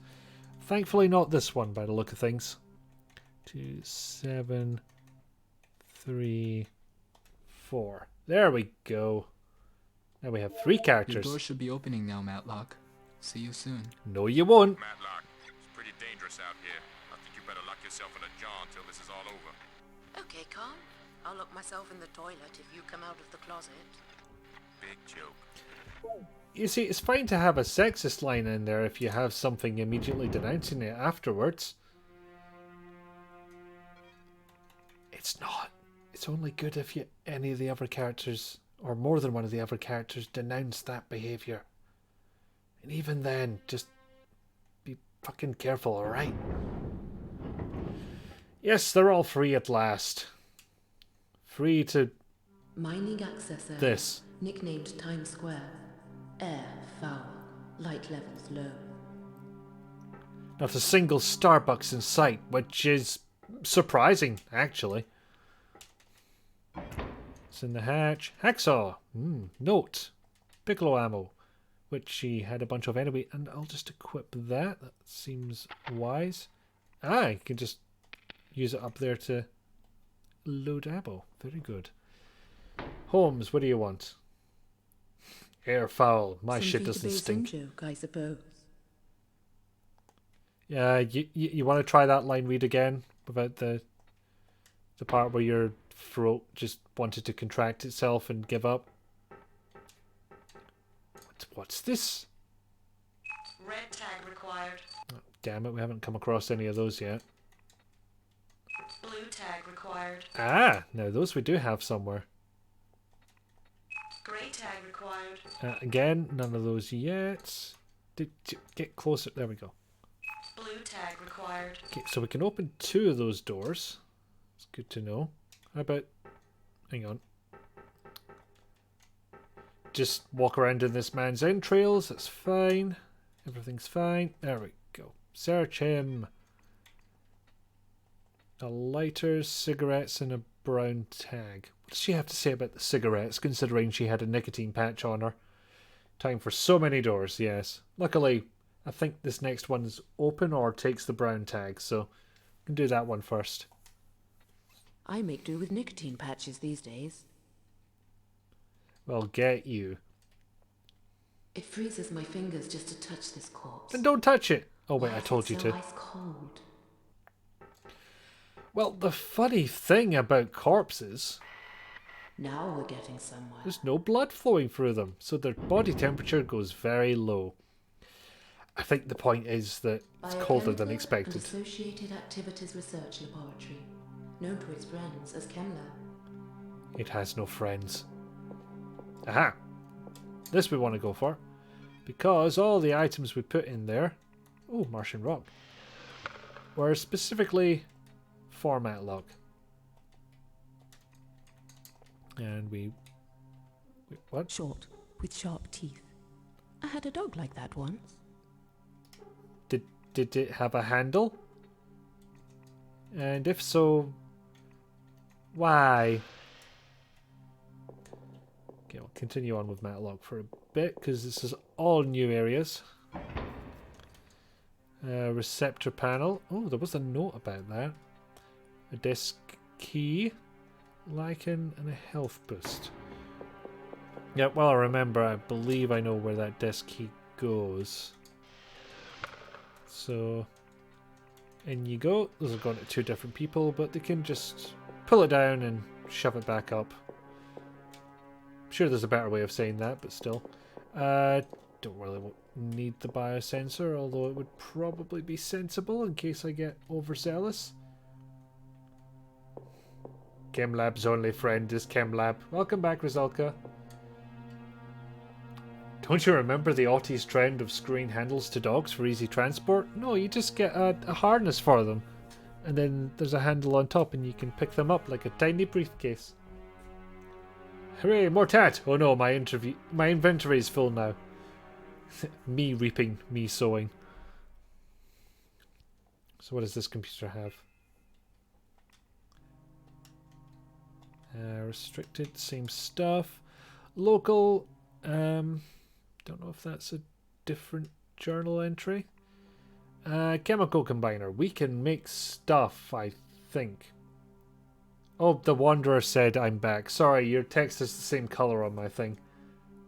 Thankfully not this one, by the look of things. 2, 7, 3, 4. There we go. Now we have 3 characters. Your door should be opening now, Matlock. See you soon. No, you won't. Matlock, it's pretty dangerous out here. I think you better lock yourself in a jar until this is all over. Okay, Carl. I'll lock myself in the toilet if you come out of the closet. Big joke. You see, it's fine to have a sexist line in there if you have something immediately denouncing it afterwards. It's not. It's only good if any of the other characters, or more than one of the other characters, denounce that behaviour. And even then, just be fucking careful, alright? Yes, they're all free at last. Free to... Mining access area. This. Nicknamed Times Square. Air foul. Light levels low. Not a single Starbucks in sight, which is surprising, actually. It's in the hatch. Hacksaw. Note. Piccolo ammo. Which she had a bunch of anyway. And I'll just equip that. That seems wise. You can just use it up there to load ammo. Very good. Holmes, what do you want? Air foul. My shit doesn't stink. Joke, I suppose. Yeah, you want to try that line read again? About the part where your throat just wanted to contract itself and give up? What's this? Red tag required. Oh, damn it, we haven't come across any of those yet. Blue tag required. Now those we do have somewhere. Grey tag required. Again, none of those yet. Get closer. There we go. Blue tag required. Okay, so we can open 2 of those doors. It's good to know. How about... Hang on. Just walk around in this man's entrails. That's fine. Everything's fine. There we go. Search him. A lighter, cigarettes, and a brown tag. What does she have to say about the cigarettes, considering she had a nicotine patch on her? Time for so many doors, yes. Luckily, I think this next one's open or takes the brown tag, so we can do that one first. I make do with nicotine patches these days. Well, get you. It freezes my fingers just to touch this corpse. Then don't touch it! Oh wait, Why I is told it you so to. ice cold? Well, the funny thing about corpses... Now we're getting somewhere. There's no blood flowing through them, so their body temperature goes very low. I think the point is that it's colder than Biochemical expected. and Associated Activities Research Laboratory, known to its friends as ChemLab. It has no friends. Aha! This we want to go for. Because all the items we put in there... Oh, Martian rock. Were specifically format lock. And we... Wait, what? Short, with sharp teeth. I had a dog like that once. Did it have a handle? And if so, why? Okay, we'll continue on with Matlock for a bit, because this is all new areas. Receptor panel. Oh, there was a note about that. A desk key. Lichen and a health boost. Yeah, well, I remember, I believe I know where that desk key goes. So, in you go. Those are going to 2 different people, but they can just pull it down and shove it back up. I'm sure there's a better way of saying that, but still. Don't really need the biosensor, although it would probably be sensible in case I get overzealous. ChemLab's only friend is ChemLab. Welcome back, Rizalka. Don't you remember the Auties trend of screwing handles to dogs for easy transport? No, you just get a harness for them. And then there's a handle on top and you can pick them up like a tiny briefcase. Hooray, more tat! Oh no, my inventory is full now. Me reaping, me sowing. So what does this computer have? Restricted, same stuff. Local, don't know if that's a different journal entry. Chemical combiner. We can make stuff, I think. Oh, the Wanderer said I'm back. Sorry, your text is the same color on my thing.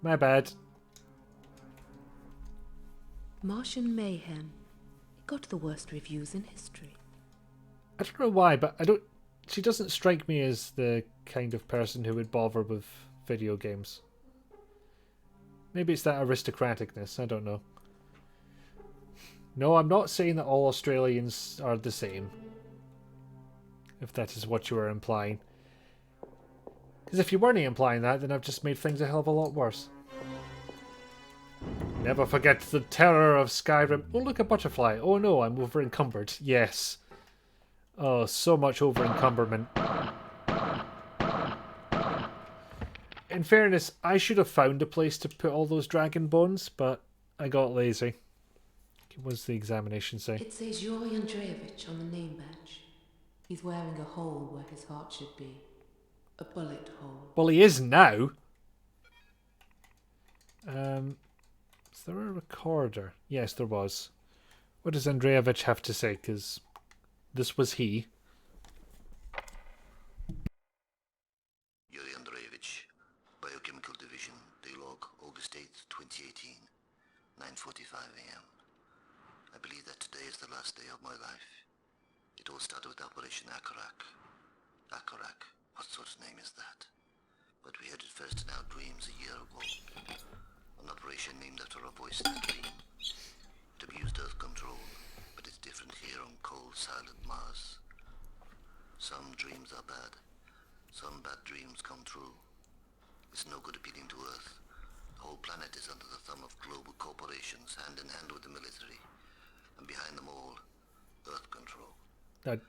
My bad. Martian Mayhem. It got the worst reviews in history. I don't know why, but she doesn't strike me as the kind of person who would bother with video games. Maybe it's that aristocraticness. I don't know. No, I'm not saying that all Australians are the same. If that is what you were implying. Because if you weren't implying that, then I've just made things a hell of a lot worse. Never forget the terror of Skyrim. Oh, look, a butterfly. Oh no, I'm over encumbered. Yes. Oh, so much over encumberment. In fairness, I should have found a place to put all those dragon bones, but I got lazy. What does the examination say? It says Yuri Andreevich on the name badge. He's wearing a hole where his heart should be. A bullet hole. Well, he is now. Is there a recorder? Yes, there was. What does Andreevich have to say? Because this was he. Yuri Andreevich, Biochemical Division, Daylog, August 8th, 2018, 9:45 a.m. I believe that today is the last day of my life. It all started with Operation Akarak. Akarak, what sort of name is that? But we heard it first in our dreams a year ago. An operation named after a voice in a dream. It abused Earth control, but it's different here on cold, silent Mars. Some dreams are bad. Some bad dreams come true. It's no good appealing to Earth. The whole planet is under the thumb of global corporations, hand in hand with the military. And behind them all, Earth control.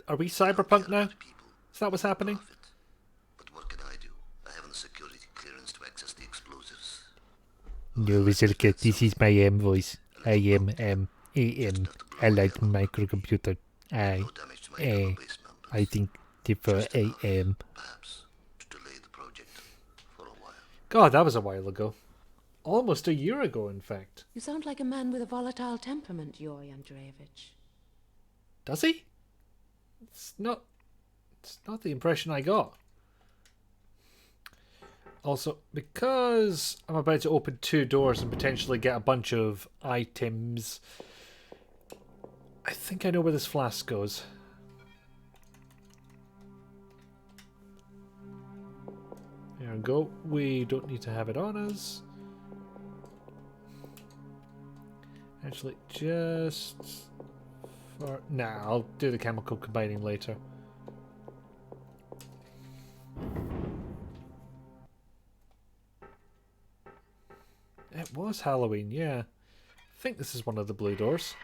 Are we cyberpunk now? Is that what's happening? But what can I do? I haven't the security clearance to access the explosives. No, Rizilka, this is my voice. I am AM. I like microcomputer. I think defer AM. Perhaps to delay the project for a while. God, that was a while ago. Almost a year ago, in fact. You sound like a man with a volatile temperament, Yuri Andreevich. Does he? It's not the impression I got. Also, because I'm about to open 2 doors and potentially get a bunch of items, I think I know where this flask goes. There we go. We don't need to have it on us. Actually, just for... Nah, I'll do the chemical combining later. It was Halloween, yeah. I think this is one of the blue doors.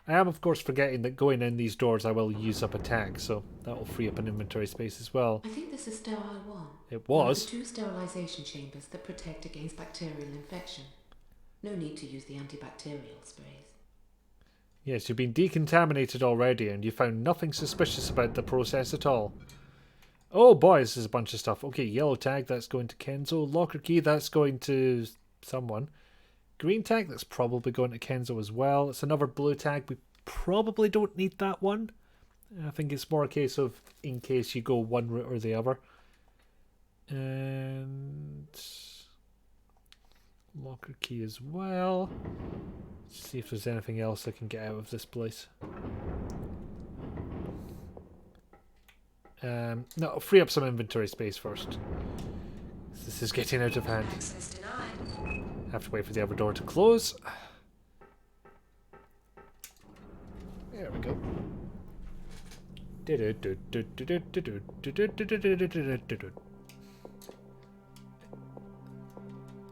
I am, of course, forgetting that going in these doors I will use up a tag, so that will free up an inventory space as well. I think this is Sterile 1. It One of was. the 2 sterilization chambers that protect against bacterial infection. No need to use the antibacterial sprays. Yes, you've been decontaminated already and you found nothing suspicious about the process at all. Oh boy, this is a bunch of stuff. Okay, yellow tag, that's going to Kenzo. Locker key, that's going to someone. Green tag, that's probably going to Kenzo as well. It's another blue tag. We probably don't need that one. I think it's more a case of in case you go one route or the other. And locker key as well. Let's see if there's anything else I can get out of this place. No, I'll free up some inventory space first. This is getting out of hand. Access denied. Have to wait for the other door to close. There we go.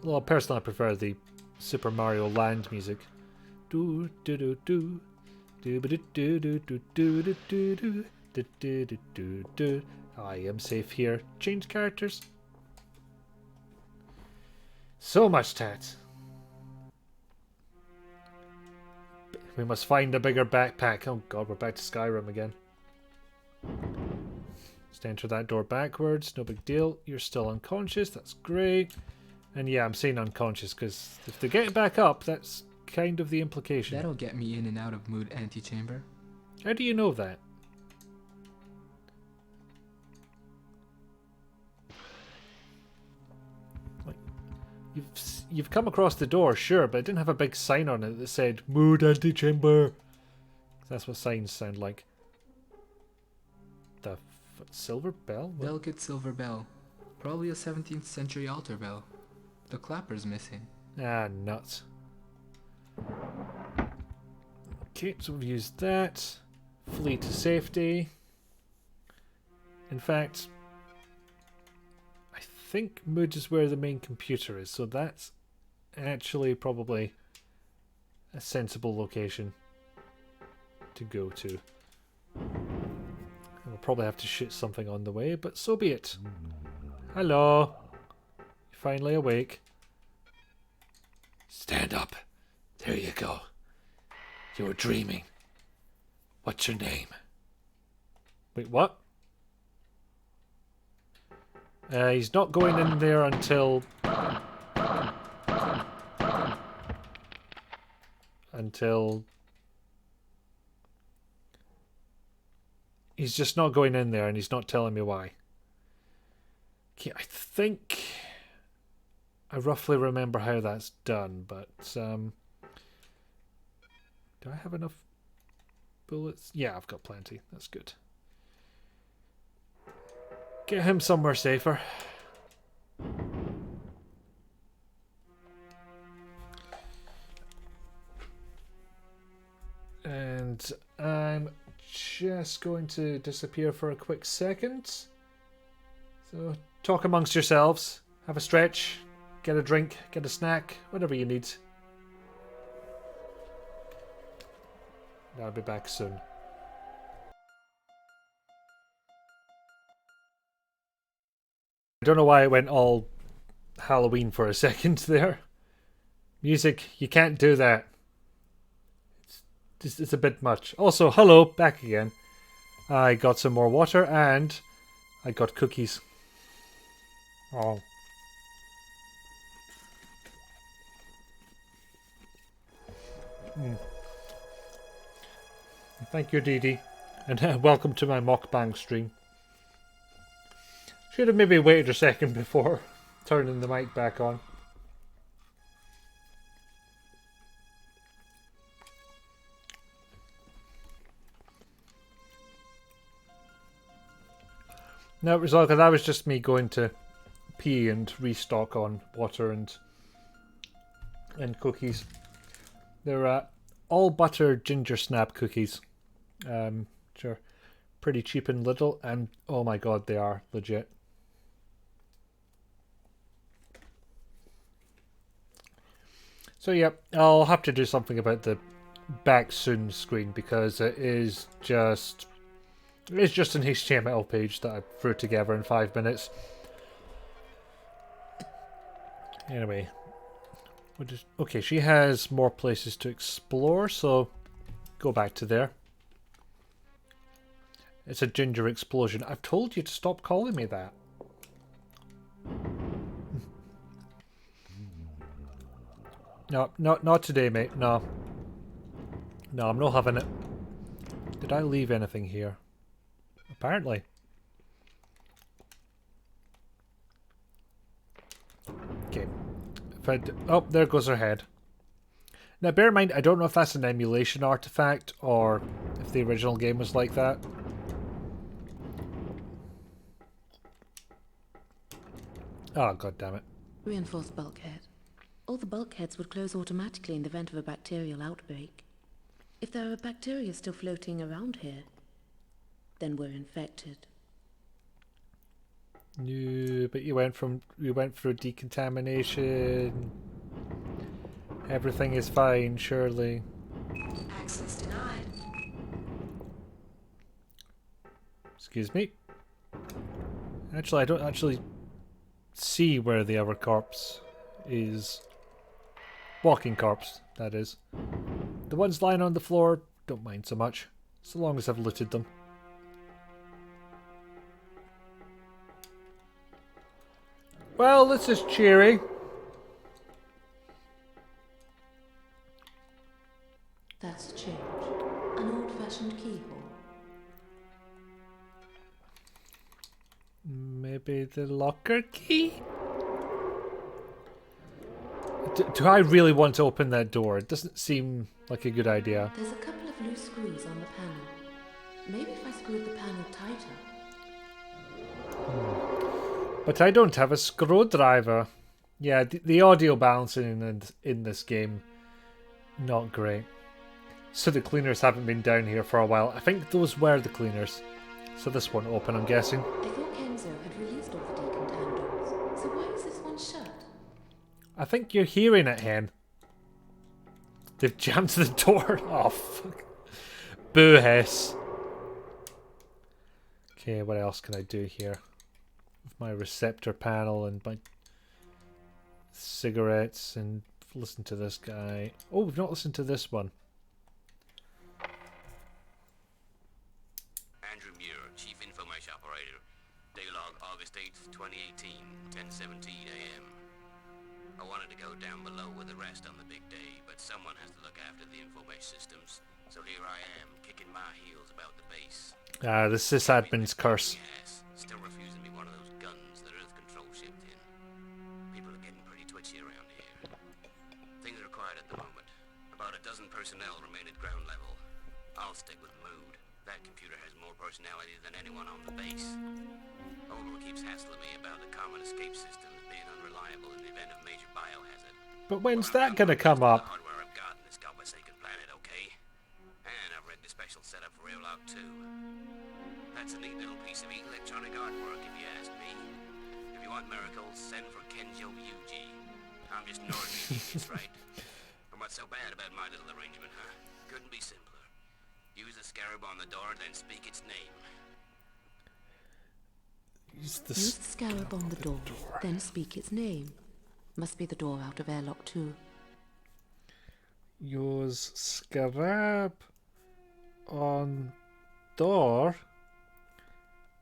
Well, personally, I prefer the Super Mario Land music. Do do do do do do do do do do do do do do do do. I am safe here. Change characters. So much tat. We must find a bigger backpack. Oh god, we're back to Skyrim again. Just enter that door backwards. No big deal. You're still unconscious. That's great. And yeah, I'm saying unconscious because if they get back up, that's kind of the implication. That'll get me in and out of mood antechamber. How do you know that? Like, you've come across the door, sure, but it didn't have a big sign on it that said mood antechamber. That's what signs sound like. The silver bell? Delicate silver bell. Probably a 17th century altar bell. The clapper's missing. Ah, nuts. Okay, so we've used that. Flee to safety. In fact, I think Mood is where the main computer is, so that's actually probably a sensible location to go to. We'll probably have to shoot something on the way, but so be it. Hello. You're finally awake. Stand up. There you go. You were dreaming. What's your name? Wait, what? He's not going in there until... He's just not going in there, and he's not telling me why. Okay, I think I roughly remember how that's done, but do I have enough bullets? Yeah, I've got plenty. That's good. Get him somewhere safer. And I'm just going to disappear for a quick second. So talk amongst yourselves. Have a stretch. Get a drink. Get a snack. Whatever you need. I'll be back soon. I don't know why I went all Halloween for a second there. Music, you can't do that. It's a bit much. Also, hello, back again. I got some more water and I got cookies. Oh. Thank you, Dee Dee. And welcome to my mukbang stream. Should have maybe waited a second before turning the mic back on. No, it was like that was just me going to pee and restock on water and cookies. They're all butter ginger snap cookies. Which are pretty cheap and little, and oh my god, they are legit. So yeah, I'll have to do something about the back soon screen because it's just an HTML page that I threw together in 5 minutes. Anyway, okay, she has more places to explore, so go back to there. It's a ginger explosion. I've told you to stop calling me that. No, not today, mate. No. No, I'm not having it. Did I leave anything here? Apparently. Okay. Oh, there goes her head. Now, bear in mind, I don't know if that's an emulation artifact or if the original game was like that. Oh, god damn it. Reinforced bulkhead. All the bulkheads would close automatically in the event of a bacterial outbreak. If there are bacteria still floating around here, then we're infected. No, but you went through decontamination. Everything is fine, surely. Access denied. Excuse me. Actually, I don't actually see where the other corpse is. Walking corpse, that is. The ones lying on the floor, don't mind so much, so long as I've looted them. Well, this is cheery. That's a change. An old-fashioned keyhole. Maybe the locker key? Do I really want to open that door? It doesn't seem like a good idea. There's a couple of loose screws on the panel. Maybe if I screwed the panel tighter. But I don't have a screwdriver. Yeah, the audio balancing in this game, not great. So the cleaners haven't been down here for a while. I think those were the cleaners. So this won't open, I'm guessing. I thought Kenzo had released all the decontaminant doors. So why is this one shut? I think you're hearing it, Hen. They've jammed the door. Oh, fuck. Boo, Hess. Okay, what else can I do here? With my receptor panel and my cigarettes and listen to this guy. Oh, we've not listened to this one. Andrew Muir, Chief Information Operator. Daylog August 8th, 2018, 10:17 a.m. I wanted to go down below with the rest on the big day, but someone has to look after the information systems. So here I am, kicking my heels about the base. Ah, the sysadmin's curse. Still refusing me one of those guns that Earth Control shipped in. People are getting pretty twitchy around here. Things are quiet at the moment. About a dozen personnel remain at ground level. I'll stick with Mood. That computer has more personality than anyone on the base. Ogre keeps hassling me about the common escape systems being unreliable in the event of major biohazard. But when's that gonna come up? The hardware I've got in this godforsaken planet, okay? And I've read the special setup for Airlock 2. That's a neat little piece of electronic artwork, if you ask me. If you want miracles, send for Kenjo Yuji. I'm just an ordinary genius, right? And what's so bad about my little arrangement, huh? Couldn't be simpler. Use the scarab on the door, then speak its name. Use the scarab on the door, then speak its name. Must be the door out of Airlock 2. Use scarab on door.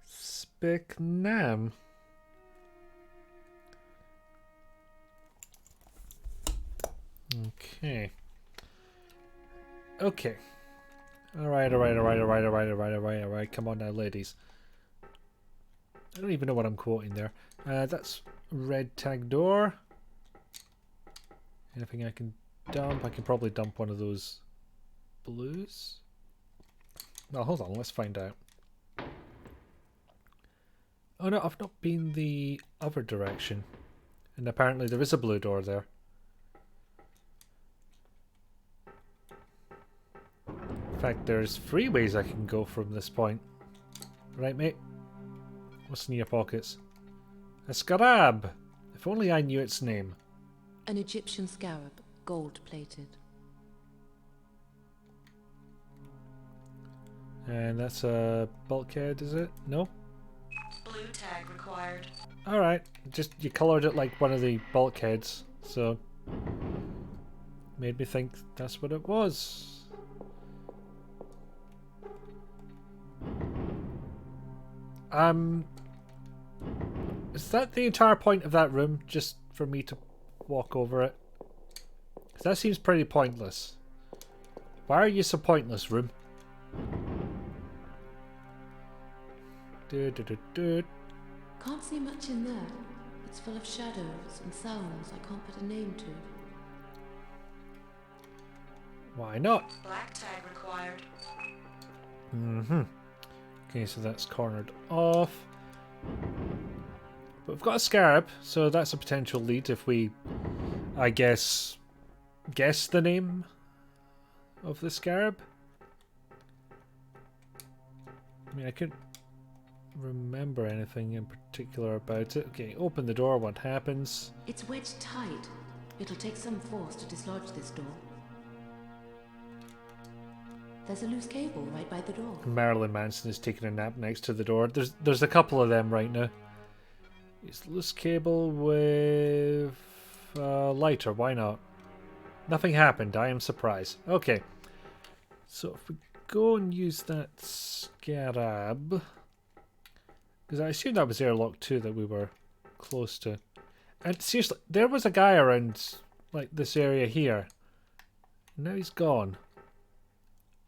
Speak name. Okay. Okay. Alright. Come on now, ladies. I don't even know what I'm quoting there. That's red tag door. Anything I can dump? I can probably dump one of those blues. Well, hold on, let's find out. Oh no, I've not been the other direction. And apparently there is a blue door there. In fact, there's 3 ways I can go from this point. Right, mate? What's in your pockets? A scarab! If only I knew its name. An Egyptian scarab, gold-plated. And that's a bulkhead, is it? No? Blue tag required. Alright, just you coloured it like one of the bulkheads, so made me think that's what it was. Is that the entire point of that room, just for me to walk over it? 'Cause that seems pretty pointless. Why are you so pointless, room? Can't see much in there. It's full of shadows and sounds I can't put a name to. Why not? Black tag required. Okay, so that's cornered off. But we've got a scarab, so that's a potential lead if we, I guess the name of the scarab. I mean, I couldn't remember anything in particular about it. Okay, open the door, what happens? It's wedged tight. It'll take some force to dislodge this door. There's a loose cable right by the door. Marilyn Manson is taking a nap next to the door. There's a couple of them right now. It's loose cable with lighter, why not? Nothing happened, I am surprised. Okay, so if we go and use that scarab, because I assume that was airlock 2 that we were close to. And seriously, there was a guy around like this area here. Now he's gone.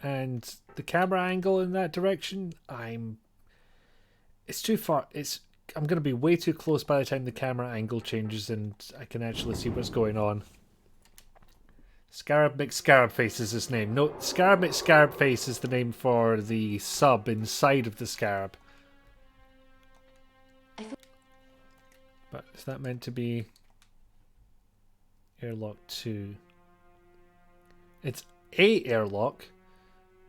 And the camera angle in that direction, it's too far. I'm going to be way too close by the time the camera angle changes and I can actually see what's going on. Scarab McScarab Face is his name. No, Scarab McScarab Face is the name for the sub inside of the scarab. But is that meant to be Airlock 2. It's a airlock.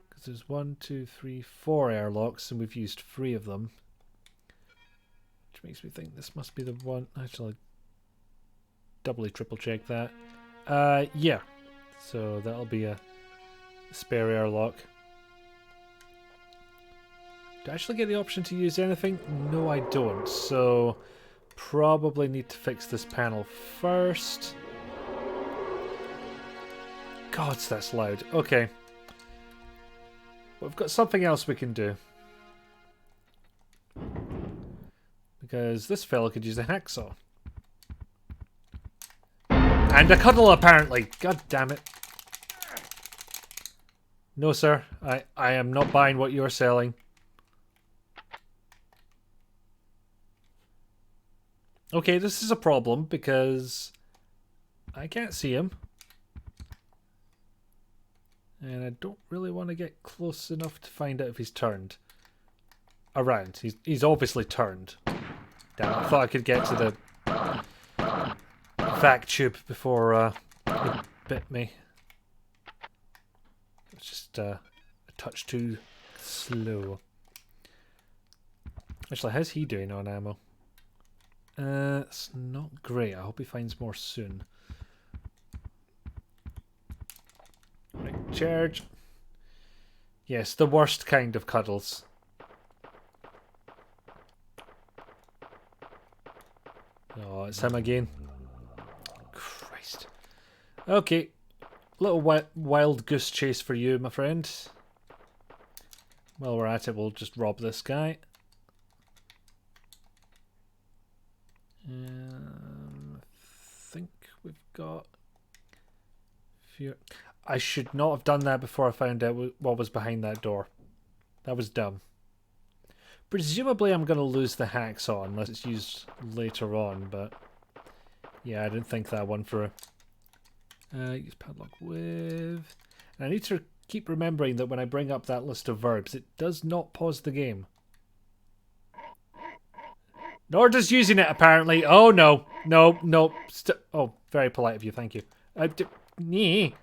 Because there's 1, 2, 3, 4 airlocks, and we've used 3 of them. Which makes me think this must be the one. Actually, doubly triple check that. Yeah. So that'll be a spare airlock. Do I actually get the option to use anything? No, I don't. So probably need to fix this panel first. God, that's loud. Okay. We've got something else we can do. Because this fellow could use a hacksaw. And a cuddle, apparently. God damn it. No, sir. I am not buying what you're selling. Okay, this is a problem because I can't see him. And I don't really want to get close enough to find out if he's turned around. He's obviously turned. Damn, I thought I could get to the vac tube before it bit me. It's just a touch too slow. Actually, how's he doing on ammo? It's not great. I hope he finds more soon. Right, charge. Yes, the worst kind of cuddles. Oh, it's him again. Christ. Okay. Little wild goose chase for you, my friend. While we're at it, we'll just rob this guy. I think we've got few. I should not have done that before I found out what was behind that door. That was dumb. Presumably I'm going to lose the hacksaw unless it's used later on, but yeah, I didn't think that one through. Use padlock with. And I need to keep remembering that when I bring up that list of verbs, it does not pause the game. Nor does using it, apparently. Oh, no. No, no. Oh, very polite of you. Thank you. Nee.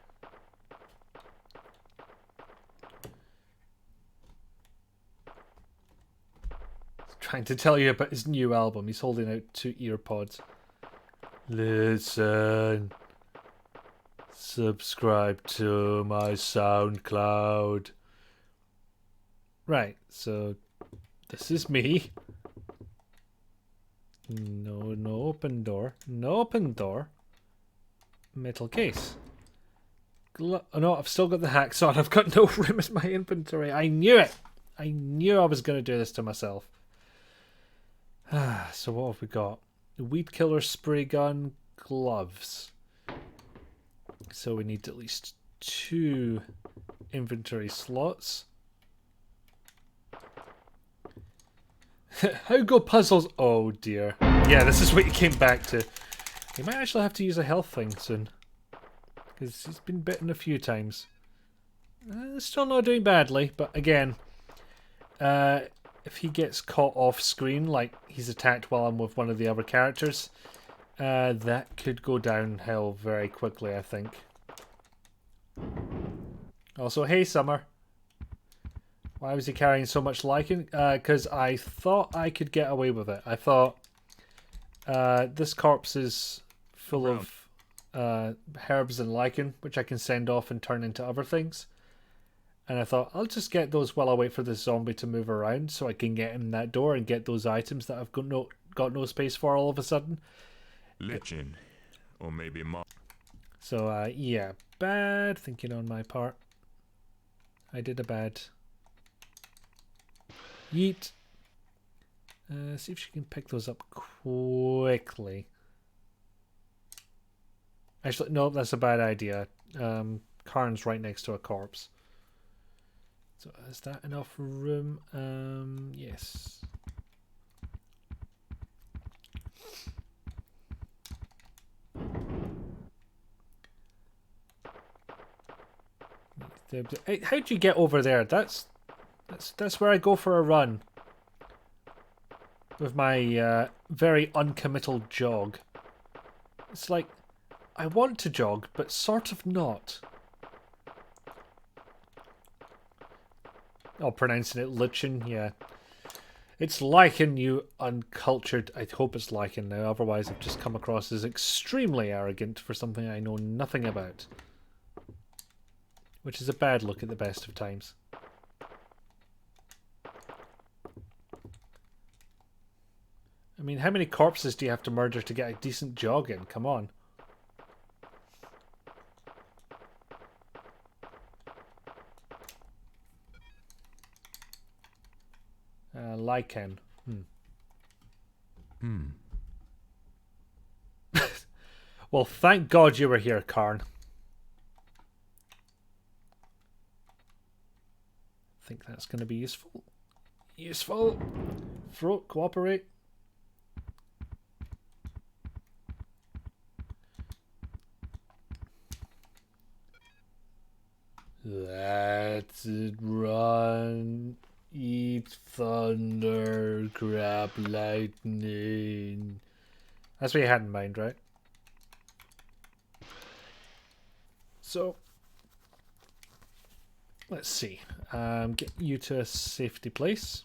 He's trying to tell you about his new album. He's holding out 2 ear pods. Listen. Subscribe to my SoundCloud. Right, so this is me. No open door. No open door. Metal case. Oh no, I've still got the hacksaw. I've got no room in my inventory. I knew it. I knew I was going to do this to myself. So what have we got? Weed killer spray gun, gloves. So we need at least 2 inventory slots. How go puzzles? Oh dear. Yeah, this is what you came back to. You might actually have to use a health thing soon. Because he's been bitten a few times. Still not doing badly, but again, if he gets caught off screen, like he's attacked while I'm with one of the other characters, that could go downhill very quickly, I think. Also, hey Summer. Why was he carrying so much lichen? Because I thought I could get away with it. I thought this corpse is full of herbs and lichen, which I can send off and turn into other things. And I thought, I'll just get those while I wait for this zombie to move around so I can get in that door and get those items that I've got no space for all of a sudden. Lichen, or maybe So, yeah, bad thinking on my part. I did a bad. Yeet. See if she can pick those up quickly. Actually, no, that's a bad idea. Karn's right next to a corpse. So is that enough room? Yes. Hey, how'd you get over there? That's where I go for a run. With my very uncommittal jog. It's like I want to jog, but sort of not. Oh, pronouncing it lichen, yeah. It's lichen, you uncultured. I hope it's lichen now, otherwise I've just come across as extremely arrogant for something I know nothing about. Which is a bad look at the best of times. I mean, how many corpses do you have to murder to get a decent jog in? Come on. Lichen. Well, thank God you were here, Karn. I think that's going to be useful. Useful. Throat, cooperate. Let's run. Eat thunder, grab lightning. That's what you had in mind, right? So, let's see. Get you to a safety place.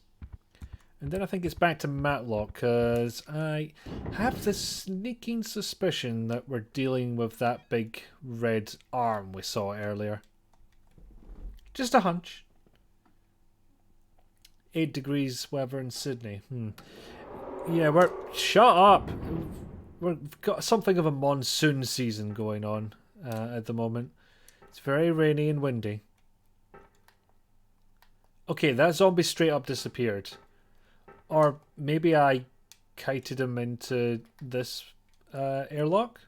And then I think it's back to Matlock, because I have this sneaking suspicion that we're dealing with that big red arm we saw earlier. Just a hunch. 8 degrees weather in Sydney. Yeah, we're... Shut up! We've got something of a monsoon season going on at the moment. It's very rainy and windy. Okay, that zombie straight up disappeared. Or maybe I kited him into this airlock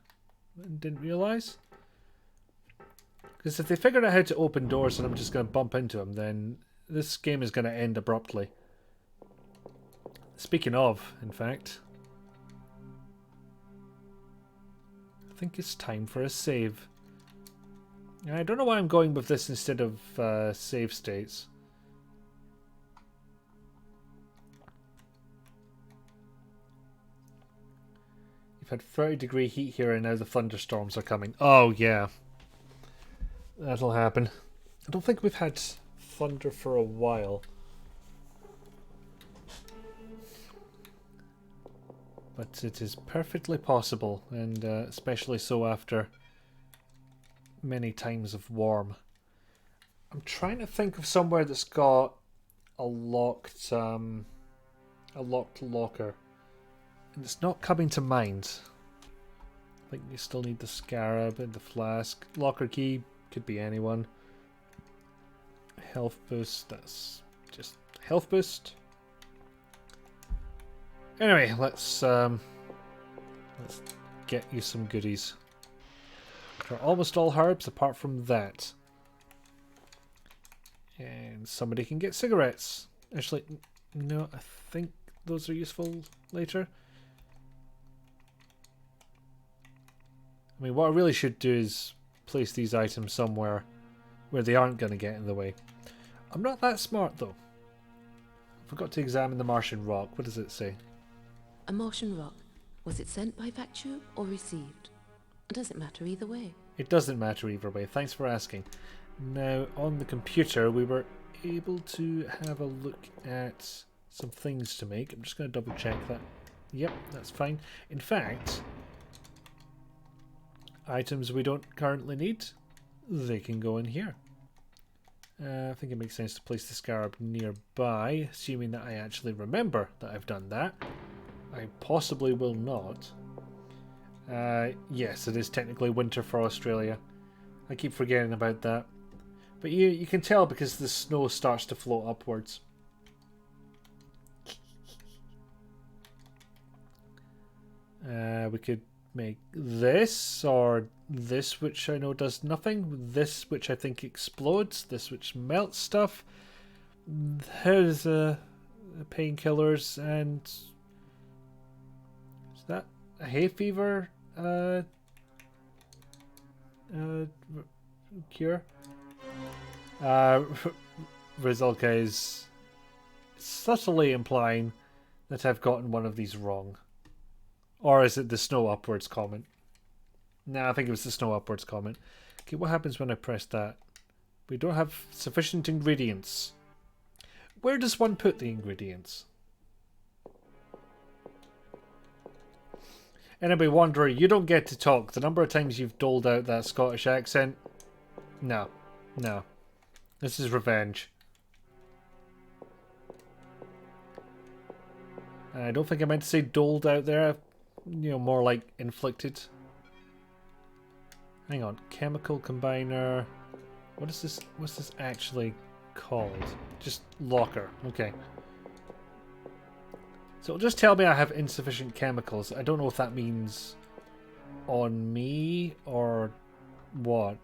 and didn't realise. Because if they figured out how to open doors and I'm just going to bump into him, then this game is going to end abruptly. Speaking of, in fact, I think it's time for a save. I don't know why I'm going with this instead of save states. You've had 30-degree heat here and now the thunderstorms are coming. Oh, yeah. That'll happen. I don't think we've had thunder for a while. But it is perfectly possible, and especially so after many times of warm. I'm trying to think of somewhere that's got a locked locker. And it's not coming to mind. I think you still need the scarab and the flask. Locker key could be anyone. Health boost, that's just health boost. Anyway, let's get you some goodies. They're almost all herbs apart from that. And somebody can get cigarettes. Actually, no, I think those are useful later. I mean, what I really should do is place these items somewhere where they aren't going to get in the way. I'm not that smart, though. I forgot to examine the Martian rock. What does it say? A Martian rock. Was it sent by vacuum or received? Does it matter either way? It doesn't matter either way. Thanks for asking. Now, on the computer, we were able to have a look at some things to make. I'm just going to double check that. Yep, that's fine. In fact, items we don't currently need, they can go in here. I think it makes sense to place the scarab nearby, assuming that I actually remember that I've done that. I possibly will not. Yes, it is technically winter for Australia. I keep forgetting about that. But you can tell because the snow starts to float upwards. We could make this, or this, which I know does nothing. This, which I think explodes. This, which melts stuff. Here's painkillers, and is that a hay fever cure? Rizalka is subtly implying that I've gotten one of these wrong. Or is it the snow upwards comment? Nah, I think it was the snow upwards comment. Okay, what happens when I press that? We don't have sufficient ingredients. Where does one put the ingredients? Anybody wondering, you don't get to talk. The number of times you've doled out that Scottish accent. No. No. This is revenge. I don't think I meant to say doled out there. You know, more like inflicted. Hang on. Chemical combiner. What is this? What's this actually called? Just locker. Okay. So it'll just tell me I have insufficient chemicals. I don't know if that means on me or what.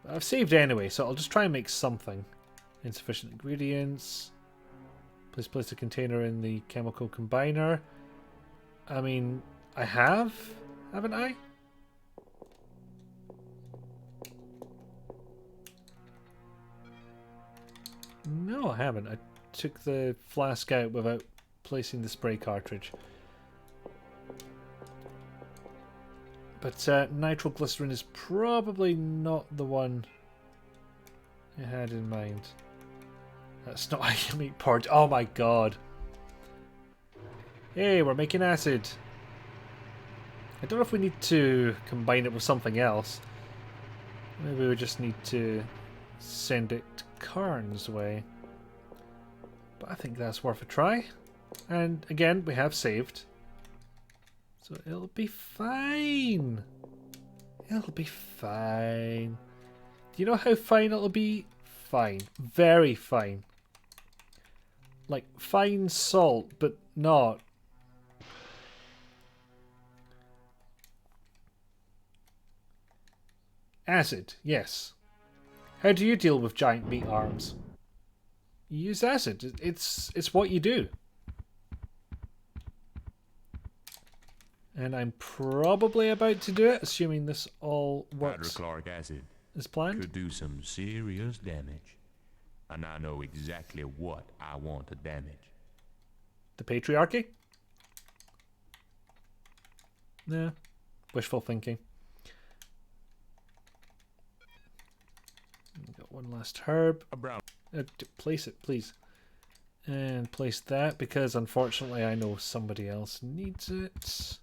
I've saved anyway, so I'll just try and make something. Insufficient ingredients. Please place the container in the chemical combiner. I mean, I have, haven't I? No, I haven't. I took the flask out without placing the spray cartridge. But nitroglycerin is probably not the one I had in mind. That's not how you make porridge. Oh my god. Hey, we're making acid. I don't know if we need to combine it with something else. Maybe we just need to send it Karn's way. But I think that's worth a try. And again, we have saved. So it'll be fine. It'll be fine. Do you know how fine it'll be? Fine. Very fine. Like fine salt, but not. Acid, yes. How do you deal with giant meat arms? You use acid. It's what you do. And I'm probably about to do it, assuming this all works Hydrochloric acid as planned. could do some serious damage. And I know exactly what I want to damage. The patriarchy? Nah. Wishful thinking. Got one last herb. A brown. Place it, please. And place that, because unfortunately I know somebody else needs it.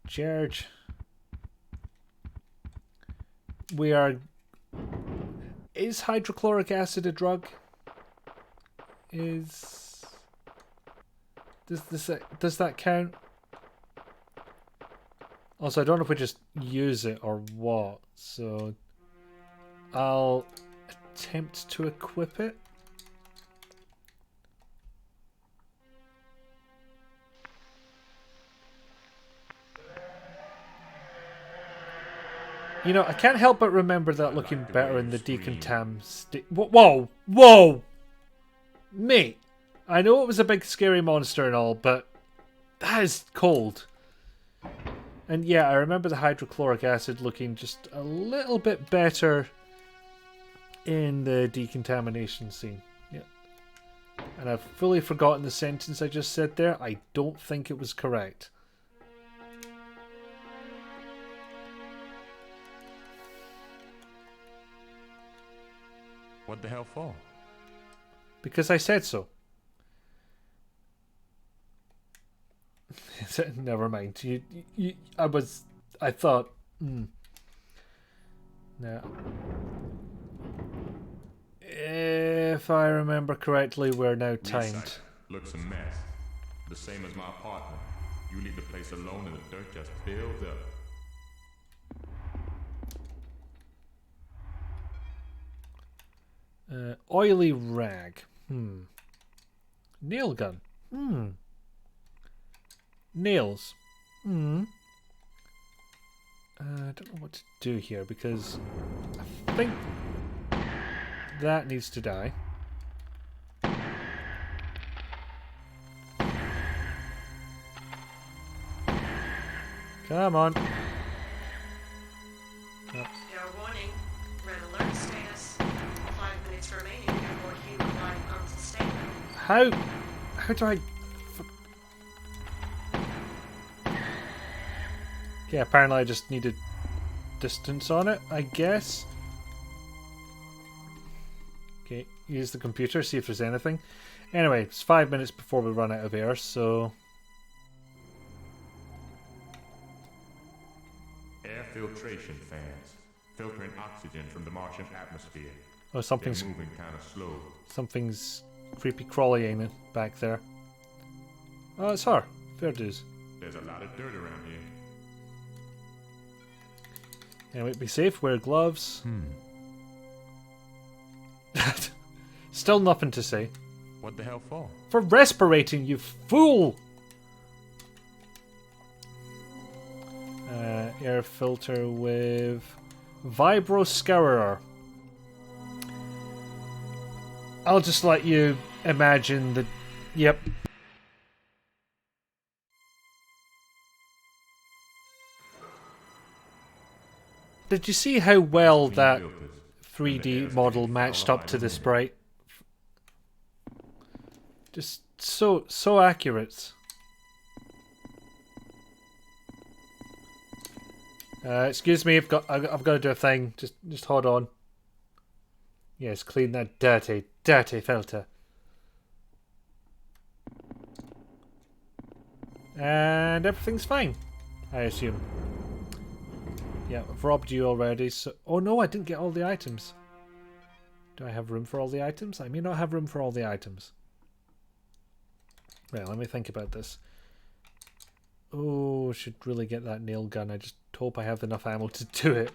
Charge. We are... Is hydrochloric acid a drug? Does that count? Also, I don't know if we just use it or what, so I'll attempt to equip it. You know, I can't help but remember that looking better in the decontam state. Whoa! Whoa! Mate! I know it was a big scary monster and all, but that is cold. And yeah, I remember the hydrochloric acid looking just a little bit better in the decontamination scene. Yeah. And I've fully forgotten the sentence I just said there. I don't think it was correct. What the hell for? Because I said so. Never mind. I thought. No. If I remember correctly, we're now timed. Looks a mess. The same as my apartment. You leave the place alone and the dirt just builds up. Oily rag. Nail gun. Nails. I don't know what to do here because I think that needs to die. Come on. Your warning. Red alert status. 5 minutes remaining before human life unsustainable. How do I... Yeah, apparently I just needed distance on it, I guess. Okay, use the computer, see if there's anything. Anyway, it's 5 minutes before we run out of air, so... Air filtration fans, filtering oxygen from the Martian atmosphere. Oh, something's They're moving kind of slow. Something's creepy crawlying back there. Oh, it's her. Fair dues. There's a lot of dirt around here. Anyway, be safe, wear gloves. Still nothing to say. What the hell for? For respirating, you fool! Air filter with vibro scourer. I'll just let you imagine the... Yep. Did you see how well that 3D model matched up to the sprite? Just so accurate. Excuse me, I've got to do a thing. Just hold on. Yes, clean that dirty filter. And everything's fine, I assume. Yeah, I've robbed you already, so... Oh no, I didn't get all the items. Do I have room for all the items? I may not have room for all the items. Right, let me think about this. Oh, should really get that nail gun. I just hope I have enough ammo to do it.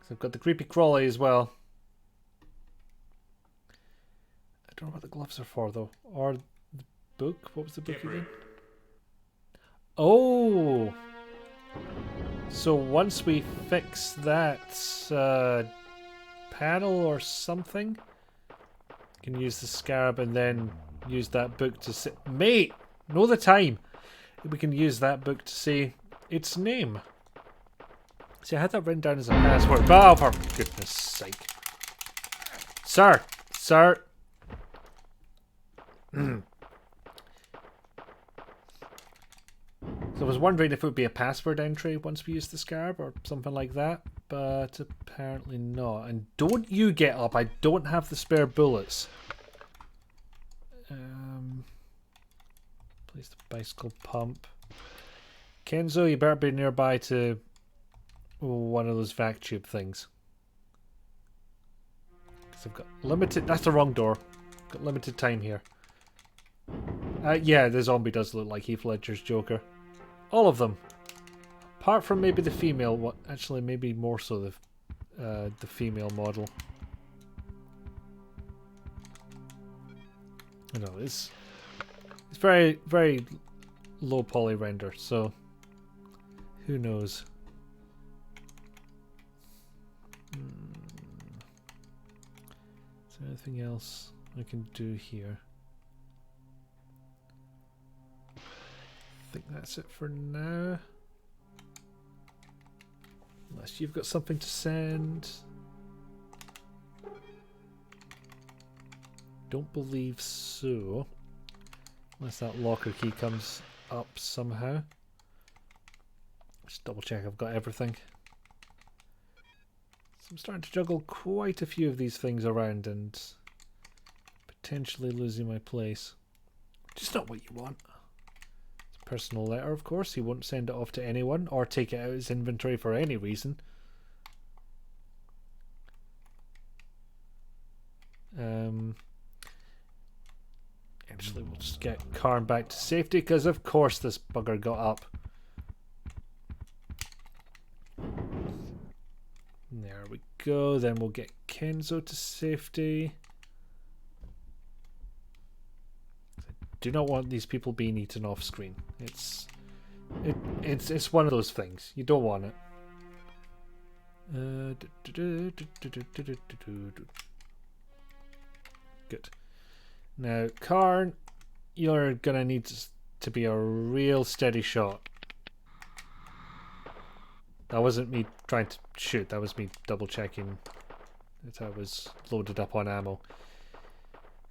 So I've got the creepy crawly as well. I don't know what the gloves are for though. Or the book? What was the book again? Oh! So once we fix that panel or something, we can use the scarab and then use that book to say... Mate! Know the time! We can use that book to say its name. See, I had that written down as a password. Oh, for goodness sake. Sir! Sir! So I was wondering if it would be a password entry once we use the scarab or something like that, but apparently not. And don't you get up, I don't have the spare bullets. Place the bicycle pump. Kenzo, you better be nearby to one of those vac tube things. Because I've got limited... That's the wrong door. Got limited time here. Yeah, the zombie does look like Heath Ledger's Joker. All of them. Apart from maybe the female one. Actually, maybe more so the female model. I know, it's very, very low poly render, so who knows. Is there anything else I can do here? I think that's it for now. Unless you've got something to send. Don't believe so. Unless that locker key comes up somehow. Just double check I've got everything. So I'm starting to juggle quite a few of these things around and potentially losing my place. Which is not what you want. It's a personal letter, of course. He won't send it off to anyone or take it out of his inventory for any reason. Actually, we'll just get Karn back to safety because, of course, this bugger got up. There we go. Then we'll get Kenzo to safety. I do not want these people being eaten off screen. It's one of those things. You don't want it. Good. Now, Karn, you're gonna need to be a real steady shot. That wasn't me trying to shoot, that was me double checking that I was loaded up on ammo.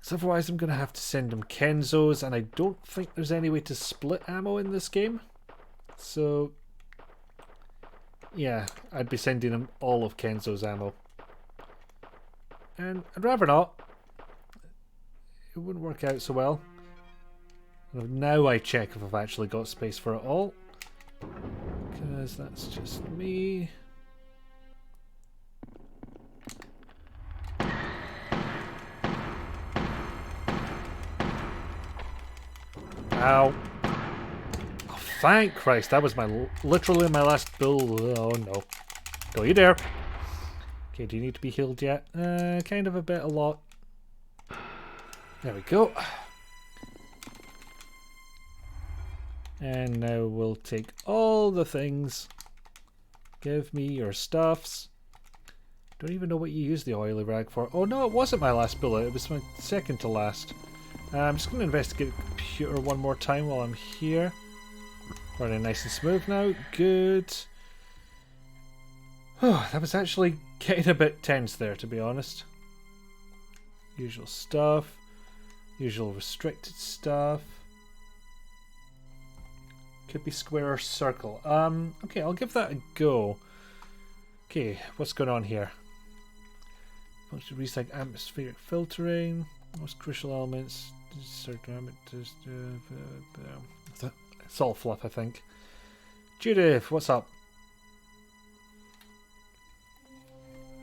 Because otherwise I'm going to have to send him Kenzo's, and I don't think there's any way to split ammo in this game. So, yeah, I'd be sending him all of Kenzo's ammo. And I'd rather not. It wouldn't work out so well. Now I check if I've actually got space for it all. Because that's just me. Ow. Oh, thank Christ. That was literally my last bull. Oh no. Don't you dare. Okay, do you need to be healed yet? Kind of a lot. There we go. And now we'll take all the things. Give me your stuffs. Don't even know what you use the oily rag for. Oh no, it wasn't my last bullet. It was my second to last. I'm just going to investigate the computer one more time while I'm here. Running nice and smooth now. Good. Oh, that was actually getting a bit tense there, to be honest. Usual stuff. Usual restricted stuff. Could be square or circle. Okay, I'll give that a go. Okay, what's going on here? Function recycle atmospheric filtering. Most crucial elements. It's all fluff, I think. Judith, what's up?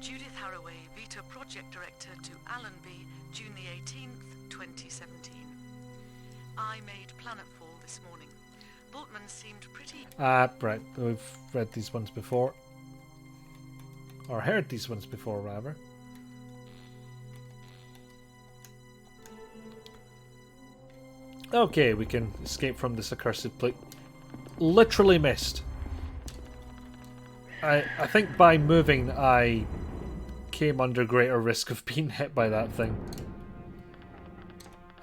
Judith Haraway, Beta Project Director to Allenby, June the 18th, 2017. I made Planetfall this morning. Boltman seemed pretty... Right, we've read these ones before. Or heard these ones before, rather. Okay, we can escape from this accursed plate. Literally missed. I think by moving I came under greater risk of being hit by that thing.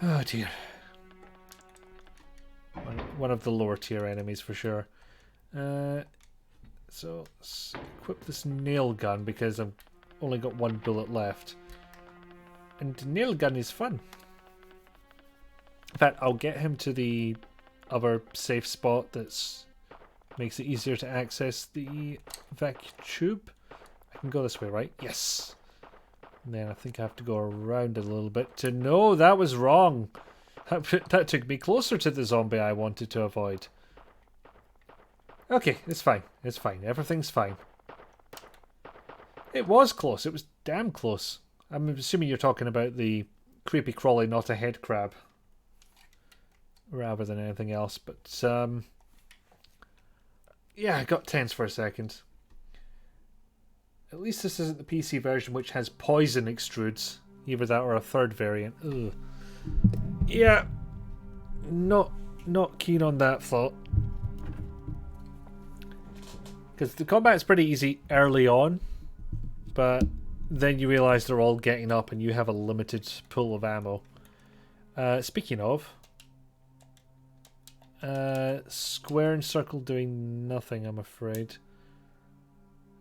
Oh dear. One of the lower tier enemies for sure. So let's equip this nail gun because I've only got one bullet left. And the nail gun is fun. In fact, I'll get him to the other safe spot that's makes it easier to access the vacuum tube. I can go this way, right? Yes. And then I think I have to go around it a little bit to... No, that was wrong. That took me closer to the zombie I wanted to avoid. Okay, it's fine. It's fine. Everything's fine. It was close. It was damn close. I'm assuming you're talking about the creepy crawly, not a head crab. Rather than anything else, but yeah, I got tense for a second. At least this isn't the PC version, which has poison extrudes. Either that or a third variant. Ugh. Yeah, not keen on that thought. Because the combat's pretty easy early on, but then you realise they're all getting up and you have a limited pool of ammo. Speaking of... square and circle doing nothing, I'm afraid.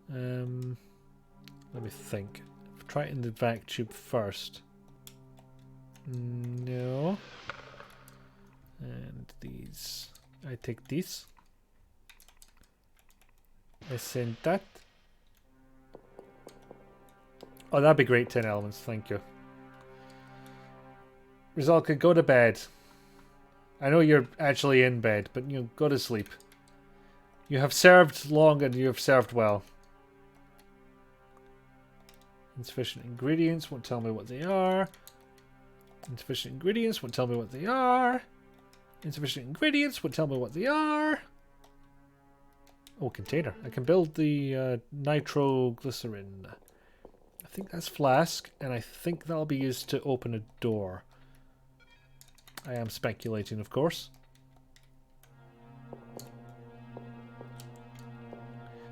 Let me think. Try it in the vac tube first. No. And these. I take these. I send that. Oh, that'd be great. 10 elements, thank you. Rizalka, go to bed. I know you're actually in bed, but you know, go to sleep. You have served long and you have served well. Insufficient ingredients won't tell me what they are. Insufficient ingredients won't tell me what they are. Insufficient ingredients won't tell me what they are. Oh, container. I can build the nitroglycerin. I think that's flask, and I think that'll be used to open a door. I am speculating, of course.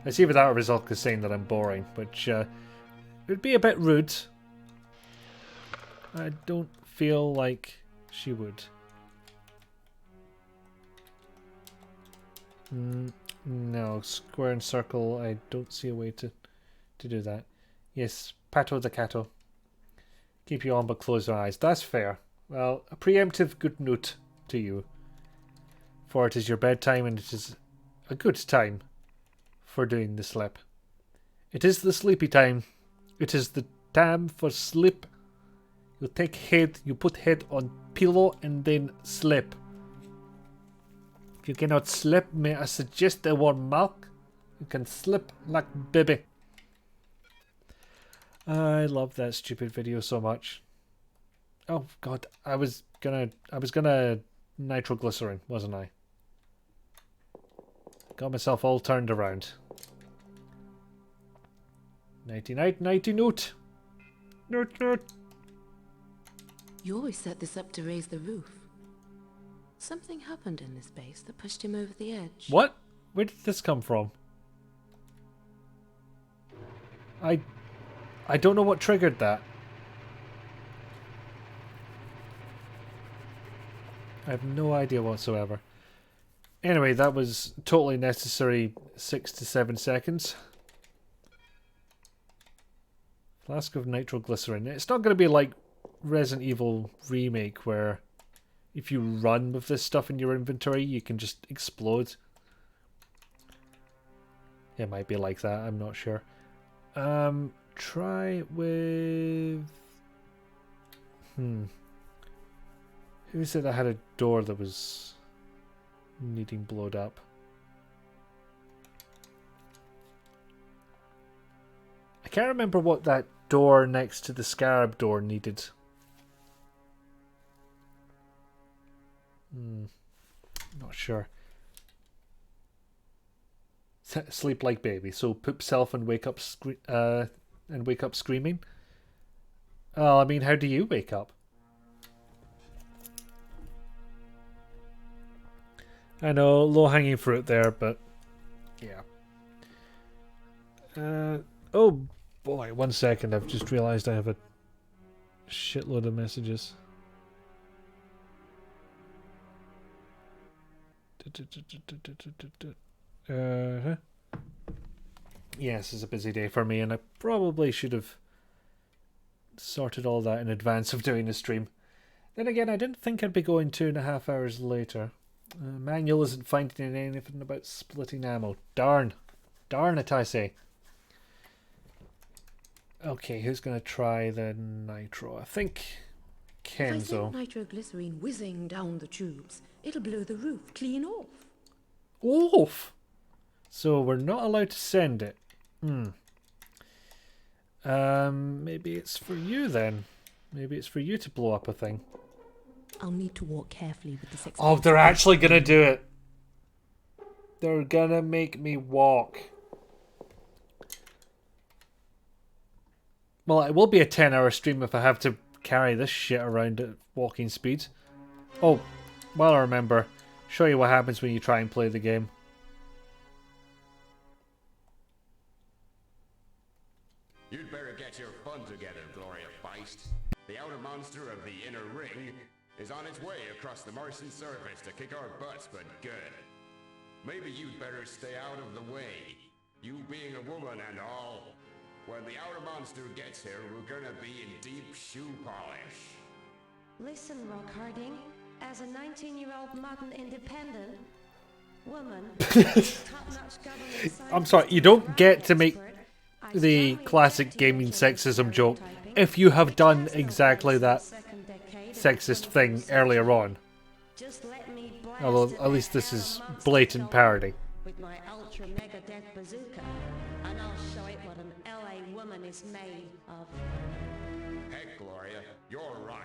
I see without a result is saying that I'm boring, which would be a bit rude. I don't feel like she would. No, square and circle, I don't see a way to do that. Yes, Pato the Cato. Keep you on but close your eyes. That's fair. Well, a preemptive good note to you. For it is your bedtime and it is a good time for doing the sleep. It is the sleepy time. It is the time for sleep. You take head, you put head on pillow and then sleep. If you cannot sleep, may I suggest a warm milk? You can sleep like baby. I love that stupid video so much. Oh god, I was gonna nitroglycerin, wasn't I? Got myself all turned around. Nighty night, nighty note. Note. You always set this up to raise the roof. Something happened in this base that pushed him over the edge. What? Where did this come from? I don't know what triggered that. I have no idea whatsoever. Anyway, that was totally necessary 6 to 7 seconds. Flask of nitroglycerin. It's not going to be like Resident Evil Remake where if you run with this stuff in your inventory you can just explode. It might be like that, I'm not sure. Try with... Who said I had a door that was needing blowed up? I can't remember what that door next to the scarab door needed. Not sure. Sleep like baby. So poop self and wake up screaming. Oh, I mean, how do you wake up? I know, low-hanging fruit there, but yeah. Oh boy, 1 second. I've just realised I have a shitload of messages. Yes, it's a busy day for me, and I probably should have sorted all that in advance of doing the stream. Then again, I didn't think I'd be going 2.5 hours later. Manual isn't finding anything about splitting ammo. Darn. Darn it, I say. Okay, who's going to try the nitro? I think Kenzo. If I send nitroglycerine whizzing down the tubes, it'll blow the roof clean off. Off? So we're not allowed to send it. Maybe it's for you then. Maybe it's for you to blow up a thing. I'll need to walk carefully with this. Oh, they're actually gonna do it. They're gonna make me walk. Well, it will be a 10-hour stream if I have to carry this shit around at walking speed. Oh, well, I remember. Show you what happens when you try and play the game. You'd better get your fun together, Gloria Feist. The outer monster of the inner ring is on its way across the Martian surface to kick our butts, but good. Maybe you'd better stay out of the way. You being a woman and all. When the outer monster gets here, we're gonna be in deep shoe polish. Listen, Rock Harding. As a 19-year-old modern independent woman, I'm sorry, you don't get to make the classic gaming sexism joke if you have done exactly that sexist thing earlier on. Although at least this is blatant parody. With my ultra mega death bazooka, and I'll show it what an LA woman is made of. Heck, Gloria, you're right.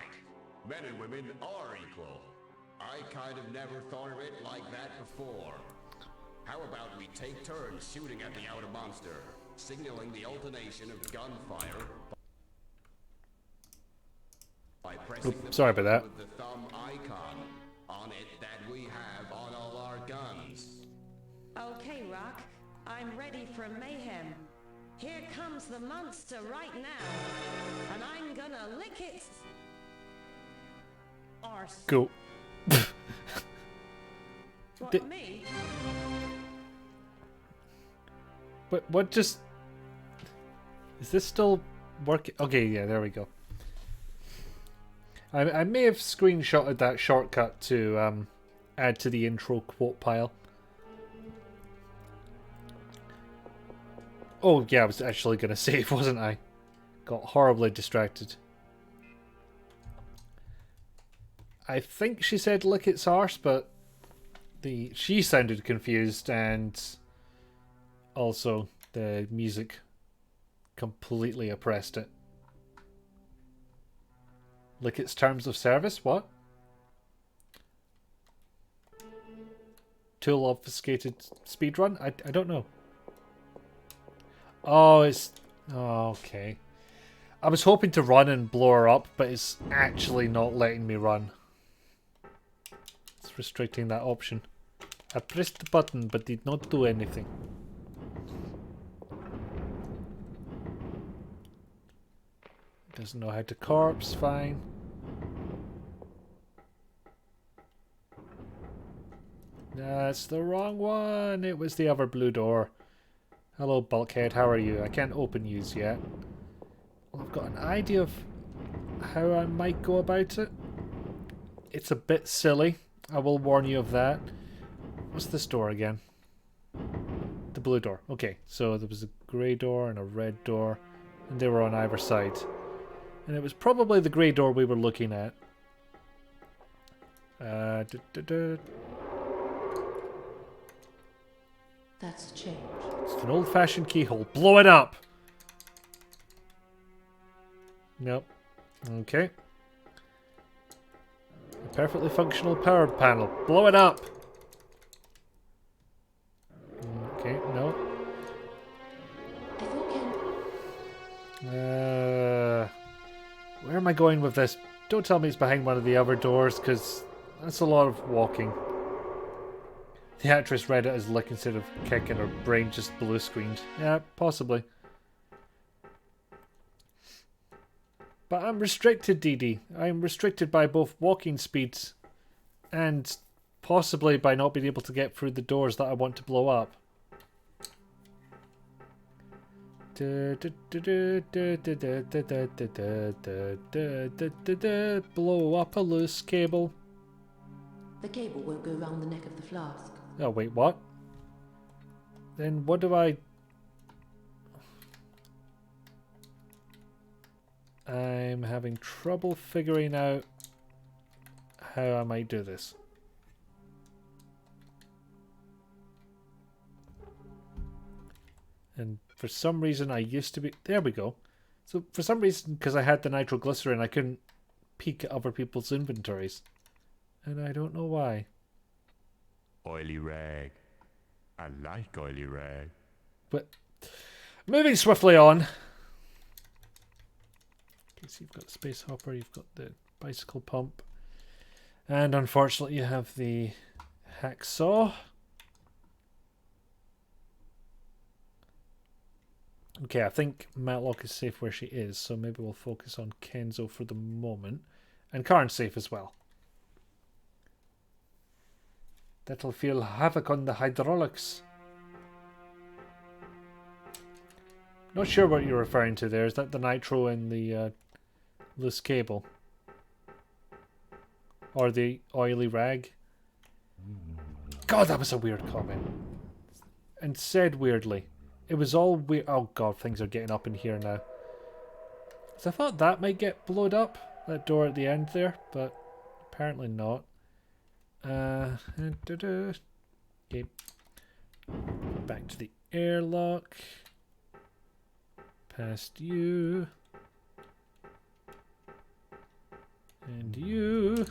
Men and women are equal. I kind of never thought of it like that before. How about we take turns shooting at the outer monster, signaling the alternation of gunfire by pressing sorry about that. with the thumb icon on it that we have on all our guns. Okay, Rock, I'm ready for mayhem. Here comes the monster right now, and I'm gonna lick its arse. Cool. What, me? But what just... Is this still working? Okay, yeah, there we go. I may have screenshotted that shortcut to add to the intro quote pile. Oh yeah, I was actually going to save, wasn't I? Got horribly distracted. I think she said lick its arse, but she sounded confused, and also the music completely oppressed it. Lick its terms of service? What? Tool obfuscated speedrun? I don't know. Oh, it's... Oh, okay. I was hoping to run and blow her up, but it's actually not letting me run. It's restricting that option. I pressed the button, but did not do anything. Doesn't know how to corpse, fine. That's the wrong one. It was the other blue door. Hello, Bulkhead. How are you? I can't open yous yet. Well, I've got an idea of how I might go about it. It's a bit silly. I will warn you of that. What's this door again? The blue door. Okay, so there was a grey door and a red door, and they were on either side. And it was probably the grey door we were looking at. That's changed. It's an old-fashioned keyhole. Blow it up! Nope. Okay. A perfectly functional power panel. Blow it up! Okay, no. Where am I going with this? Don't tell me it's behind one of the other doors, because that's a lot of walking. The actress read it as lick instead of kick, and her brain just blue screened. Yeah, possibly. But I'm restricted, Dee Dee. I'm restricted by both walking speeds and possibly by not being able to get through the doors that I want to blow up. Blow up a loose cable. The cable won't go round the neck of the flask. Oh, wait, what? Then what do I... I'm having trouble figuring out how I might do this. And for some reason I used to be... There we go. So for some reason, because I had the nitroglycerin, I couldn't peek at other people's inventories. And I don't know why. Oily rag. I like oily rag. But moving swiftly on. Okay, so you've got the space hopper, you've got the bicycle pump. And unfortunately you have the hacksaw. Okay, I think Matlock is safe where she is, so maybe we'll focus on Kenzo for the moment. And Karen's safe as well. That'll feel havoc on the hydraulics. Not sure what you're referring to there. Is that the nitro in the loose cable? Or the oily rag? God, that was a weird comment. And said weirdly. It was all weird. Oh god, things are getting up in here now. So I thought that might get blowed up. That door at the end there, but apparently not. Okay. Back to the airlock. Past you. And you.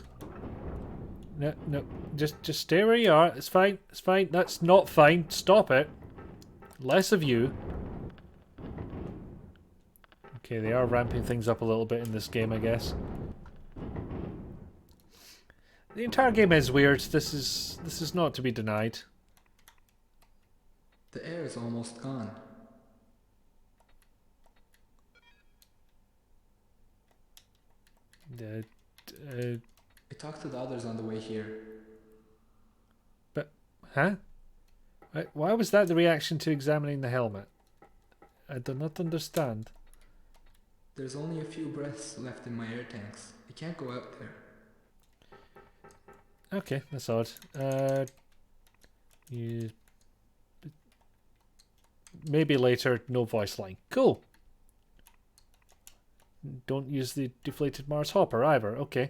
No, no. Just stay where you are. It's fine. It's fine. That's not fine. Stop it. Less of you. Okay, they are ramping things up a little bit in this game, I guess. The entire game is weird. This is not to be denied. The air is almost gone. I talked to the others on the way here. But, huh? Why was that the reaction to examining the helmet? I do not understand. There's only a few breaths left in my air tanks. I can't go out there. Okay, that's odd. You... Maybe later, no voice line. Cool. Don't use the deflated Mars hopper either. Okay.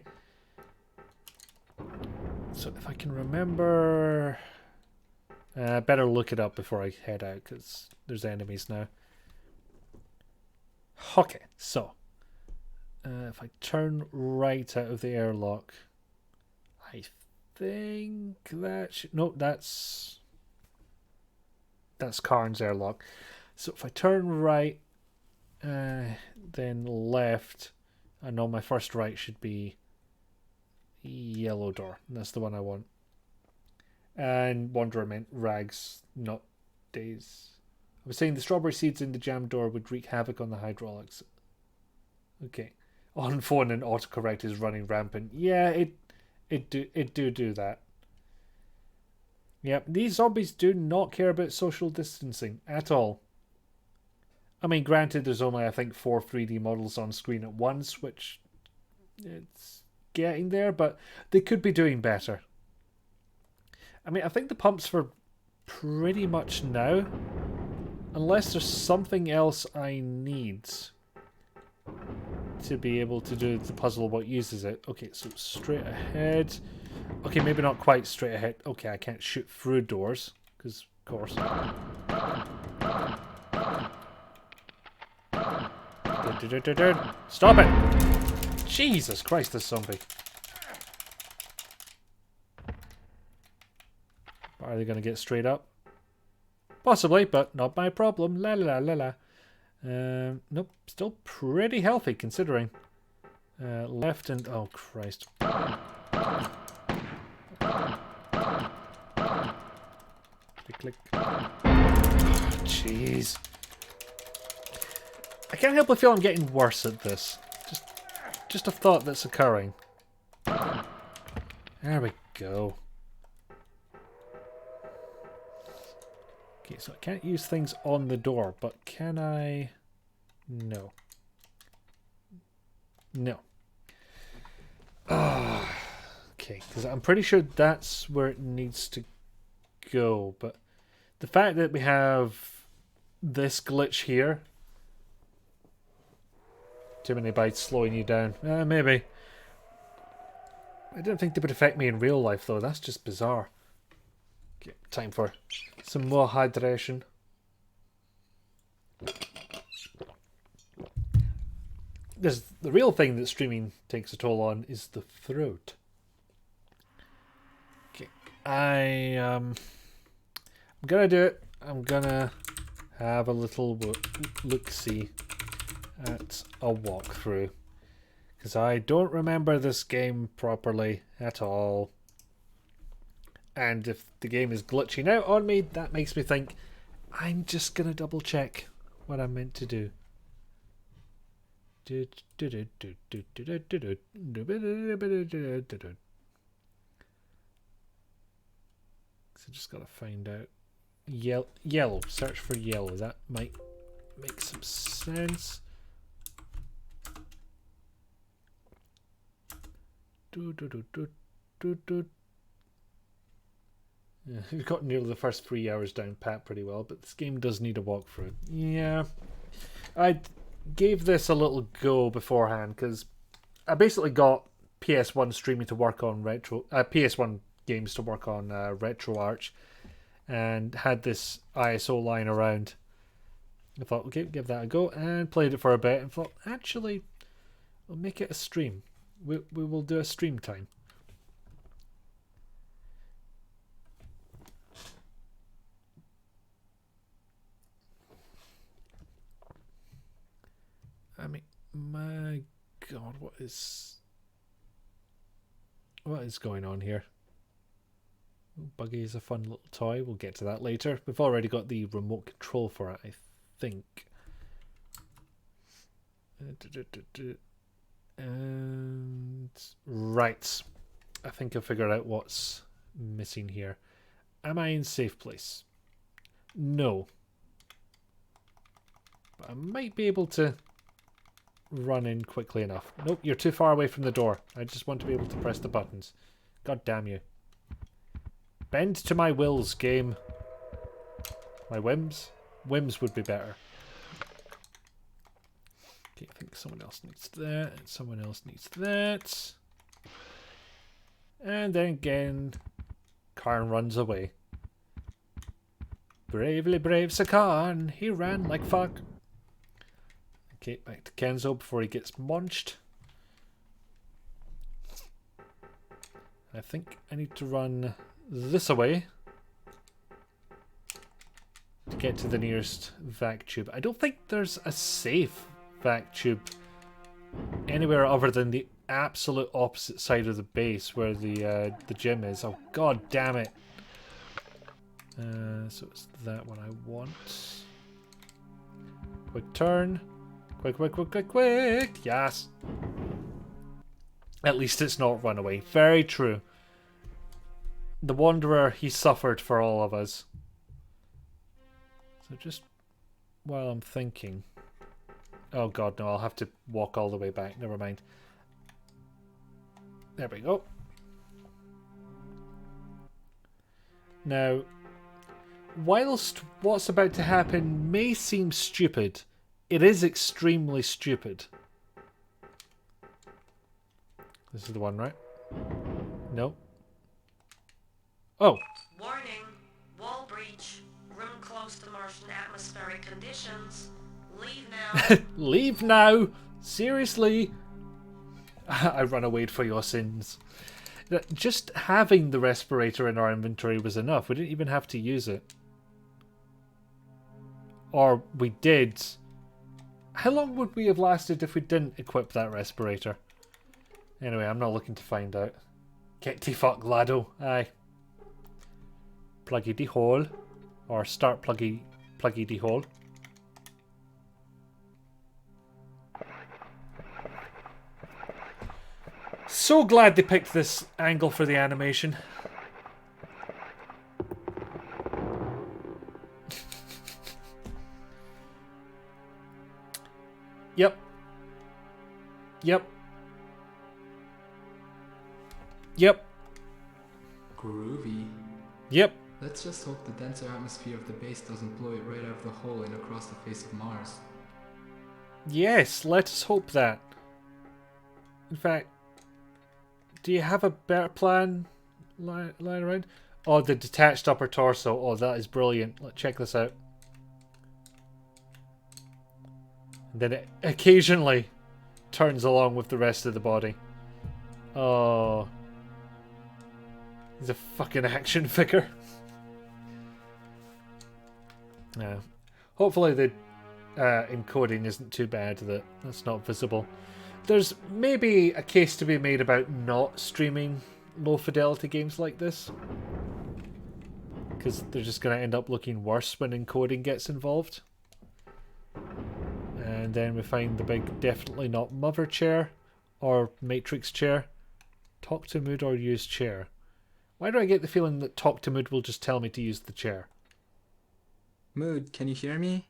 So if I can remember... better look it up before I head out, because there's enemies now. Okay, so... if I turn right out of the airlock... I think that should... No, that's Karn's airlock. So if I turn right, then left, I know my first right should be yellow door. That's the one I want. And Wanderer meant rags, not days. I was saying the strawberry seeds in the jam door would wreak havoc on the hydraulics. Okay. On phone and autocorrect is running rampant. Yeah, it do that. Yep, these zombies do not care about social distancing at all. I mean, granted, there's only, I think, 4 3D models on screen at once, which it's getting there, but they could be doing better. I mean, I think the pumps for pretty much now, unless there's something else I need to be able to do the puzzle what uses it. Okay, so straight ahead. Okay, maybe not quite straight ahead. Okay, I can't shoot through doors, because, of course. Stop it! Jesus Christ, this zombie. Are they going to get straight up? Possibly, but not my problem. La la la la. Nope, still pretty healthy considering. Left and... Oh, Christ. Click, click. Jeez. I can't help but feel I'm getting worse at this. Just a thought that's occurring. There we go. Okay, so I can't use things on the door, but can I? No. No. Okay, because I'm pretty sure that's where it needs to go, but the fact that we have this glitch here, too many bytes slowing you down, maybe. I didn't think they would affect me in real life though, that's just bizarre. Okay, time for some more hydration. Because the real thing that streaming takes a toll on is the throat. Okay, I'm gonna do it. I'm gonna have a little look-see at a walkthrough. Because I don't remember this game properly at all. And if the game is glitching out on me, that makes me think I'm just going to double check what I'm meant to do. So just got to find out. Yellow. Search for yellow. That might make some sense. Yeah, we've got nearly the first 3 hours down pat pretty well, but this game does need a walkthrough. Yeah, I gave this a little go beforehand because I basically got PS1 streaming to work on PS1 games to work on RetroArch, and had this ISO lying around. I thought, okay, give that a go, and played it for a bit, and thought, actually, we'll make it a stream. We will do a stream time. I mean, my God, what is going on here? Buggy is a fun little toy. We'll get to that later. We've already got the remote control for it, I think. And right, I think I figured out what's missing here. Am I in safe place? No. But I might be able to run in quickly enough. Nope, you're too far away from the door. I just want to be able to press the buttons. God damn you. Bend to my wills, game. My whims? Whims would be better. Okay, I think someone else needs that. Someone else needs that. And then again, Karn runs away. Bravely brave Sakarn. He ran like fuck. Okay, back to Kenzo before he gets munched. I think I need to run this away to get to the nearest vac tube. I don't think there's a safe vac tube anywhere other than the absolute opposite side of the base where the gym is. Oh god damn it. So it's that one I want. Quick turn. Quick, quick, quick, quick, quick. Yes. At least it's not runaway. Very true. The Wanderer, he suffered for all of us. So just while I'm thinking... Oh god, no, I'll have to walk all the way back. Never mind. There we go. Now, whilst what's about to happen may seem stupid, it is extremely stupid. This is the one, right? No. Oh. Warning. Wall breach. Room close to Martian atmospheric conditions. Leave now. Leave now. Seriously. I run away for your sins. Just having the respirator in our inventory was enough. We didn't even have to use it. Or we did. How long would we have lasted if we didn't equip that respirator? Anyway, I'm not looking to find out. Get to fuck, laddo. Aye. Pluggy de hole. Or start pluggy de hole. So glad they picked this angle for the animation. Yep. Yep. Yep. Groovy. Yep. Let's just hope the denser atmosphere of the base doesn't blow it right out of the hole and across the face of Mars. Yes, let us hope that. In fact, do you have a better plan lying around? Oh, the detached upper torso. Oh, that is brilliant. Let's check this out. And then it occasionally turns along with the rest of the body. Oh. He's a fucking action figure. Yeah. Hopefully the encoding isn't too bad that that's not visible. There's maybe a case to be made about not streaming low fidelity games like this, because they're just going to end up looking worse when encoding gets involved. And then we find the big definitely not mother chair or matrix chair. Talk to Mood or use chair. Why do I get the feeling that Talk to Mood will just tell me to use the chair? Mood, can you hear me?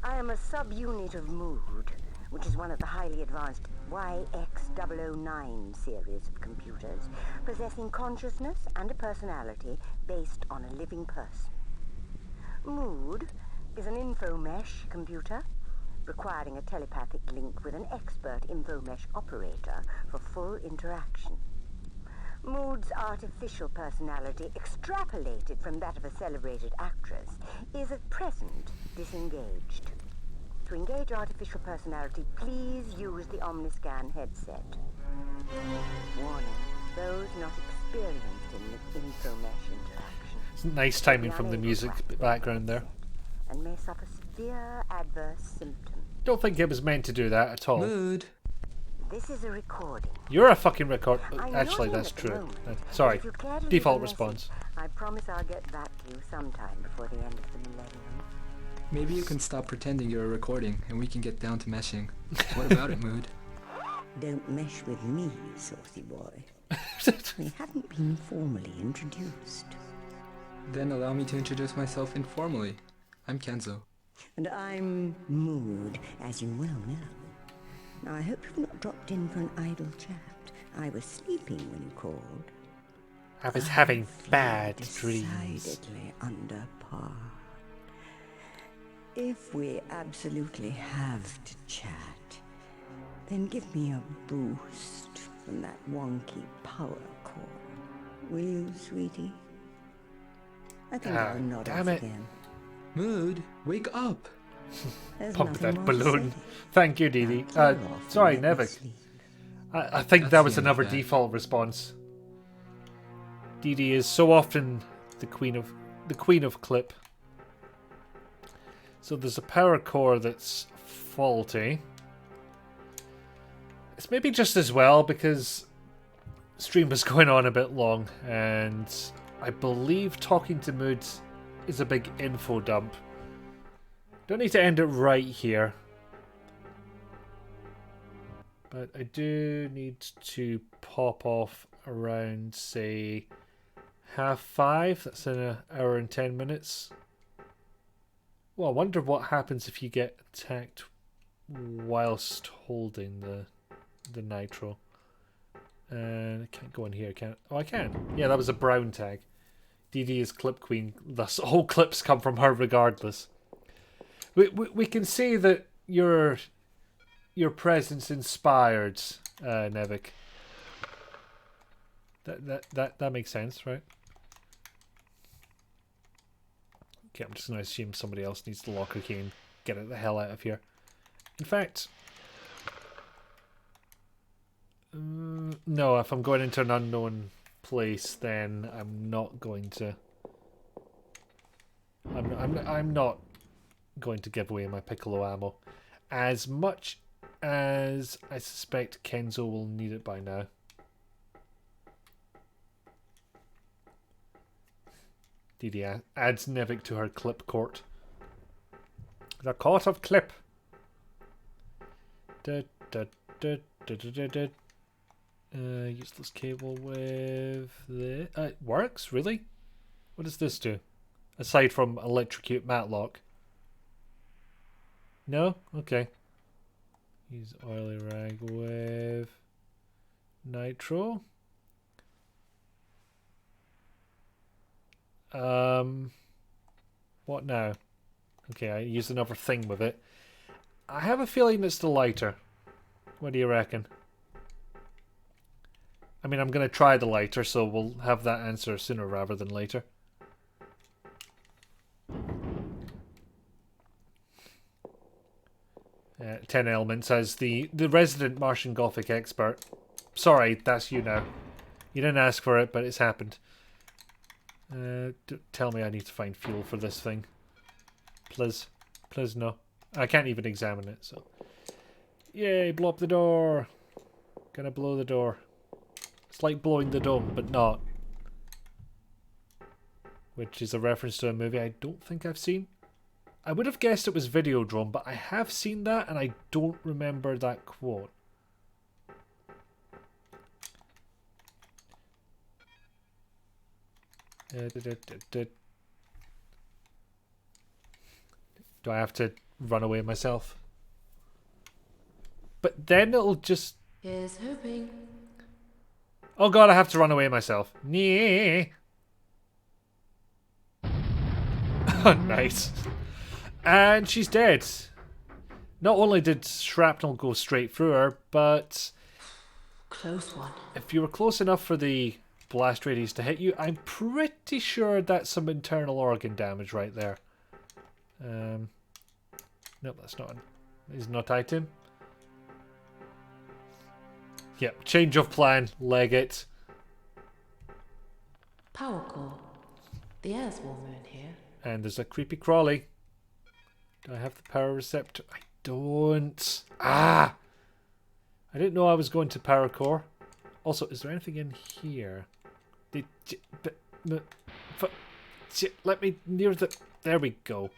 I am a subunit of Mood, which is one of the highly advanced YX009 series of computers, possessing consciousness and a personality based on a living person. Mood is an info-mesh computer, requiring a telepathic link with an expert info-mesh operator for full interaction. Mood's artificial personality, extrapolated from that of a celebrated actress, is at present disengaged. To engage artificial personality, please use the Omniscan headset. Warning, those not experienced in the info-mesh interaction. It's nice timing from the music background there. And may suffer severe adverse symptoms. Don't think it was meant to do that at all. Mood. This is a recording. You're a fucking record. I'm Actually, not in that's at the true. moment. Sorry. If you care to leave Default a message, response. I promise I'll get back to you sometime before the end of the millennium. Maybe you can stop pretending you're a recording and we can get down to meshing. What about it, Mood? Don't mesh with me, saucy boy. We haven't been formally introduced. Then allow me to introduce myself informally. I'm Kenzo. And I'm Mood, as you well know. I hope you've not dropped in for an idle chat. I was sleeping when you called. I was having feel bad dreams. decidedly under par. If we absolutely have to chat, then give me a boost from that wonky power core. Will you, sweetie? I think I'll nod off damn it. again. Mood, wake up! There's Pump nothing that more to balloon. say. Thank you, Dee Dee. Now clear off and Sorry, let me Nevik. sleep. I think That's that was the end of another that. default response. Dee Dee is so often the queen of clip. So there's a power core that's faulty. It's maybe just as well because stream was going on a bit long, and I believe talking to Mood is a big info dump. Don't need to end it right here. But I do need to pop off around, say, 5:30. That's in an hour and 10 minutes. Well, I wonder what happens if you get attacked whilst holding the nitro. And I can't go in here, can I? Oh, I can. Yeah, that was a brown tag. DD is clip queen, thus all clips come from her regardless. We can see that your presence inspired Nevik. That makes sense, right? Okay, I'm just going to assume somebody else needs the locker key and get it the hell out of here. In fact, no, if I'm going into an unknown place, then I'm not going to. I'm not going to give away my piccolo ammo, as much as I suspect Kenzo will need it by now. Didi adds Nevik to her clip court. The court of clip. Useless cable with the... it works? Really? What does this do? Aside from electrocute Matlock. No? Okay. Use oily rag with nitro. What now? Okay, I used another thing with it. I have a feeling it's the lighter. What do you reckon? I mean, I'm going to try the lighter, so we'll have that answer sooner rather than later. Ten Elements as the resident Martian Gothic expert. Sorry, that's you now. You didn't ask for it, but it's happened. Tell me I need to find fuel for this thing. Please. Please, no. I can't even examine it, so... Yay, blow up the door! Gonna blow the door. It's like blowing the dome, but not. Which is a reference to a movie I don't think I've seen. I would have guessed it was Videodrome, but I have seen that and I don't remember that quote. Do I have to run away myself? But then it'll just... Here's hoping. Oh god, I have to run away myself. Nee. Nice. And she's dead. Not only did shrapnel go straight through her, but... Close one. If you were close enough for the blast radius to hit you, I'm pretty sure that's some internal organ damage right there. Nope, that's not... Is not item. Yep, change of plan. Leg it. Power core. The air's warmer in here. And there's a creepy crawly. Do I have the power receptor? I don't. Ah! I didn't know I was going to power core. Also, is there anything in here? Let me near the... There we go.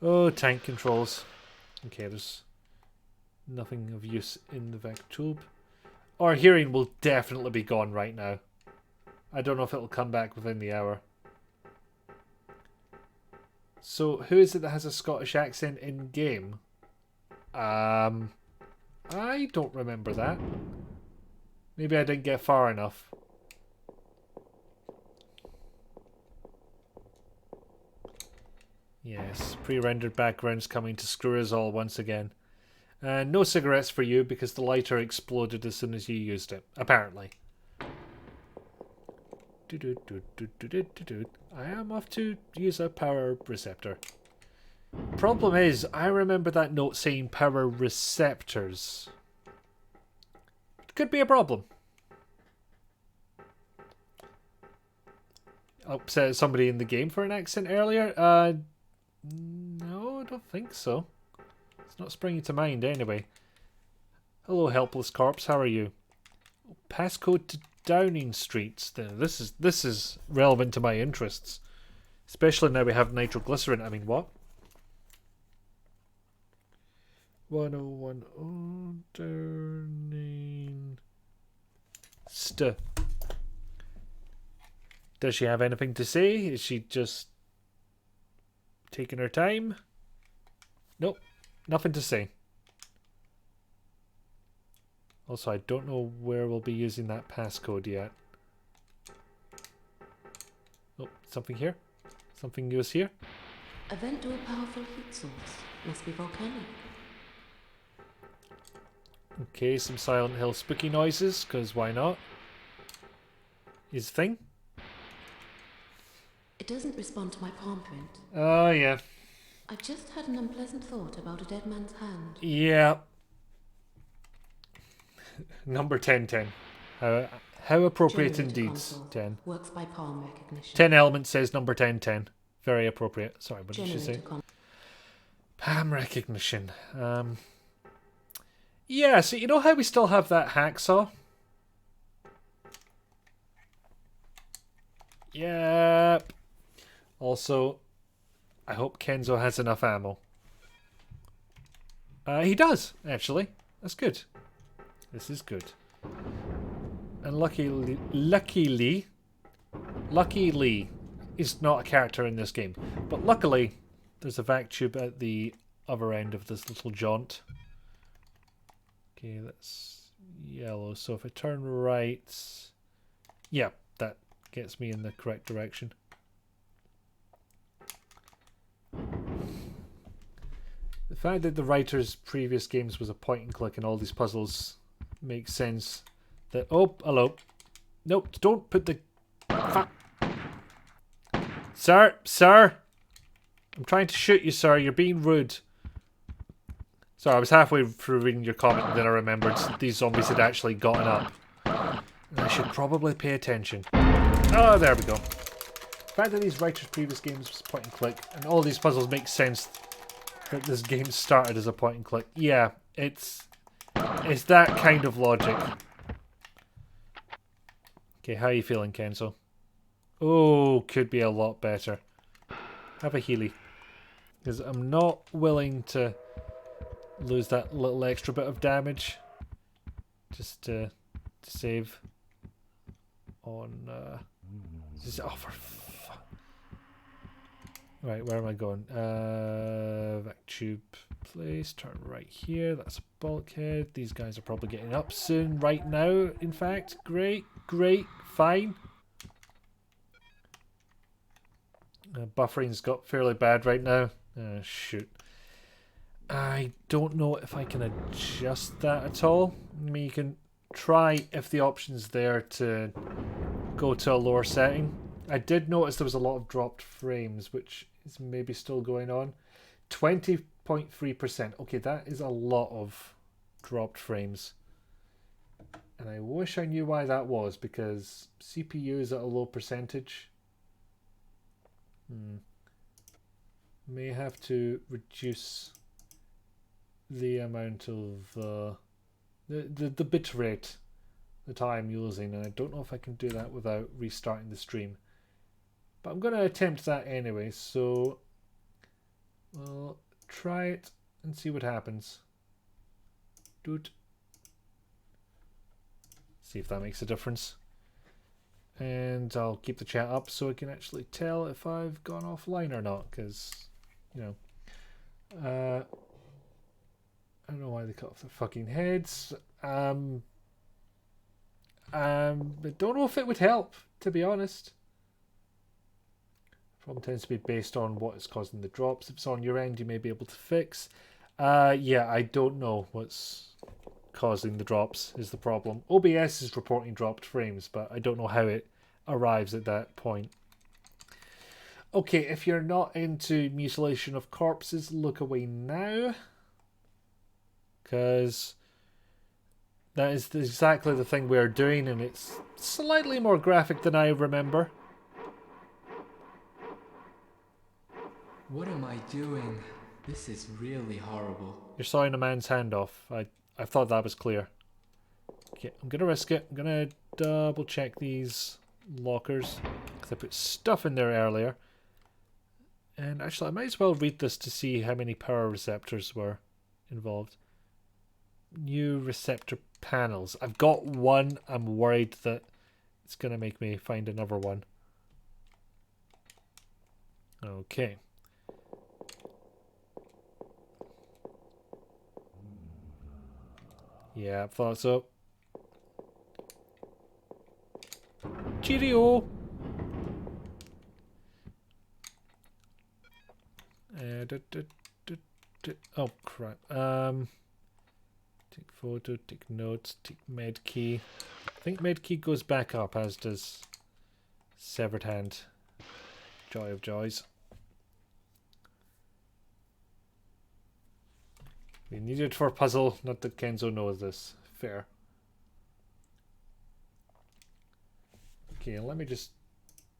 Oh, tank controls. Okay, there's nothing of use in the vac tube. Our hearing will definitely be gone right now. I don't know if it'll come back within the hour. So, who is it that has a Scottish accent in game? I don't remember that. Maybe I didn't get far enough. Yes, pre-rendered backgrounds coming to screw us all once again. And no cigarettes for you because the lighter exploded as soon as you used it, apparently. I am off to use a power receptor. Problem is, I remember that note saying power receptors. Could be a problem. Upset somebody in the game for an accent earlier? No, I don't think so. It's not springing to mind anyway. Hello, helpless corpse. How are you? Passcode to Downing Street. This is relevant to my interests, especially now we have nitroglycerin. I mean, what? 1010 Downing. Does she have anything to say? Is she just taking her time? Nope, nothing to say. Also, I don't know where we'll be using that passcode yet. Oh, something here? Something goes here? A vent to a powerful heat source. Must be volcanic. Okay, some Silent Hill spooky noises, because why not? Is thing? It doesn't respond to my palm print. Oh, yeah. I've just had an unpleasant thought about a dead man's hand. Yeah. Number 1010. How appropriate indeed. 10. Works by palm recognition. 10 Element says number 1010. Very appropriate. Sorry, what did she say? Palm recognition. Yeah, so you know how we still have that hacksaw? Yep. Also, I hope Kenzo has enough ammo. He does, actually. That's good. This is good. And luckily is not a character in this game. But luckily, there's a vac tube at the other end of this little jaunt. Okay, that's yellow. So if I turn right... Yeah, that gets me in the correct direction. The fact that the writer's previous games was a point and click and all these puzzles makes sense. That oh, hello. Nope, don't put the... Sir! I'm trying to shoot you, sir. You're being rude. Sorry, I was halfway through reading your comment and then I remembered these zombies had actually gotten up. And I should probably pay attention. Oh, there we go. The fact that these writers' previous games was point and click and all these puzzles make sense that this game started as a point and click. Yeah, it's that kind of logic. Okay, how are you feeling, Kenzo? Oh, could be a lot better. Have a Healy. Because I'm not willing to lose that little extra bit of damage. Just to save on... oh, for right, where am I going? Vac tube place. Turn right here. That's a bulkhead. These guys are probably getting up soon. Right now, in fact. Great, fine. Buffering's got fairly bad right now. Shoot. I don't know if I can adjust that at all. I mean, you can try if the option's there to go to a lower setting. I did notice there was a lot of dropped frames, which is maybe still going on. 20.3%. Okay, that is a lot of dropped frames. And I wish I knew why that was, because CPU is at a low percentage. May have to reduce the amount of the bit rate that I'm using, and I don't know if I can do that without restarting the stream. But I'm going to attempt that anyway, so we'll try it and see what happens. Dude. See if that makes a difference. And I'll keep the chat up so I can actually tell if I've gone offline or not, because, you know, I don't know why they cut off their fucking heads. I don't know if it would help, to be honest. Problem tends to be based on what is causing the drops. If it's on your end, you may be able to fix. Yeah, I don't know what's causing the drops is the problem. OBS is reporting dropped frames, but I don't know how it arrives at that point. Okay, if you're not into mutilation of corpses, look away now. Because that is exactly the thing we're doing, and it's slightly more graphic than I remember. What am I doing? This is really horrible. You're sawing a man's hand off. I thought that was clear. Okay, I'm going to risk it. I'm going to double check these lockers. Because I put stuff in there earlier. And actually, I might as well read this to see how many power receptors were involved. New receptor panels. I've got one. I'm worried that it's going to make me find another one. Okay. Yeah, I thought so. Cheerio! Oh crap. Take photo, take notes, take med key. I think med key goes back up, as does severed hand. Joy of joys. We need it for a puzzle, not that Kenzo knows this. Fair. Okay, let me just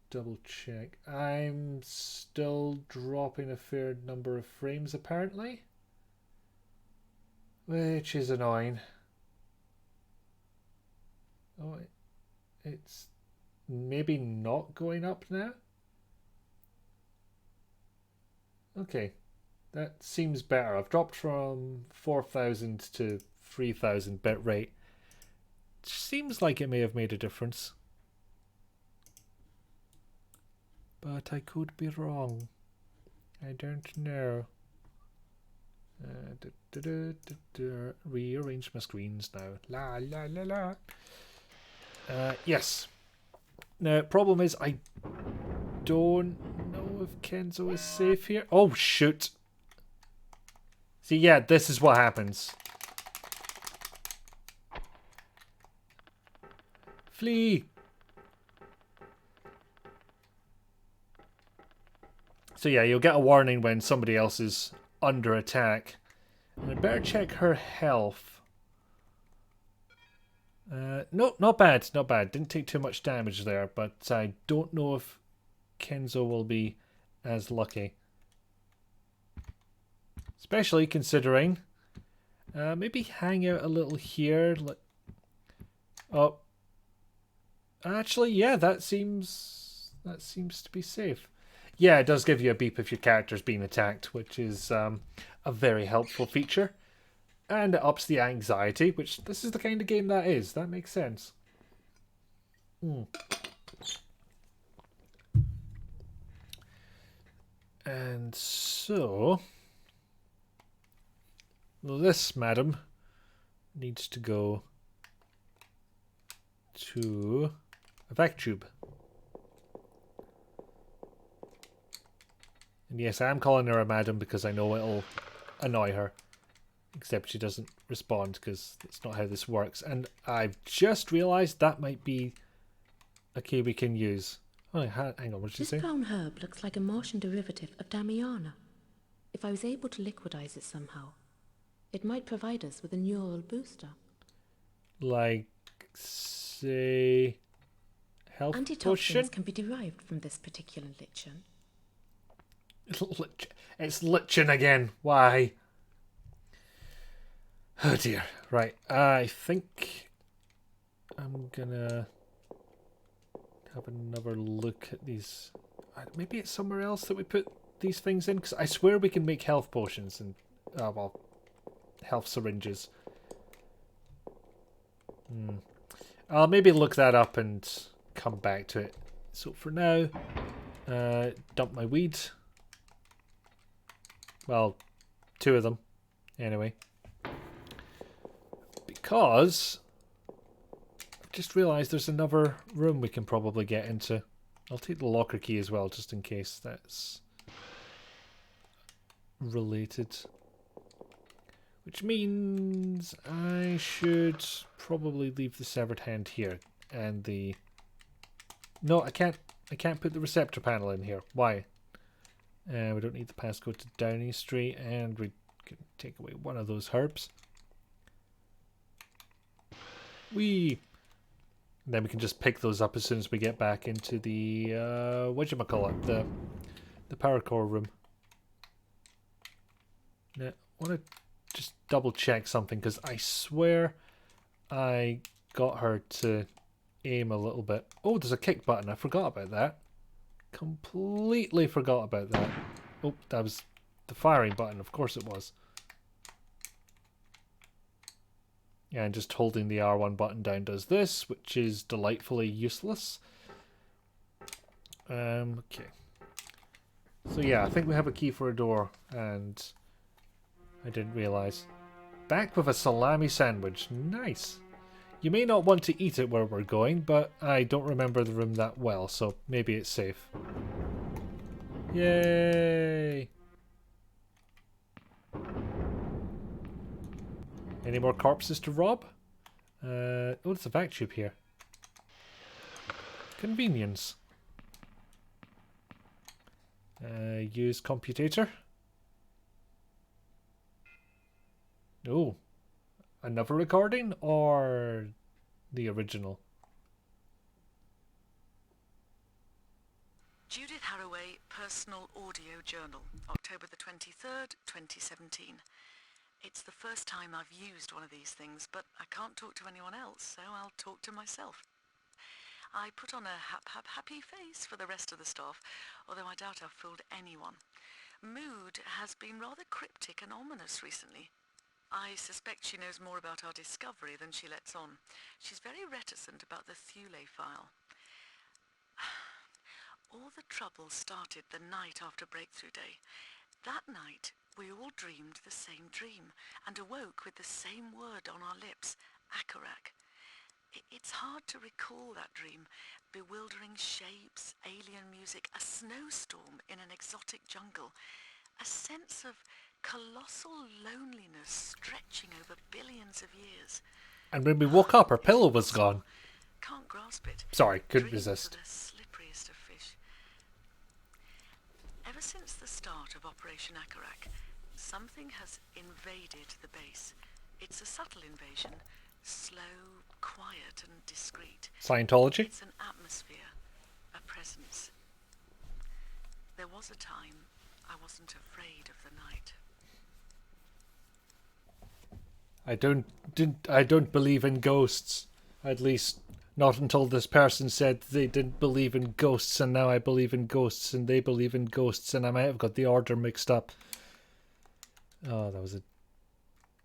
double check. I'm still dropping a fair number of frames apparently, which is annoying. Oh, it's maybe not going up now? Okay. That seems better. I've dropped from 4,000 to 3,000 bit rate. Seems like it may have made a difference. But I could be wrong. I don't know. Rearrange my screens now. La la la la. Yes. Now, problem is I don't know if Kenzo is safe here. Oh, shoot. See, yeah, this is what happens. Flee! So yeah, you'll get a warning when somebody else is under attack. And I better check her health. No, not bad, not bad. Didn't take too much damage there, but I don't know if Kenzo will be as lucky. Especially considering maybe hang out a little here. Oh, actually, yeah, that seems to be safe. Yeah, it does give you a beep if your character's being attacked, which is a very helpful feature, and it ups the anxiety. Which this is the kind of game that is. That makes sense. And so. This, madam, needs to go to a vac tube. And yes, I am calling her a madam because I know it'll annoy her. Except she doesn't respond because that's not how this works. And I've just realised that might be a key we can use. Oh, hang on, what did you say? This brown herb looks like a Martian derivative of Damiana. If I was able to liquidize it somehow, it might provide us with a neural booster. Like, say, health potion? Antitoxins can be derived from this particular lichen. It's lichen again. Why? Oh dear. Right. I think I'm gonna have another look at these. Maybe it's somewhere else that we put these things in, because I swear we can make health potions and well, health syringes. I'll maybe look that up and come back to it. So for now, dump my weed. Well, 2 of them, anyway. Because I've just realised there's another room we can probably get into. I'll take the locker key as well, just in case that's related. Which means I should probably leave the severed hand here. And the... No, I can't put the receptor panel in here. Why? We don't need the passcode to Downing Street, and we can take away one of those herbs. Then we can just pick those up as soon as we get back into the whatchamacallit, the power core room. Now, I want to just double check something, because I swear I got her to aim a little bit. Oh, there's a kick button. I forgot about that. Completely forgot about that. Oh, that was the firing button. Of course it was. Yeah, and just holding the R1 button down does this, which is delightfully useless. Okay. So yeah, I think we have a key for a door, and I didn't realise. Back with a salami sandwich. Nice. You may not want to eat it where we're going, but I don't remember the room that well, so maybe it's safe. Yay! Any more corpses to rob? Oh, there's a vac tube here. Convenience. Use computator. Oh. Another recording or the original? Judith Haraway, Personal Audio Journal, October the 23rd, 2017. It's the first time I've used one of these things, but I can't talk to anyone else, so I'll talk to myself. I put on a happy face for the rest of the staff, although I doubt I've fooled anyone. Mood has been rather cryptic and ominous recently. I suspect she knows more about our discovery than she lets on. She's very reticent about the Thule file. All the trouble started the night after Breakthrough Day. That night, we all dreamed the same dream and awoke with the same word on our lips, Akarak. It's hard to recall that dream. Bewildering shapes, alien music, a snowstorm in an exotic jungle, a sense of colossal loneliness stretching over billions of years. And when we woke up, our pillow was gone. Can't grasp it. Sorry, couldn't Dreams resist. are the slipperiest of fish. Ever since the start of Operation Akarak, something has invaded the base. It's a subtle invasion, slow, quiet and discreet. Scientology? It's an atmosphere, a presence. There was a time I wasn't afraid of the night. I don't believe in ghosts. At least not until this person said they didn't believe in ghosts, and now I believe in ghosts and they believe in ghosts, and I might have got the order mixed up. Oh, that was a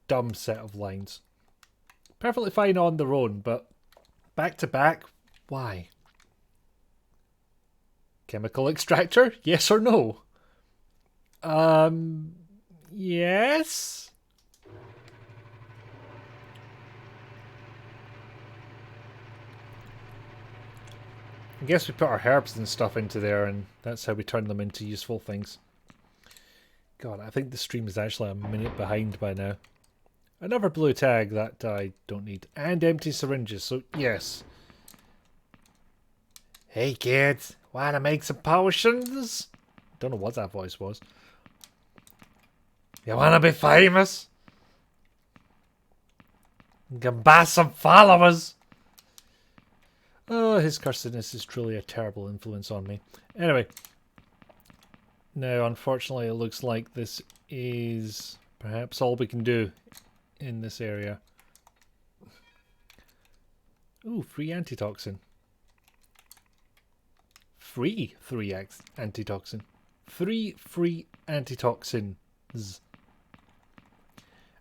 dumb set of lines. Perfectly fine on their own, but back to back, why? Chemical extractor? Yes or no? Yes? I guess we put our herbs and stuff into there, and that's how we turn them into useful things. God, I think the stream is actually a minute behind by now. Another blue tag that I don't need. And empty syringes, so yes. Hey kids, wanna make some potions? Don't know what that voice was. You wanna be famous? You can buy some followers. Oh, his cursedness is truly a terrible influence on me. Anyway. Now, unfortunately, it looks like this is perhaps all we can do in this area. Ooh, free antitoxin. Free 3x antitoxin. 3 free antitoxins.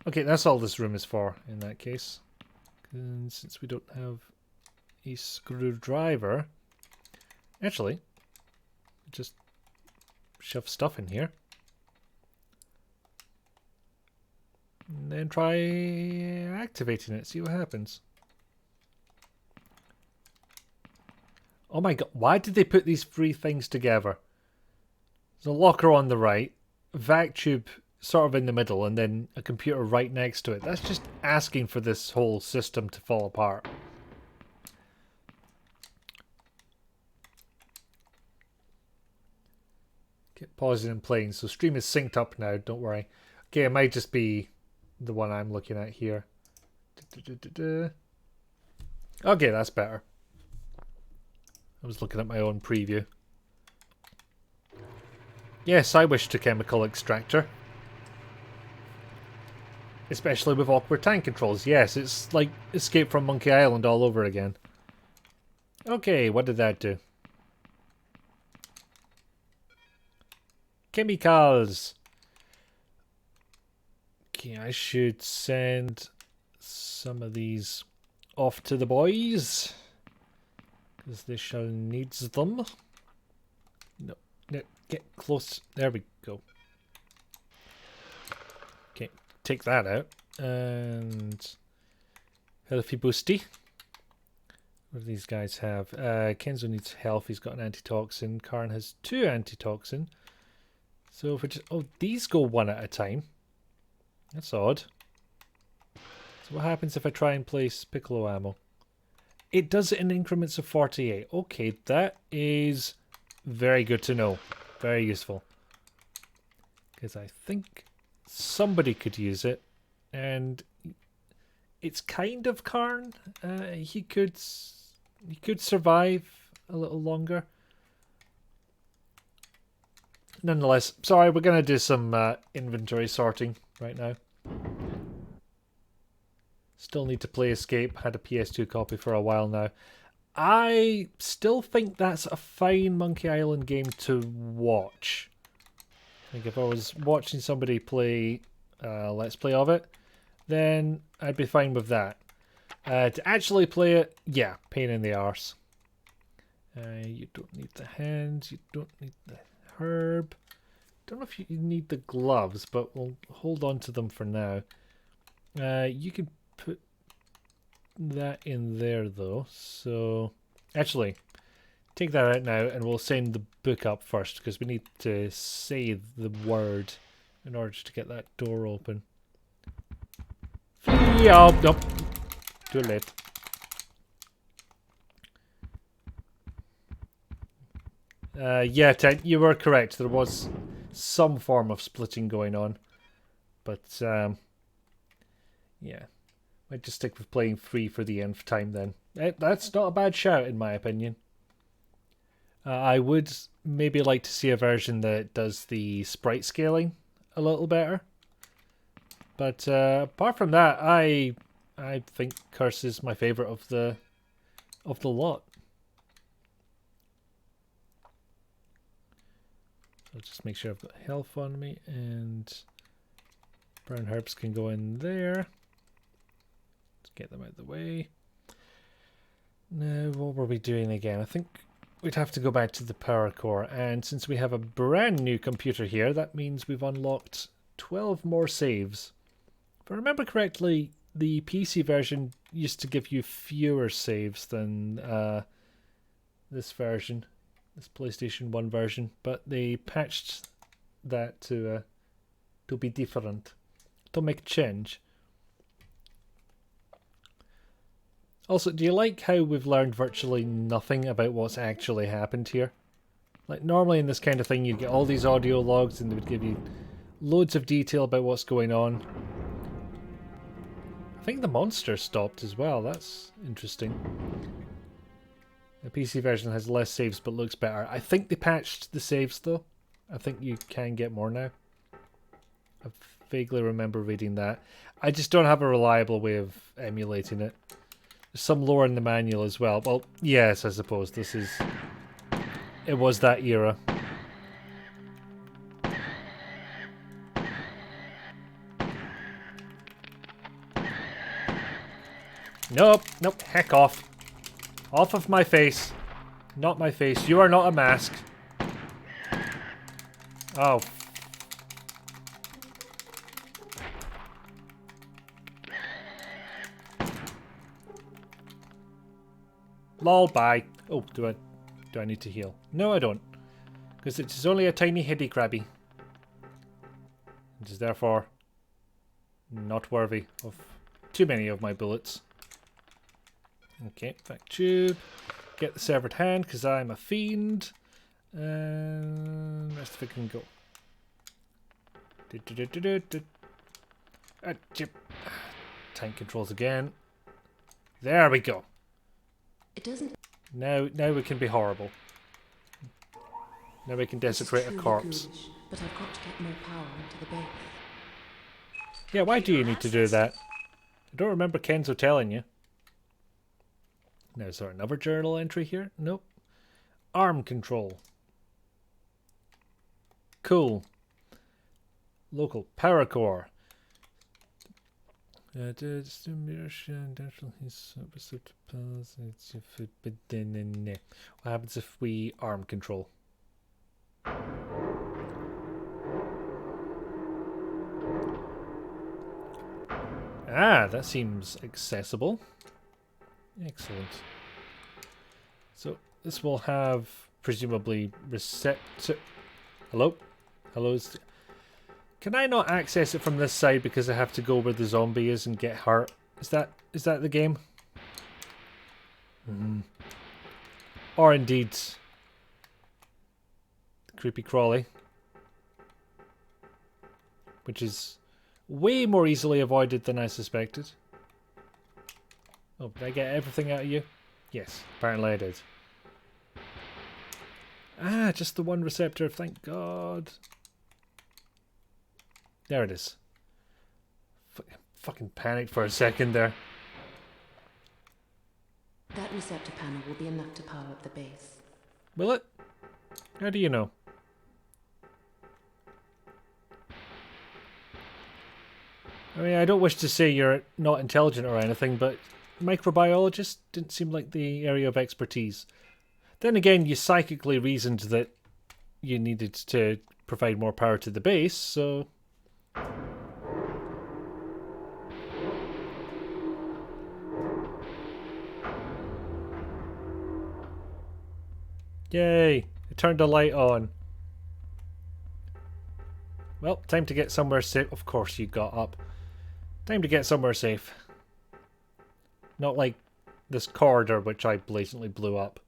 Okay, that's all this room is for in that case. And since we don't have a screwdriver, actually, just shove stuff in here. And then try activating it, see what happens. Oh my god, why did they put these three things together? There's a locker on the right, a vac tube sort of in the middle, and then a computer right next to it. That's just asking for this whole system to fall apart. Get pausing and playing. So stream is synced up now, don't worry. Okay, it might just be the one I'm looking at here. Okay, that's better. I was looking at my own preview. Yes, I wish to chemical extractor. Especially with awkward tank controls. Yes, it's like Escape from Monkey Island all over again. Okay, what did that do? Chemicals! Okay, I should send some of these off to the boys. Because they shall need them. No, no, get close. There we go. Okay, take that out. And healthy boosty. What do these guys have? Kenzo needs health. He's got an antitoxin. Karn has 2 antitoxin. So if we just... Oh, these go one at a time. That's odd. So what happens if I try and place Piccolo ammo? It does it in increments of 48. Okay, that is very good to know. Very useful. Because I think somebody could use it. And it's kind of Karn. He could survive a little longer. Nonetheless, sorry, we're going to do some inventory sorting right now. Still need to play Escape. Had a PS2 copy for a while now. I still think that's a fine Monkey Island game to watch. I think if I was watching somebody play Let's Play of it, then I'd be fine with that. To actually play it, yeah, pain in the arse. You don't need the hands, you don't need the herb. Don't know if you need the gloves, but we'll hold on to them for now. You can put that in there though, so actually take that out now and we'll send the book up first because we need to say the word in order to get that door open. Yeah, nope, too late. Yeah, Ted, you were correct. There was some form of splitting going on, but yeah, might just stick with playing 3 for the nth time then. That's not a bad shout in my opinion. I would maybe like to see a version that does the sprite scaling a little better, but apart from that, I think Curse is my favorite of the lot. I'll just make sure I've got health on me, and brown herbs can go in there. Let's get them out of the way. Now, what were we doing again? I think we'd have to go back to the power core, and since we have a brand new computer here, that means we've unlocked 12 more saves. If I remember correctly, the PC version used to give you fewer saves than this version. This PlayStation 1 version, but they patched that to be different, to make change. Also, do you like how we've learned virtually nothing about what's actually happened here? Like, normally in this kind of thing you'd get all these audio logs and they would give you loads of detail about what's going on. I think the monster stopped as well, that's interesting. The PC version has less saves but looks better. I think they patched the saves though. I think you can get more now. I vaguely remember reading that. I just don't have a reliable way of emulating it. There's some lore in the manual as well. Well, yes, I suppose this is... It was that era. Nope, nope, heck off. Off of my face. Not my face. You are not a mask. Oh. Lol, bye. Oh, do I need to heal? No, I don't. Because it is only a tiny heady crabby. It is therefore not worthy of too many of my bullets. Okay, back tube. Get the severed hand because I'm a fiend. And rest of it can go. Tank controls again. There we go. It doesn't. Now we can be horrible. Now we can desecrate a corpse. Ghoulish, but I've got to get more power into the base. Yeah, why do you need to do that? I don't remember Kenzo telling you. Now, is there another journal entry here? Nope. Arm control. Cool. Local power core. What happens if we arm control? Ah, that seems accessible. Excellent. So this will have presumably receptor. Hello? Hello? Can I not access it from this side because I have to go where the zombie is and get hurt? Is that the game? Or indeed creepy crawly, which is way more easily avoided than I suspected. Oh, did I get everything out of you? Yes, apparently I did. Ah, just the one receptor, thank God. There it is. Fucking panicked for a second there. That receptor panel will be enough to power up the base. Will it? How do you know? I mean, I don't wish to say you're not intelligent or anything, but microbiologist didn't seem like the area of expertise. Then again, you psychically reasoned that you needed to provide more power to the base, so... Yay! It turned a light on. Well, time to get somewhere safe. Of course you got up. Time to get somewhere safe. Not like this corridor which I blatantly blew up.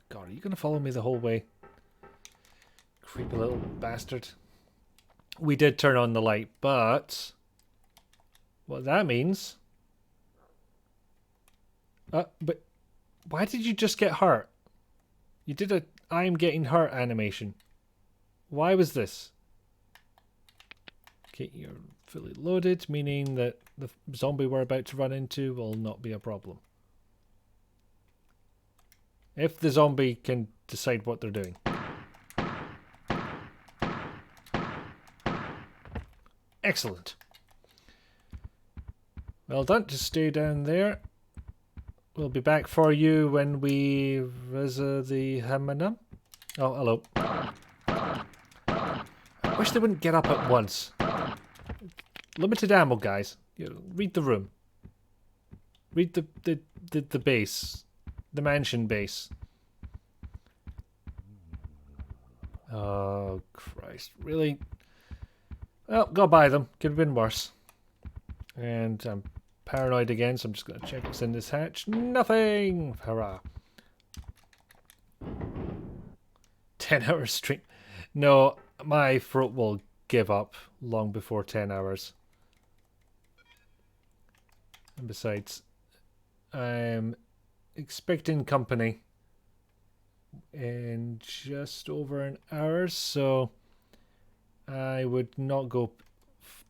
God, are you going to follow me the whole way? Creepy little bastard. We did turn on the light, but... what that means... but... why did you just get hurt? You did a I'm getting hurt animation. Why was this? Okay, you're fully loaded, meaning that the zombie we're about to run into will not be a problem. If the zombie can decide what they're doing. Excellent. Well done, just stay down there. We'll be back for you when we visit the Hamanam. Oh, hello. I wish they wouldn't get up at once. Limited ammo, guys. Read the room. Read the base. The mansion base. Oh, Christ. Really? Well, go buy them. Could have been worse. And I'm paranoid again, so I'm just going to check what's in this hatch. Nothing! Hurrah. 10-hour stream. No, my throat will give up long before 10 hours. And besides, I'm expecting company in just over an hour, so I would not go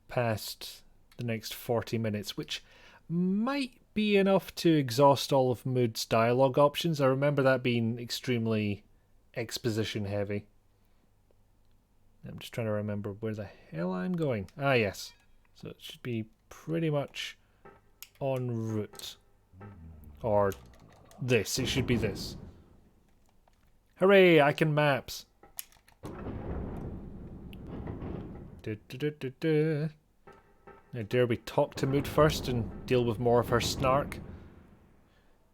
past the next 40 minutes, which might be enough to exhaust all of Mood's dialogue options. I remember that being extremely exposition heavy. I'm just trying to remember where the hell I'm going. Ah, yes. So it should be pretty much en route. Or this. It should be this. Hooray! I can maps. Now, dare we talk to Mood first and deal with more of her snark?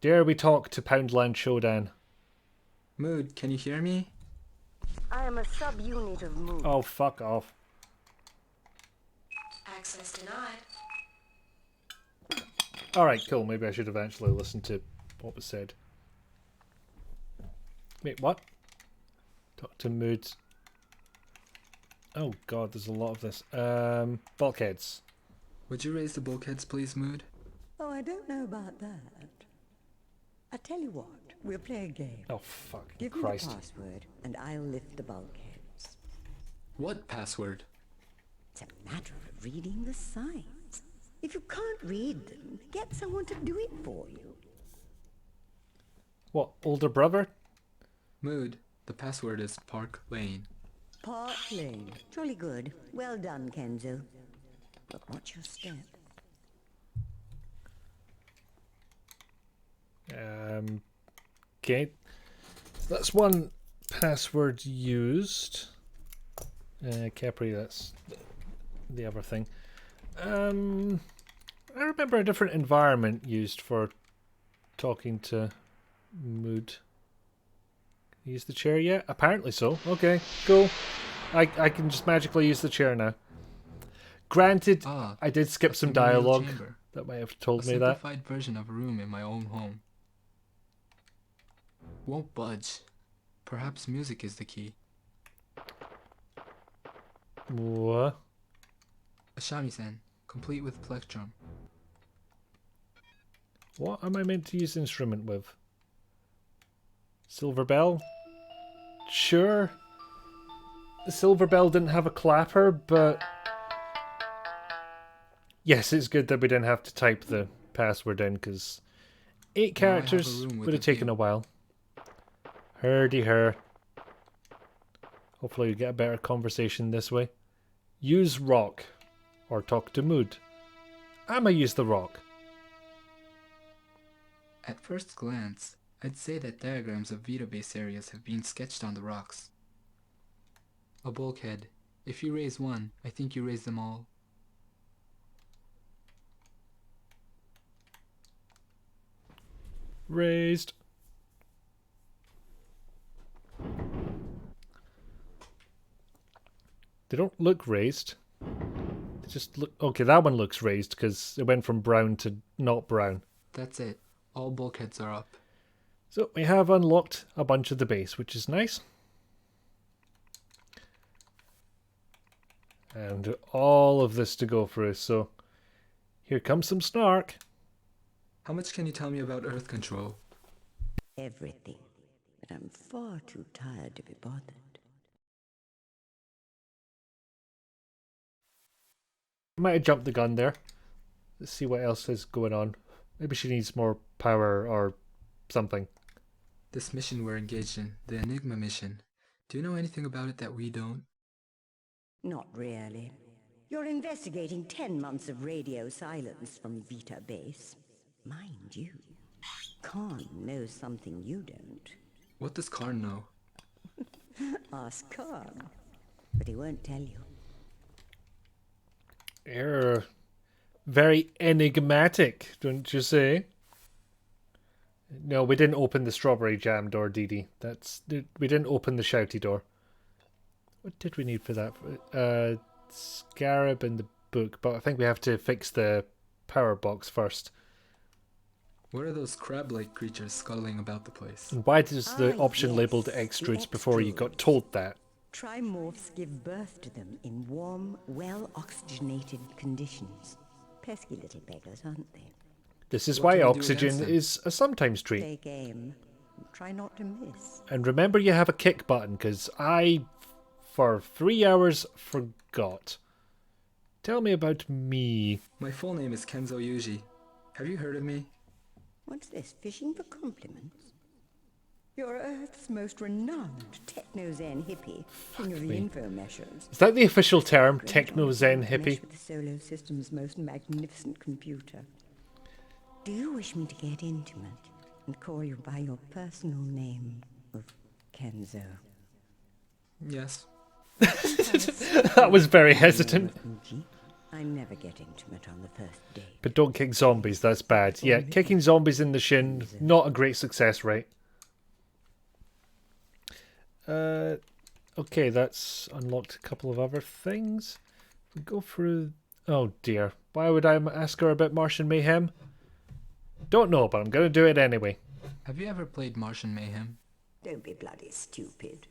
Dare we talk to Poundland Showdown? Mood, can you hear me? I am a subunit of Mood. Oh, fuck off. Access denied. Alright, cool. Maybe I should have actually listened to what was said. Wait, what? Talk to Mood. Oh god, there's a lot of this. Bulkheads. Would you raise the bulkheads, please, Mood? Oh, I don't know about that. I tell you what, we'll play a game. Oh, fuck. Give Christ. me the password, and I'll lift the bulkheads. What password? It's a matter of reading the signs. If you can't read them, get someone to do it for you. What, older brother? Mood, the password is Park Lane. Park Lane. Jolly good. Well done, Kenzo. But watch your step. Okay. That's one password used. Capri, that's the other thing. I remember a different environment used for talking to Mood. Use the chair yet? Apparently so. Okay, cool. I can just magically use the chair now. Granted, I did skip some dialogue. That might have told me that. A simplified version of a room in my own home. Won't budge. Perhaps music is the key. What? A shamisen, complete with plectrum. What am I meant to use the instrument with? Silver bell? Sure. The silver bell didn't have a clapper, but... Yes, it's good that we didn't have to type the password in, because 8 characters would have taken a while. Herdy her. Hopefully we get a better conversation this way. Use rock. Or talk to Mood. I'ma use the rock. At first glance, I'd say that diagrams of Vita base areas have been sketched on the rocks. A bulkhead. If you raise one, I think you raise them all. Raised. They don't look raised. They just look... Okay, that one looks raised because it went from brown to not brown. That's it. All bulkheads are up. So we have unlocked a bunch of the base, which is nice. And all of this to go through, so here comes some snark. How much can you tell me about Earth control? Everything. But I'm far too tired to be bothered. I might have jumped the gun there. Let's see what else is going on. Maybe she needs more power or something. This mission we're engaged in, the Enigma mission. Do you know anything about it that we don't? Not really. You're investigating 10 months of radio silence from Vita base. Mind you, Khan knows something you don't. What does Karn know? Ask Khan. But he won't tell you. You're very enigmatic, don't you say? No, we didn't open the strawberry jam door, Dee Dee. We didn't open the shouty door. What did we need for that? Scarab and the book, but I think we have to fix the power box first. What are those crab-like creatures scuttling about the place? And why does the option labeled extrudes before you got told that? Trimorphs give birth to them in warm, well-oxygenated conditions. Pesky little beggars, aren't they? This is why oxygen is a sometimes trait. Take aim. Try not to miss. And remember you have a kick button, because I, for 3 hours, forgot. Tell me about me. My full name is Kenzo Yuji. Have you heard of me? What's this, fishing for compliments? You're Earth's most renowned techno-zen hippie, king of the info measures. Is that the official term, techno-zen hippie? The solar system's most magnificent computer. Do you wish me to get intimate and call you by your personal name of Kenzo? Yes. That was very hesitant. I never get intimate on the first date. But don't kick zombies, that's bad. Yeah, kicking zombies in the shin, not a great success rate. Okay, that's unlocked a couple of other things. We go through... Oh dear. Why would I ask her about Martian Mayhem? Don't know, but I'm going to do it anyway. Have you ever played Martian Mayhem? Don't be bloody stupid.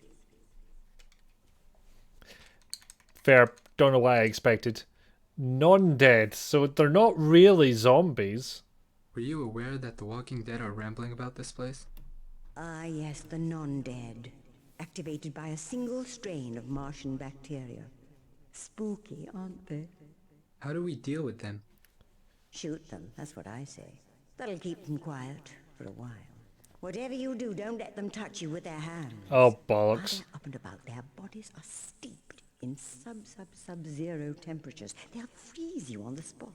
Fair. Don't know what I expected. Non-dead, so they're not really zombies. Were you aware that the Walking Dead are rambling about this place? Ah, yes, the non-dead. Activated by a single strain of Martian bacteria. Spooky, aren't they? How do we deal with them? Shoot them, that's what I say. That'll keep them quiet for a while. Whatever you do, don't let them touch you with their hands. Oh, While bollocks. they're up and about, their bodies are steeped in sub-zero temperatures. They'll freeze you on the spot.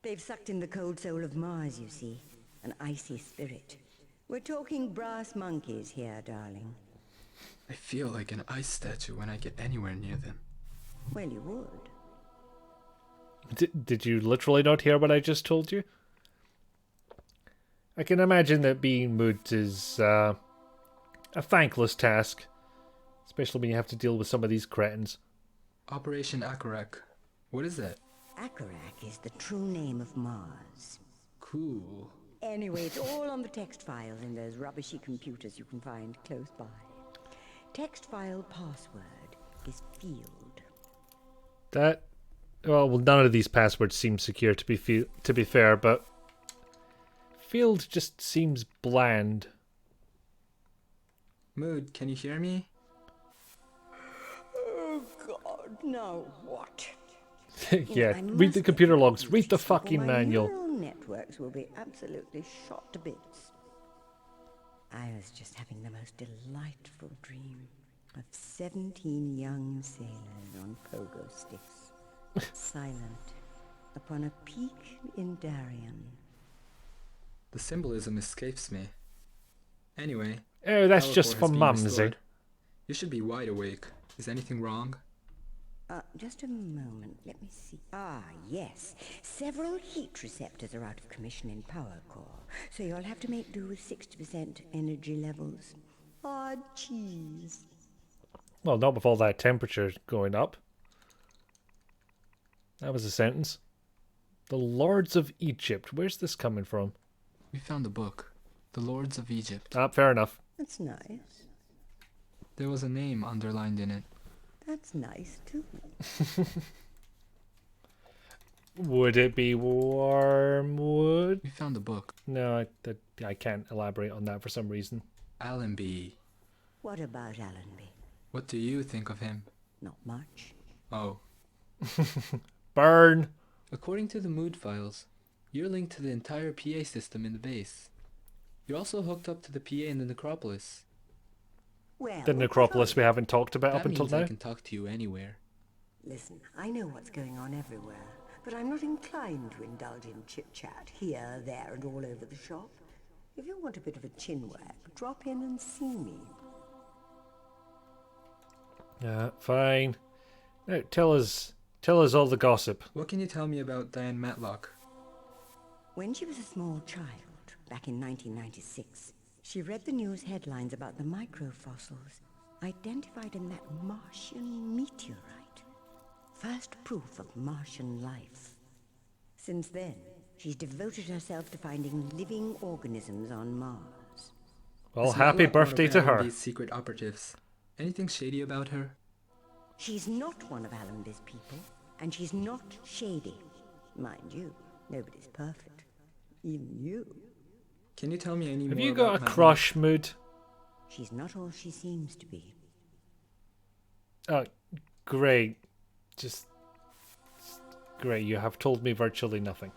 They've sucked in the cold soul of Mars, you see. An icy spirit. We're talking brass monkeys here, darling. I feel like an ice statue when I get anywhere near them. Well, you would. Did you literally not hear what I just told you? I can imagine that being mood is a thankless task. Especially when you have to deal with some of these cretins. Operation Akarak. What is that? Akarak is the true name of Mars. Cool. Anyway, it's all on the text files in those rubbishy computers you can find close by. Text file password is field. That... Well, none of these passwords seem secure to be fair, but... Field just seems bland. Mood, can you hear me? Oh, God, no, what? Yeah, read the computer logs, read the fucking My manual. neural networks will be absolutely shot to bits. I was just having the most delightful dream of 17 young sailors on pogo sticks, silent, upon a peak in Darien. The symbolism escapes me. Anyway. Oh, that's Teleport just has for been mumsy. restored. You should be wide awake. Is anything wrong? Just a moment, let me see. Ah, yes. Several heat receptors are out of commission in power core, so you'll have to make do with 60% energy levels. Ah, jeez. Well, not with all that temperature going up. That was a sentence. The Lords of Egypt. Where's this coming from? We found a book. The Lords of Egypt. Ah, fair enough. That's nice. There was a name underlined in it. That's nice, too. Would it be Wormwood? We found a book. No, I can't elaborate on that for some reason. Allenby. What about Allenby? What do you think of him? Not much. Oh. Burn! According to the mood files, you're linked to the entire PA system in the base. You're also hooked up to the PA in the necropolis. Well, The necropolis we haven't talked about up That until means I now. can talk to you anywhere. Listen, I know what's going on everywhere, but I'm not inclined to indulge in chit-chat here, there, and all over the shop. If you want a bit of a chinwag, drop in and see me. Fine. Now, tell us all the gossip. What can you tell me about Diane Matlock? When she was a small child, back in 1996, she read the news headlines about the microfossils identified in that Martian meteorite. First proof of Martian life. Since then, she's devoted herself to finding living organisms on Mars. Well, Is happy Matlock one of birthday to her. Allenby's secret operatives. Anything shady about her? She's not one of Allenby's people, and she's not shady. Mind you, nobody's perfect. Even you. Can you tell me any Have more you about got a Matlock? crush, Mood? She's not all she seems to be. Oh, great. Just great. You have told me virtually nothing.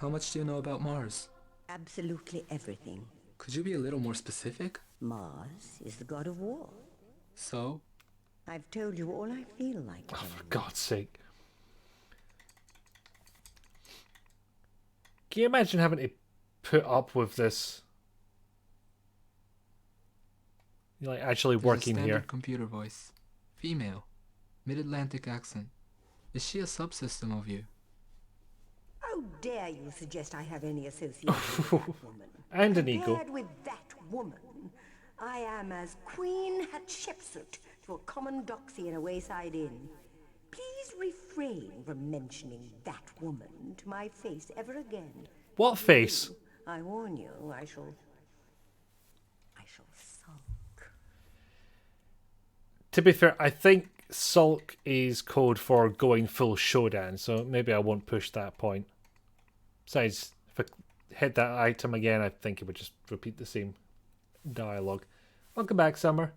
How much do you know about Mars? Absolutely everything. Could you be a little more specific? Mars is the god of war. So? I've told you all I feel like Oh, telling for you. God's sake. Can you imagine having to put up with this? You're like actually There's working a standard here. computer voice. Female. Mid-Atlantic accent. Is she a subsystem of you? How dare you suggest I have any association with that woman? And an ego. Compared with that woman, I am as Queen Hatshepsut to a common doxy in a wayside inn. Please refrain from mentioning that woman to my face ever again. What face? I warn you, I shall sulk. To be fair, I think sulk is code for going full Shodan, so maybe I won't push that point. Besides, if I hit that item again, I think it would just repeat the same dialogue. Welcome back, Summer.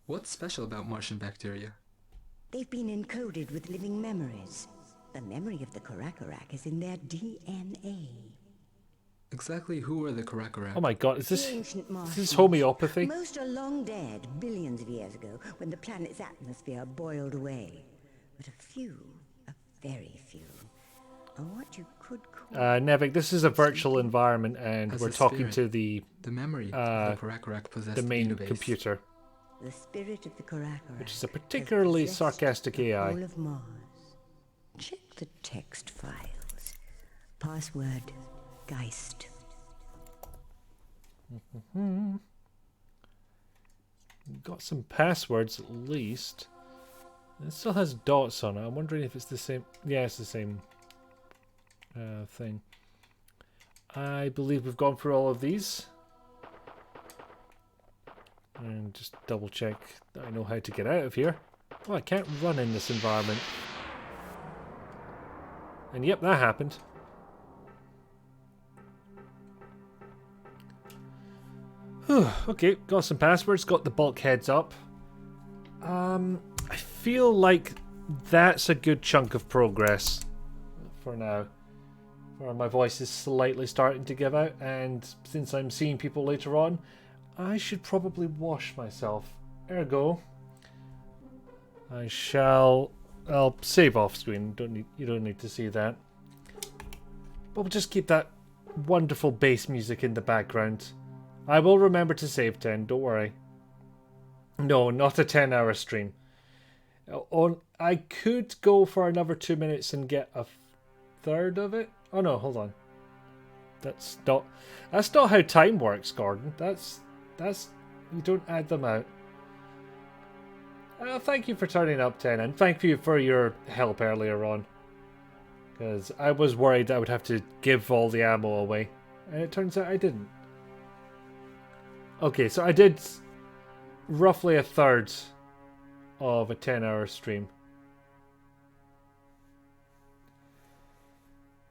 What's special about Martian bacteria? They've been encoded with living memories. The memory of the Karakorak is in their DNA. Exactly who are the Karakorak? Oh my god, is The this ancient Martians. homeopathy? Most are long dead, billions of years ago, when the planet's atmosphere boiled away. But a few, a very few, are what you could call... Nevik, this is a virtual environment, and As we're a talking spirit, to the memory of the Karakorak possessed the main database. computer, The spirit of the Karakorak, which is a particularly has possessed sarcastic the AI. whole of Mars. Check the text files. Password Geist. Got some passwords at least. It still has dots on it. I'm wondering if it's the same. Yeah, it's the same thing. I believe we've gone through all of these. And just double check that I know how to get out of here. Oh, I can't run in this environment. And yep, that happened. Okay, got some passwords, got the bulkheads up. I feel like that's a good chunk of progress for now. Where my voice is slightly starting to give out, and since I'm seeing people later on, I should probably wash myself. Ergo, I'll save off screen. You don't need to see that. But we'll just keep that wonderful bass music in the background. I will remember to save 10, don't worry. No, not a 10-hour stream. I could go for another 2 minutes and get a third of it. Oh no, hold on. That's not how time works, Gordon. That's you don't add them out. Thank you for turning up, 10, and thank you for your help earlier on. Because I was worried I would have to give all the ammo away. And it turns out I didn't. Okay, so I did roughly a third of a 10-hour stream.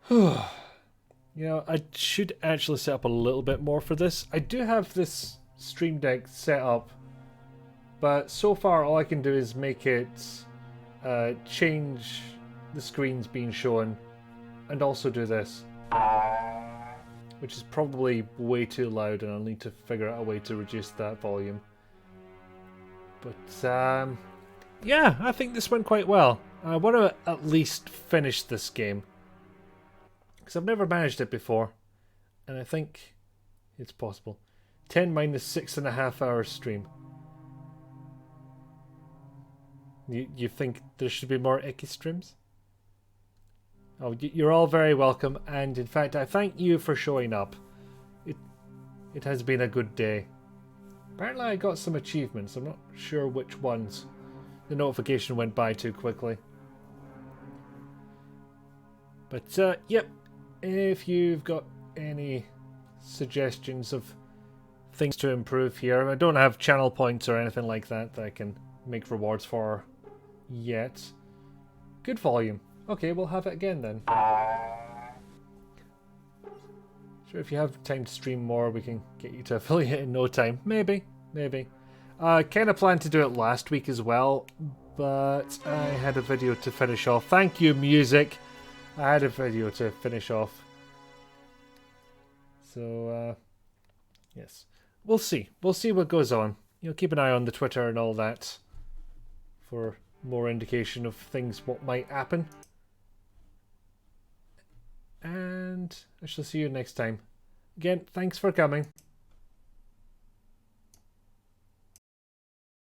You know, I should actually set up a little bit more for this. I do have this Stream Deck set up, but so far all I can do is make it change the screens being shown and also do this, which is probably way too loud, and I'll need to figure out a way to reduce that volume. But yeah, I think this went quite well. I want to at least finish this game, because I've never managed it before, and I think it's possible. 10 minus 6.5 hours stream. You think there should be more Icky streams? Oh, you're all very welcome, and in fact, I thank you for showing up. It has been a good day. Apparently I got some achievements. I'm not sure which ones. The notification went by too quickly. But, yep. If you've got any suggestions of things to improve here, I don't have channel points or anything like that I can make rewards for yet. Good volume. Okay, we'll have it again then. Sure, if you have time to stream more, we can get you to affiliate in no time. Maybe. I kind of planned to do it last week as well, but I had a video to finish off. Thank you, music. I had a video to finish off. So, yes. We'll see. We'll see what goes on. You know, keep an eye on the Twitter and all that for more indication of things what might happen. And I shall see you next time. Again, thanks for coming.